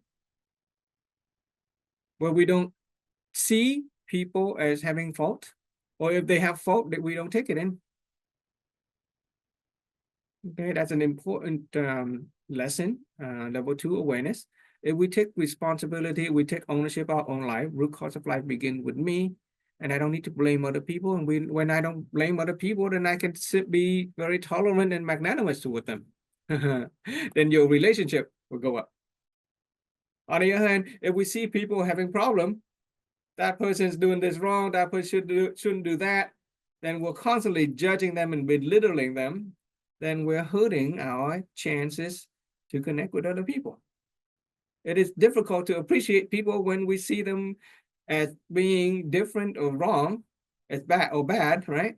Where we don't see people as having fault, or if they have fault, that we don't take it in. Okay, that's an important lesson, level 2 awareness. If we take responsibility, we take ownership of our own life, root cause of life begins with me, and I don't need to blame other people. And when I don't blame other people, then I can be very tolerant and magnanimous toward them. Then your relationship will go up. On the other hand, if we see people having problem, that person's doing this wrong, that person shouldn't do that, then we're constantly judging them and belittling them, then we're hurting our chances to connect with other people. It is difficult to appreciate people when we see them as being different or wrong, as bad, right?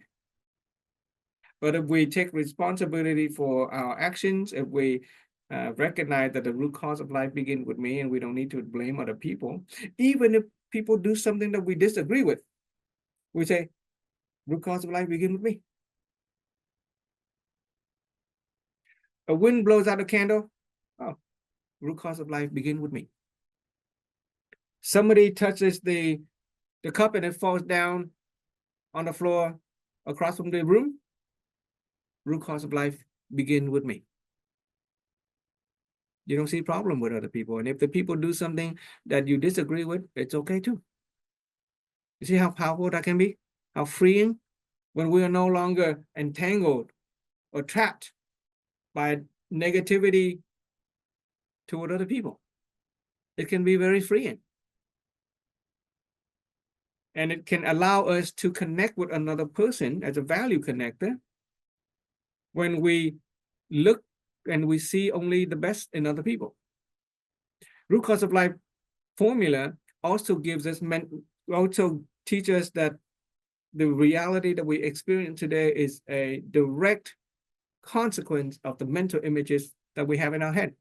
But if we take responsibility for our actions, if we recognize that the root cause of life begins with me and we don't need to blame other people, even if people do something that we disagree with, we say, root cause of life begins with me. A wind blows out a candle, oh, root cause of life begins with me. Somebody touches the cup and it falls down on the floor across from the room, root cause of life begins with me. You don't see problem with other people. And if the people do something that you disagree with, it's okay too. You see how powerful that can be? How freeing? When we are no longer entangled or trapped by negativity toward other people. It can be very freeing. And it can allow us to connect with another person as a value connector when we look and we see only the best in other people. Root cause of life formula also gives us, also teaches us that the reality that we experience today is a direct consequence of the mental images that we have in our head.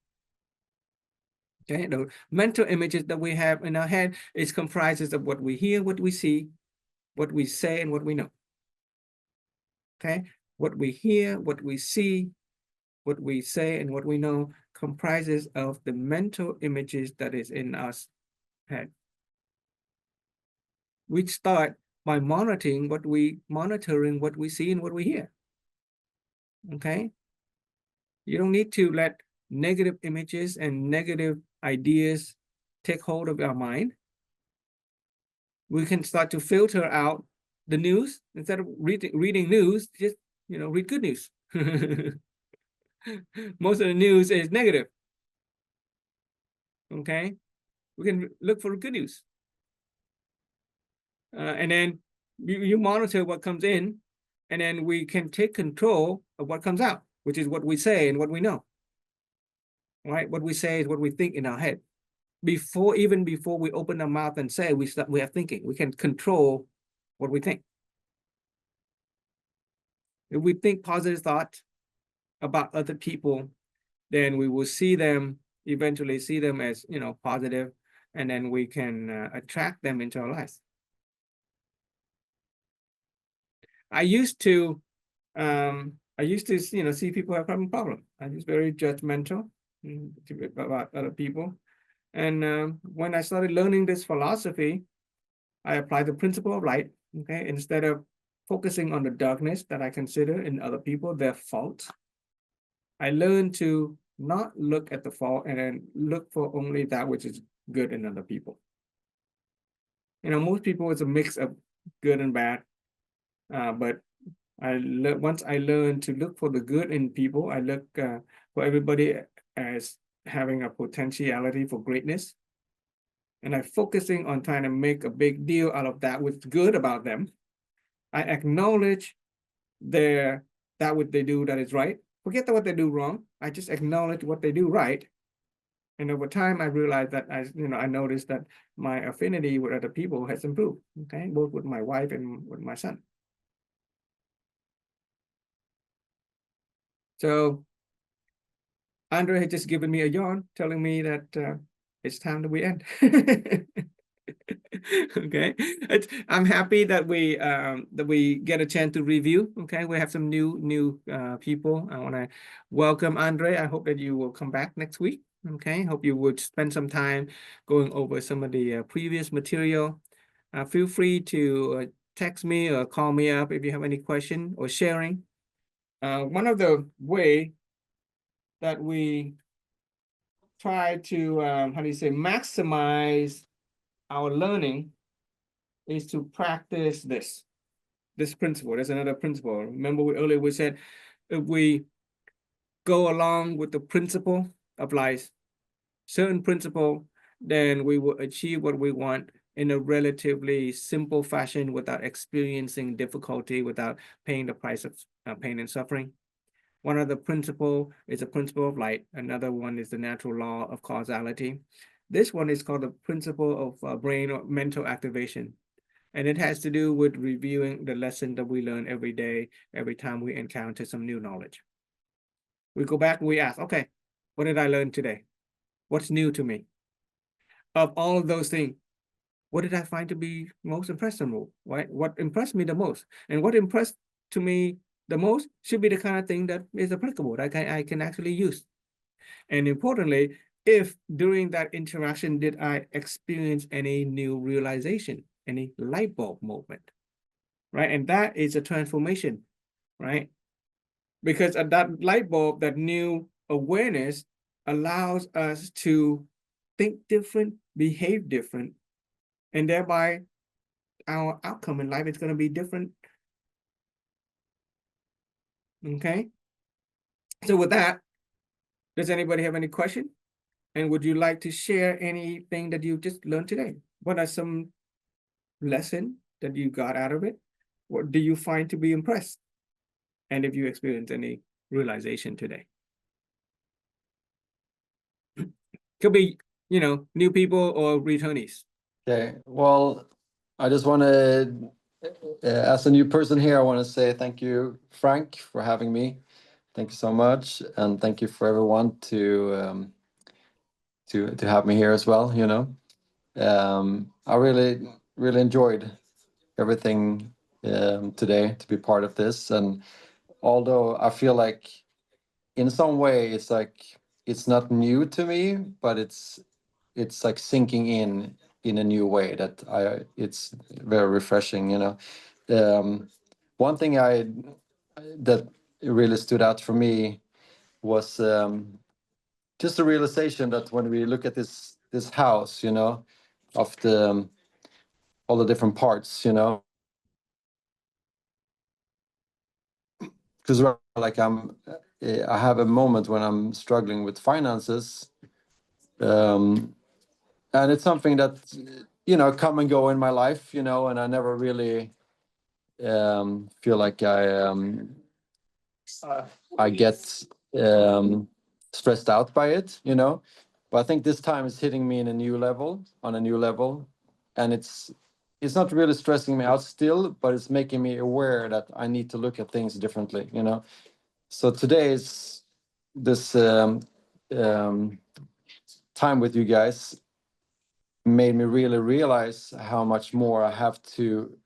Okay, the mental images that we have in our head is comprises of what we hear, what we see, what we say, and what we know. Okay, what we hear, what we see, what we say, and what we know comprises of the mental images that is in our head. We start by monitoring what we see and what we hear. Okay, you don't need to let negative images and negative ideas take hold of our mind. We can start to filter out the news. Instead of reading news, just read good news. Most of the news is negative. Okay, we can look for good news, and then you monitor what comes in, and then we can take control of what comes out, which is what we say and what we know. Right, what we say is what we think in our head. Even before we open our mouth and say, we are thinking. We can control what we think. If we think positive thoughts about other people, then we will eventually see them as positive, and then we can attract them into our lives. I used to see people have problem. I was very judgmental about other people. And when I started learning this philosophy, I applied the principle of light. Okay, instead of focusing on the darkness that I consider in other people, their faults, I learned to not look at the fault and then look for only that which is good in other people. Most people, it's a mix of good and bad. But once I learned to look for the good in people, I look for everybody as having a potentiality for greatness. And I'm focusing on trying to make a big deal out of that what's good about them. I acknowledge that what they do that is right. Forget what they do wrong. I just acknowledge what they do right. And over time, I realized that I noticed that my affinity with other people has improved. Okay, both with my wife and with my son. So Andre had just given me a yawn, telling me that it's time that we end. Okay, I'm happy that we get a chance to review. Okay, we have some new people. I want to welcome Andre. I hope that you will come back next week. Okay, hope you would spend some time going over some of the previous material. Feel free to text me or call me up if you have any question or sharing. One of the way that we try to maximize our learning is to practice this principle. There's another principle. Remember, earlier we said if we go along with the principle of life, certain principle, then we will achieve what we want in a relatively simple fashion without experiencing difficulty, without paying the price of pain and suffering. One of the principle is the principle of light. Another one is the natural law of causality. This one is called the principle of brain or mental activation. And it has to do with reviewing the lesson that we learn every day, every time we encounter some new knowledge. We go back and we ask, okay, what did I learn today? What's new to me? Of all of those things, what did I find to be most impressionable? Right? What impressed me the most? And what impressed to me the most should be the kind of thing that is applicable, that I can actually use. And importantly, if during that interaction did I experience any new realization, any light bulb moment, right? And that is a transformation, right? Because at that light bulb, that new awareness allows us to think different, behave different, and thereby our outcome in life is going to be different. Okay. So with that, does anybody have any question? And would you like to share anything that you just learned today? What are some lessons that you got out of it? What do you find to be impressed? And if you experienced any realization today? Could be, new people or returnees. Okay, well, I just want to, as a new person here, I want to say thank you, Frank, for having me. Thank you so much, and thank you for everyone to have me here as well. I really enjoyed everything today to be part of this, and although I feel like in some way it's like it's not new to me, but it's like sinking in a new way that it's very refreshing. One thing that really stood out for me was just the realization that when we look at this house, of all the different parts, because like I have a moment when I'm struggling with finances, and it's something that come and go in my life, and I never really feel like I get stressed out by it, but I think this time it's hitting me on a new level, and it's not really stressing me out still, but it's making me aware that I need to look at things differently, So today's this time with you guys made me really realize how much more I have to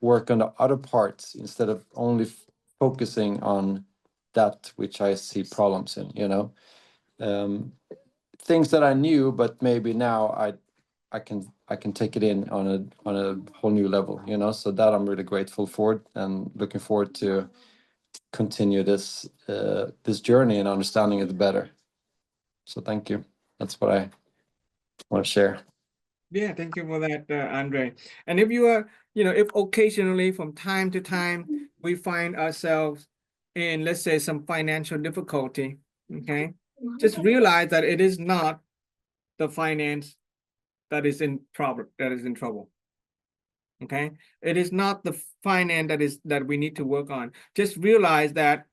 work on the other parts instead of only focusing on that which I see problems in, things that I knew, but maybe now I can take it in on a whole new level, so that I'm really grateful for and looking forward to continue this journey and understanding it better. So thank you. That's what I want to share. Yeah, thank you for that, Andre. And if you are if occasionally from time to time we find ourselves in, let's say, some financial difficulty, okay, just realize that it is not the finance that is in trouble. Okay, it is not the finance that we need to work on. Just realize that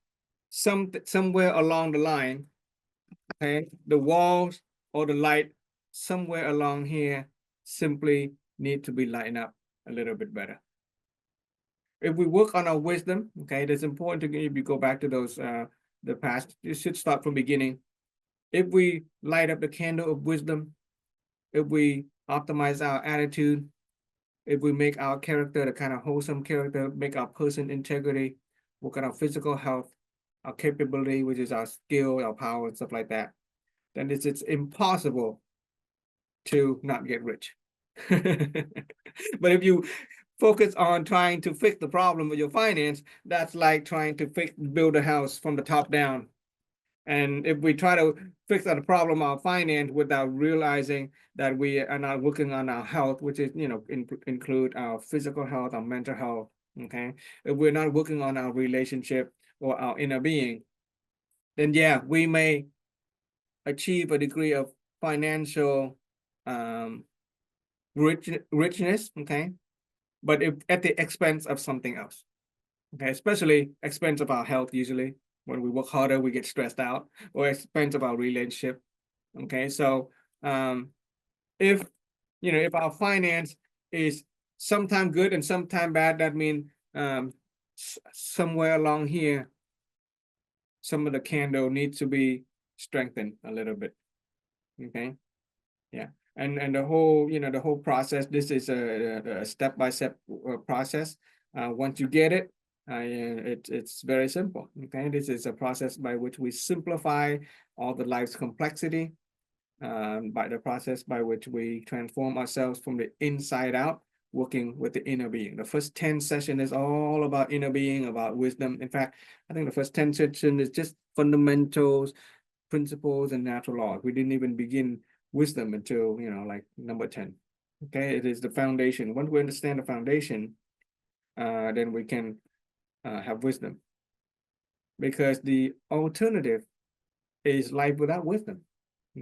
somewhere along the line, okay, the walls or the light somewhere along here simply need to be lightened up a little bit better. If we work on our wisdom, okay, it's important to, if you go back to those the past, you should start from beginning. If we light up the candle of wisdom, if we optimize our attitude, if we make our character the kind of wholesome character, make our person integrity, work on our physical health, our capability, which is our skill, our power, and stuff like that, then it's impossible to not get rich. But if you focus on trying to fix the problem with your finance, that's like trying to build a house from the top down. And if we try to fix the problem of finance without realizing that we are not working on our health, which is, include our physical health, our mental health, okay? If we're not working on our relationship or our inner being, then yeah, we may achieve a degree of financial richness, okay? But if at the expense of something else, okay? Especially expense of our health usually. When we work harder, we get stressed out, or expense of our relationship. Okay, so if if our finance is sometime good and sometime bad, that means somewhere along here, some of the candle needs to be strengthened a little bit. Okay, yeah, and the whole process. This is a step-by-step process. Once you get it, it's very simple. Okay, this is a process by which we simplify all the life's complexity, by the process by which we transform ourselves from the inside out, working with the inner being. The first 10 sessions is all about inner being, about wisdom. In fact, I think the first 10 sessions is just fundamentals, principles, and natural laws. We didn't even begin wisdom until like number 10. Okay, it is the foundation. Once we understand the foundation, then we can have wisdom, because the alternative is life without wisdom.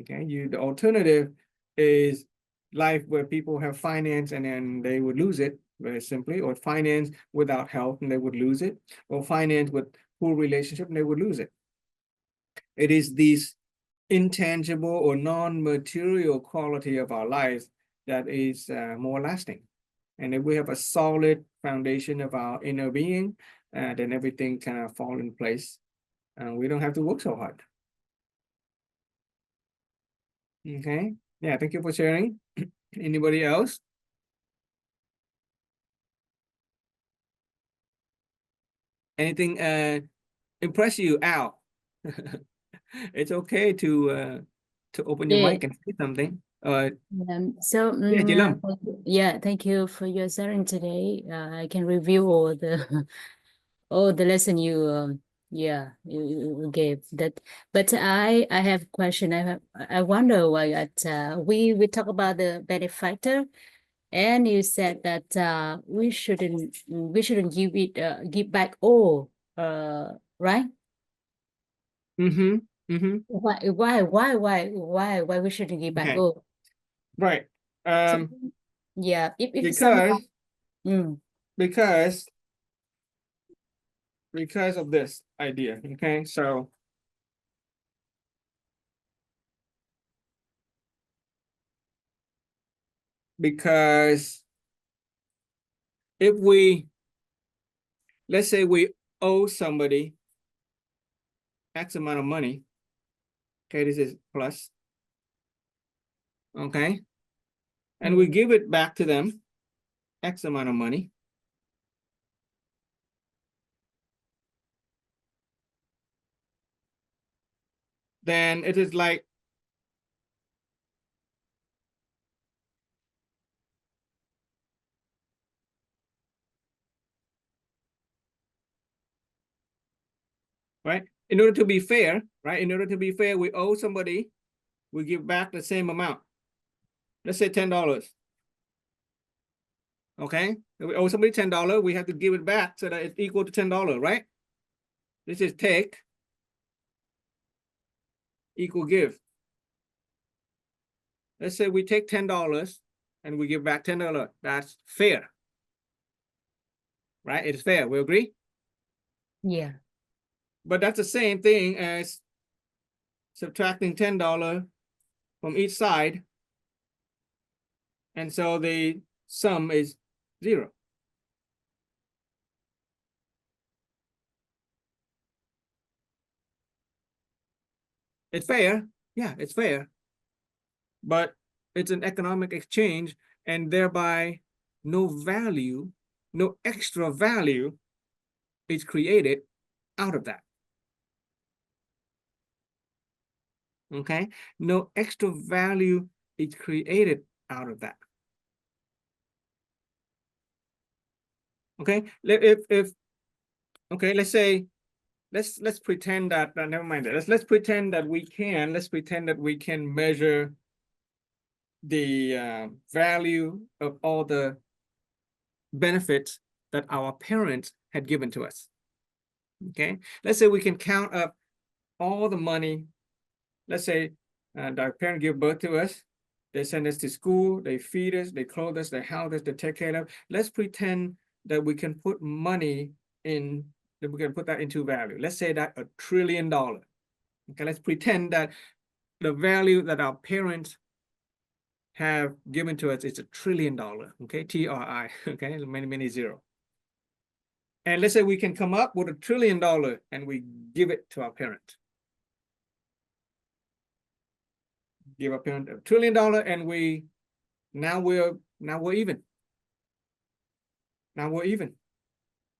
Okay, the alternative is life where people have finance and then they would lose it very simply, or finance without health and they would lose it, or finance with poor relationship and they would lose it. It is these intangible or non-material quality of our lives that is more lasting. And if we have a solid foundation of our inner being, then everything kind of fall in place. We don't have to work so hard. Okay. Yeah, thank you for sharing. Anybody else? Anything impress you, Al? It's okay to open your Yeah. mic and say something. So Yeah, chị Lâm. yeah, thank you for your sharing today. I can review all the all the lesson you you gave that. But I have a question. I wonder why we talk about the benefactor, and you said that we shouldn't give back all, right? Mm-hmm. Mm-hmm. Why we shouldn't give back Okay. all? Right. Yeah, if Because someone, because of this idea. Okay, so because if let's say we owe somebody X amount of money, okay, this is plus, okay, and we give it back to them X amount of money, then it is like right? In order to be fair, right? In order to be fair, we owe somebody, we give back the same amount. Let's say $10. Okay, if we owe somebody $10, we have to give it back so that it's equal to $10, right? This is take equal give. Let's say we take $10 and we give back $10. That's fair, right? It's fair. We agree? Yeah. But that's the same thing as subtracting $10 from each side. And so the sum is 0. It's fair. Yeah, it's fair. But it's an economic exchange, and thereby no value, no extra value is created out of that. Okay, no extra value is created out of that. Okay, if okay, let's say let's pretend that never mind that. Let's pretend that we can measure the value of all the benefits that our parents had given to us. Okay, let's say we can count up all the money. Let's say our parents give birth to us, they send us to school, they feed us, they clothe us, they house us, they take care of. Let's pretend that we can put money in, that we can put that into value. Let's say that $1 trillion. Okay, let's pretend that the value that our parents have given to us is $1 trillion. Okay, TRI. Okay, many zero. And let's say we can come up with $1 trillion and we give it to our parent. Give our parent $1 trillion and now we're even. Now we're even.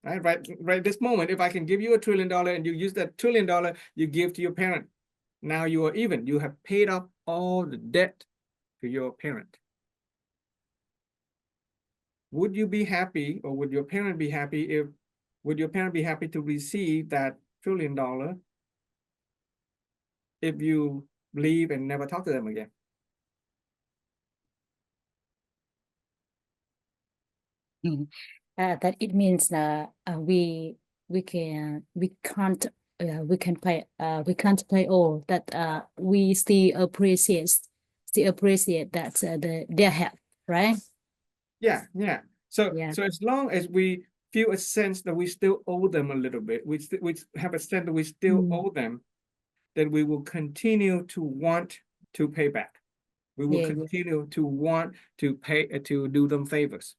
Right this moment, if I can give you $1 trillion and you use that $1 trillion you give to your parent, now you are even. You have paid off all the debt to your parent. Would you be happy, or would your parent be happy to receive that $1 trillion if you leave and never talk to them again? That it means we can't pay all that we still appreciate that their help, right? Yeah. So Yeah. so as long as we feel a sense that we still owe them a little bit, we have a sense that we still owe them, then we will continue to want to pay back. We will Yeah. continue to want to pay to do them favors.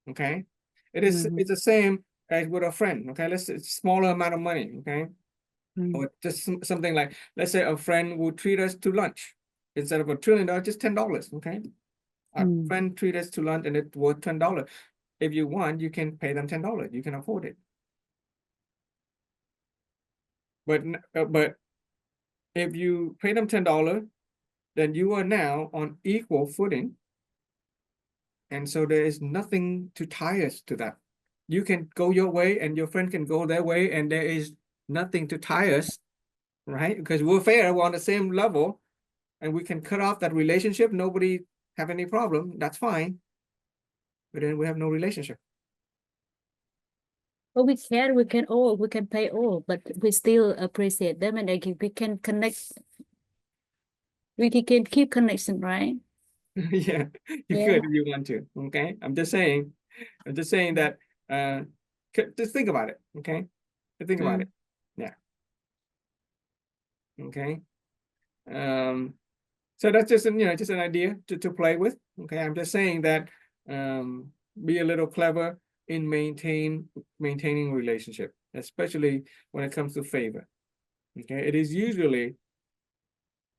Okay, it's the same as with a friend. Okay, let's say it's a smaller amount of money. Okay, or just something like, let's say a friend will treat us to lunch instead of $1 trillion, just $10. Okay, a friend treat us to lunch and it's worth $10. If you want, you can pay them $10. You can afford it. But if you pay them $10, then you are now on equal footing. And so there is nothing to tie us to that. You can go your way and your friend can go their way, and there is nothing to tie us, right? Because we're fair, we're on the same level, and we can cut off that relationship. Nobody have any problem. That's fine. But then we have no relationship. But we can pay all, but we still appreciate them, and we can connect. We can keep connection, right? Yeah, you could if you want to. Okay, I'm just saying that just think about it. Okay, think about it. Yeah. Okay. So that's just just an idea to play with. Okay, I'm just saying that be a little clever in maintaining relationship, especially when it comes to favor. Okay, it is usually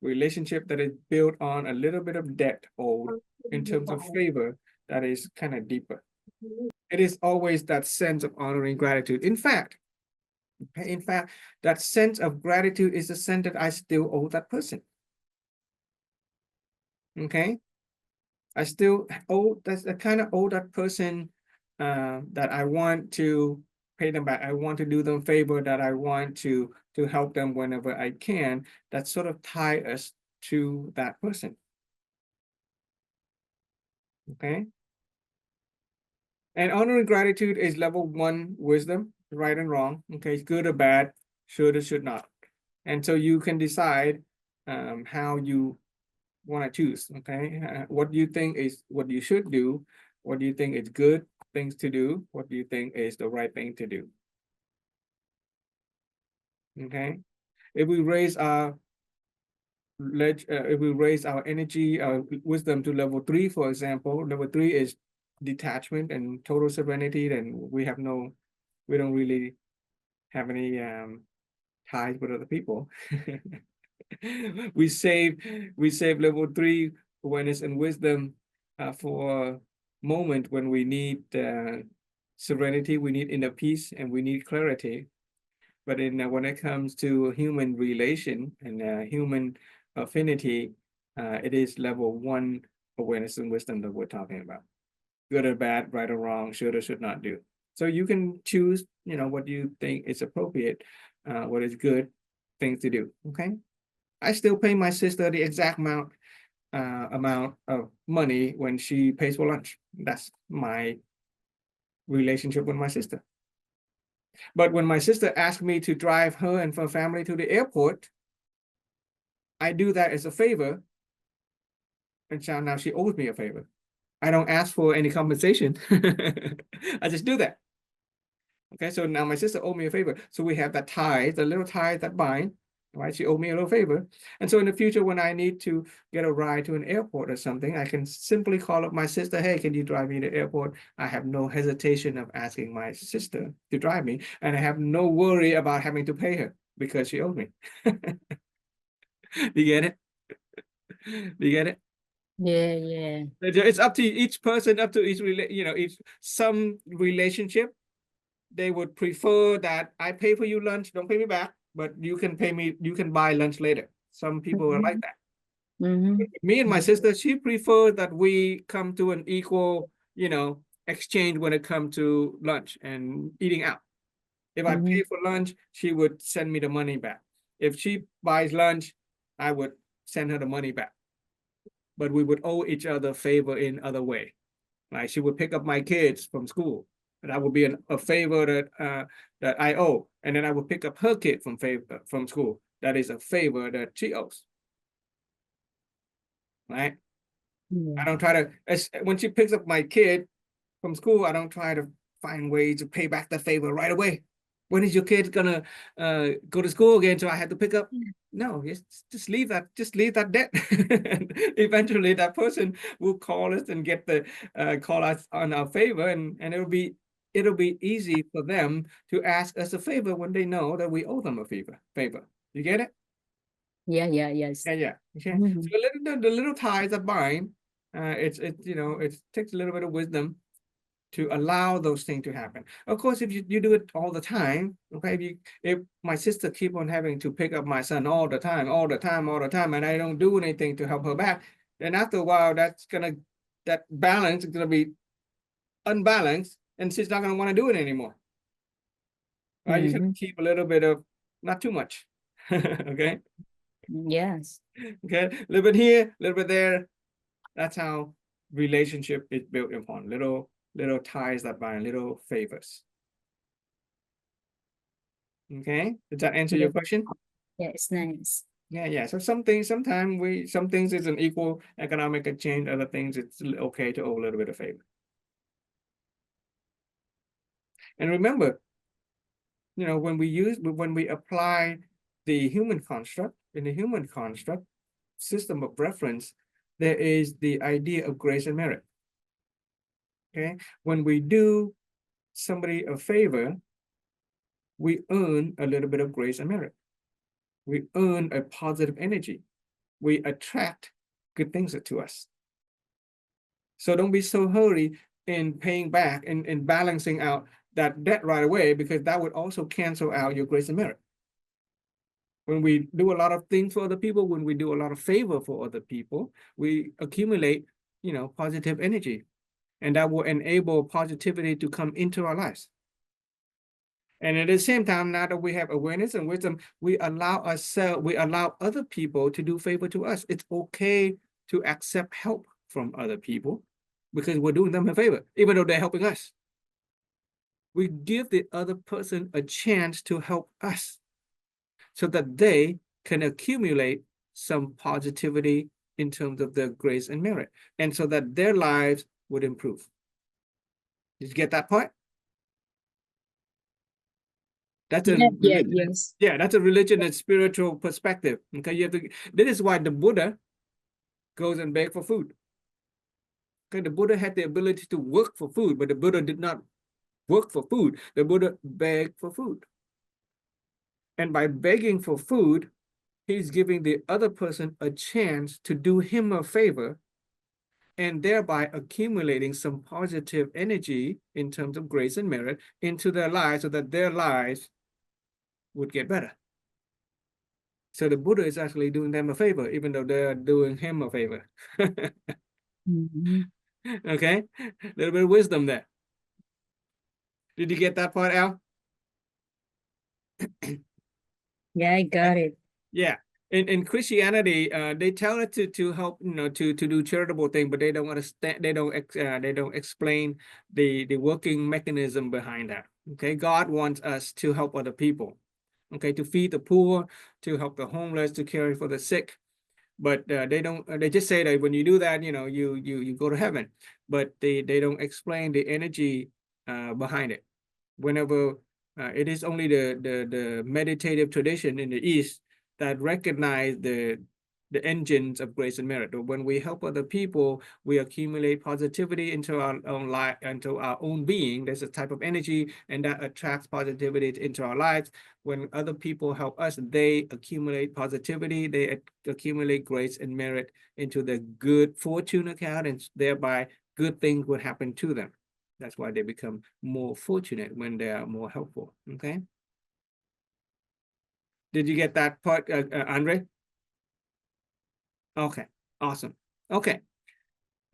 relationship that is built on a little bit of debt owed in terms of favor that is kind of deeper. It is always that sense of honoring gratitude. In fact, that sense of gratitude is the sense that I still owe that person. Okay, I still owe, that's the kind of owe that person that I want to pay them back. I want to do them favor, that I want to help them whenever I can. That sort of tie us to that person. Okay. And honor and gratitude is level 1 wisdom, right and wrong. Okay, good or bad, should or should not. And so you can decide how you want to choose. Okay, what do you think is what you should do? What do you think is good things to do? What do you think is the right thing to do? Okay, if we raise our if we raise our energy, our wisdom to level 3, for example, level 3 is detachment and total serenity, then we don't really have any ties with other people. we save level 3 awareness and wisdom for a moment when we need serenity, we need inner peace, and we need clarity. But when it comes to human relation and human affinity, it is level 1 awareness and wisdom that we're talking about. Good or bad, right or wrong, should or should not do. So you can choose, what you think is appropriate, what is good things to do. Okay. I still pay my sister the exact amount of money when she pays for lunch. That's my relationship with my sister. But when my sister asked me to drive her and her family to the airport, I do that as a favor. And so now she owes me a favor. I don't ask for any compensation. I just do that. Okay, so now my sister owed me a favor. So we have that tie, the little tie that bind, right? She owed me a little favor. And so in the future, when I need to get a ride to an airport or something, I can simply call up my sister. Hey, can you drive me to the airport? I have no hesitation of asking my sister to drive me. And I have no worry about having to pay her because she owed me. Do you get it? Do you get it? Yeah. It's up to each person, up to each, each some relationship. They would prefer that I pay for you lunch, don't pay me back, but you can pay me, you can buy lunch later. Some people are like that. Me and my sister, she prefers that we come to an equal, exchange when it comes to lunch and eating out. If I pay for lunch, she would send me the money back. If she buys lunch, I would send her the money back. But we would owe each other favor in other way. Like she would pick up my kids from school. And that would be a favor that I owe. And then I would pick up her kid from school. That is a favor that she owes. Right? I don't try to, when she picks up my kid from school, I don't try to find ways to pay back the favor right away. When is your kid gonna go to school again? So I had to pick up. No, just leave that debt. Eventually that person will call us and get the call us on our favor, and it'll be easy for them to ask us a favor when they know that we owe them a favor. You get it? Yes. Yeah. Okay. So the little ties that bind, it takes a little bit of wisdom to allow those things to happen. Of course, if you do it all the time, okay, if my sister keep on having to pick up my son all the time, and I don't do anything to help her back, then after a while, that balance is gonna be unbalanced, and she's not gonna want to do it anymore. Right? You can keep a little bit of, not too much. Okay. Yes. Okay, a little bit here, a little bit there. That's how relationship is built upon little ties that bind, little favors. Okay, did that answer your question? Yeah, it's nice. Yeah. So some things is an equal economic exchange. Other things it's okay to owe a little bit of favor. And remember, when we apply the human construct, in the human construct system of reference, there is the idea of grace and merit. Okay, when we do somebody a favor, we earn a little bit of grace and merit. We earn a positive energy. We attract good things to us. So don't be so hurried in paying back and balancing out that debt right away, because that would also cancel out your grace and merit. When we do a lot of things for other people, when we do a lot of favor for other people, we accumulate, positive energy, and that will enable positivity to come into our lives. And at the same time, now that we have awareness and wisdom, we allow other people to do favor to us. It's okay to accept help from other people. because we're doing them a favor, even though they're helping us. We give the other person a chance to help us so that they can accumulate some positivity in terms of their grace and merit, and so that their lives would improve. Did you get that point? That's a religion. Yes. Yeah, that's a religion and spiritual perspective. Okay, you have to. This is why the Buddha goes and beg for food. Okay, the Buddha had the ability to work for food, but the Buddha did not work for food. The Buddha begged for food. And by begging for food, he's giving the other person a chance to do him a favor and thereby accumulating some positive energy in terms of grace and merit into their lives so that their lives would get better. So the Buddha is actually doing them a favor, even though they're doing him a favor. Mm-hmm. Okay, a little bit of wisdom there. Did you get that part, Al? Yeah, I got it. Yeah. In Christianity, they tell it to help, to do charitable thing, but they don't understand. They don't explain the working mechanism behind that. Okay, God wants us to help other people. Okay, to feed the poor, to help the homeless, to care for the sick. But they don't. They just say that when you do that, you go to heaven. But they don't explain the energy behind it. Whenever it is only the meditative tradition in the East that recognize the engines of grace and merit. When we help other people, we accumulate positivity into our own life, into our own being. There's a type of energy, and that attracts positivity into our lives. When other people help us, they accumulate positivity, they accumulate grace and merit into the good fortune account, and thereby good things would happen to them. That's why they become more fortunate when they are more helpful. Okay. Did you get that part, Andre? Okay, awesome. Okay,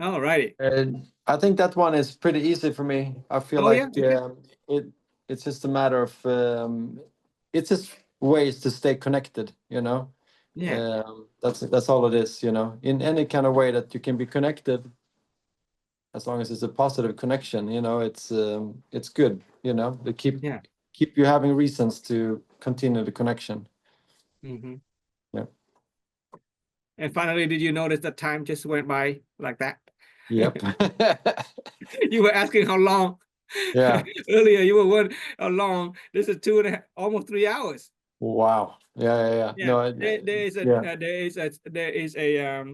all righty. And I think that one is pretty easy for me. I feel Oh, like yeah, okay. it's just a matter of it's just ways to stay connected, Yeah, that's all it is, in any kind of way that you can be connected, as long as it's a positive connection, it's good, to yeah. keep you having reasons to continue the connection. Mm-hmm. Yeah. And finally, did you notice that time just went by like that? Yep. You were asking how long. Yeah. Earlier, you were wondering how long. This is 2.5, almost 3 hours. Wow. Yeah. Yeah, No, there is a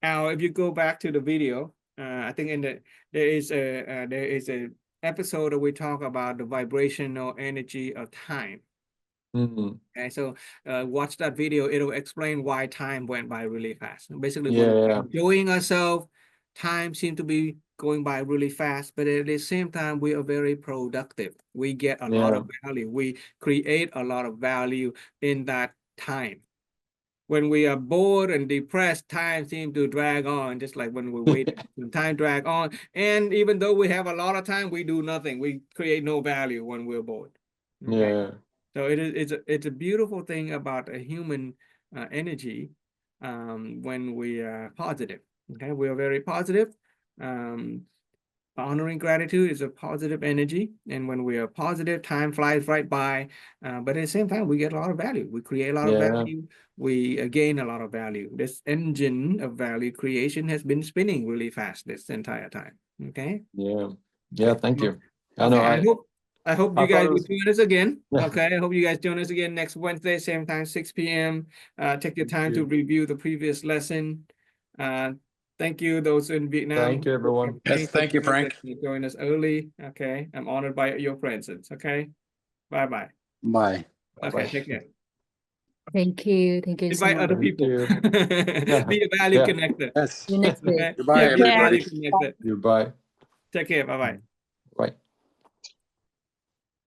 Al, if you go back to the video, I think there is a episode that we talk about the vibrational energy of time. Mhm. Okay, so watch that video. It'll explain why time went by really fast. Basically, Yeah, when we're yeah. enjoying ourselves, time seems to be going by really fast, but at the same time, we are very productive. We get a lot Yeah. of value. We create a lot of value in that time. When we are bored and depressed, time seems to drag on, just like when we're waiting. Time drag on. And even though we have a lot of time, we do nothing. We create no value when we're bored. Okay. Yeah. So it's a beautiful thing about a human energy when we are positive. Okay, we are very positive. Honoring gratitude is a positive energy, and when we are positive, time flies right by. But at the same time, we get a lot of value. We create a lot of Yeah. value. We gain a lot of value. This engine of value creation has been spinning really fast this entire time. Okay. Yeah. Yeah. Okay. Thank you. Okay. I hope I you thought guys it will was. join us again. Yeah. Okay. I hope you guys join us again next Wednesday, same time, 6 p.m. Take your time to review the previous lesson. Thank you, those in Vietnam. Thank you, everyone. Yes, thank you, Frank. Join us early. Okay. I'm honored by your presence. Okay. Bye-bye. Bye. Okay. Bye. Take care. Thank you. Thank you so Invite other much. Thank people. you. Be a value Yeah. connector. Yes. See you next week. Okay. Goodbye, Yeah, be a everybody. value connector. Goodbye. Take care. Bye-bye. Bye.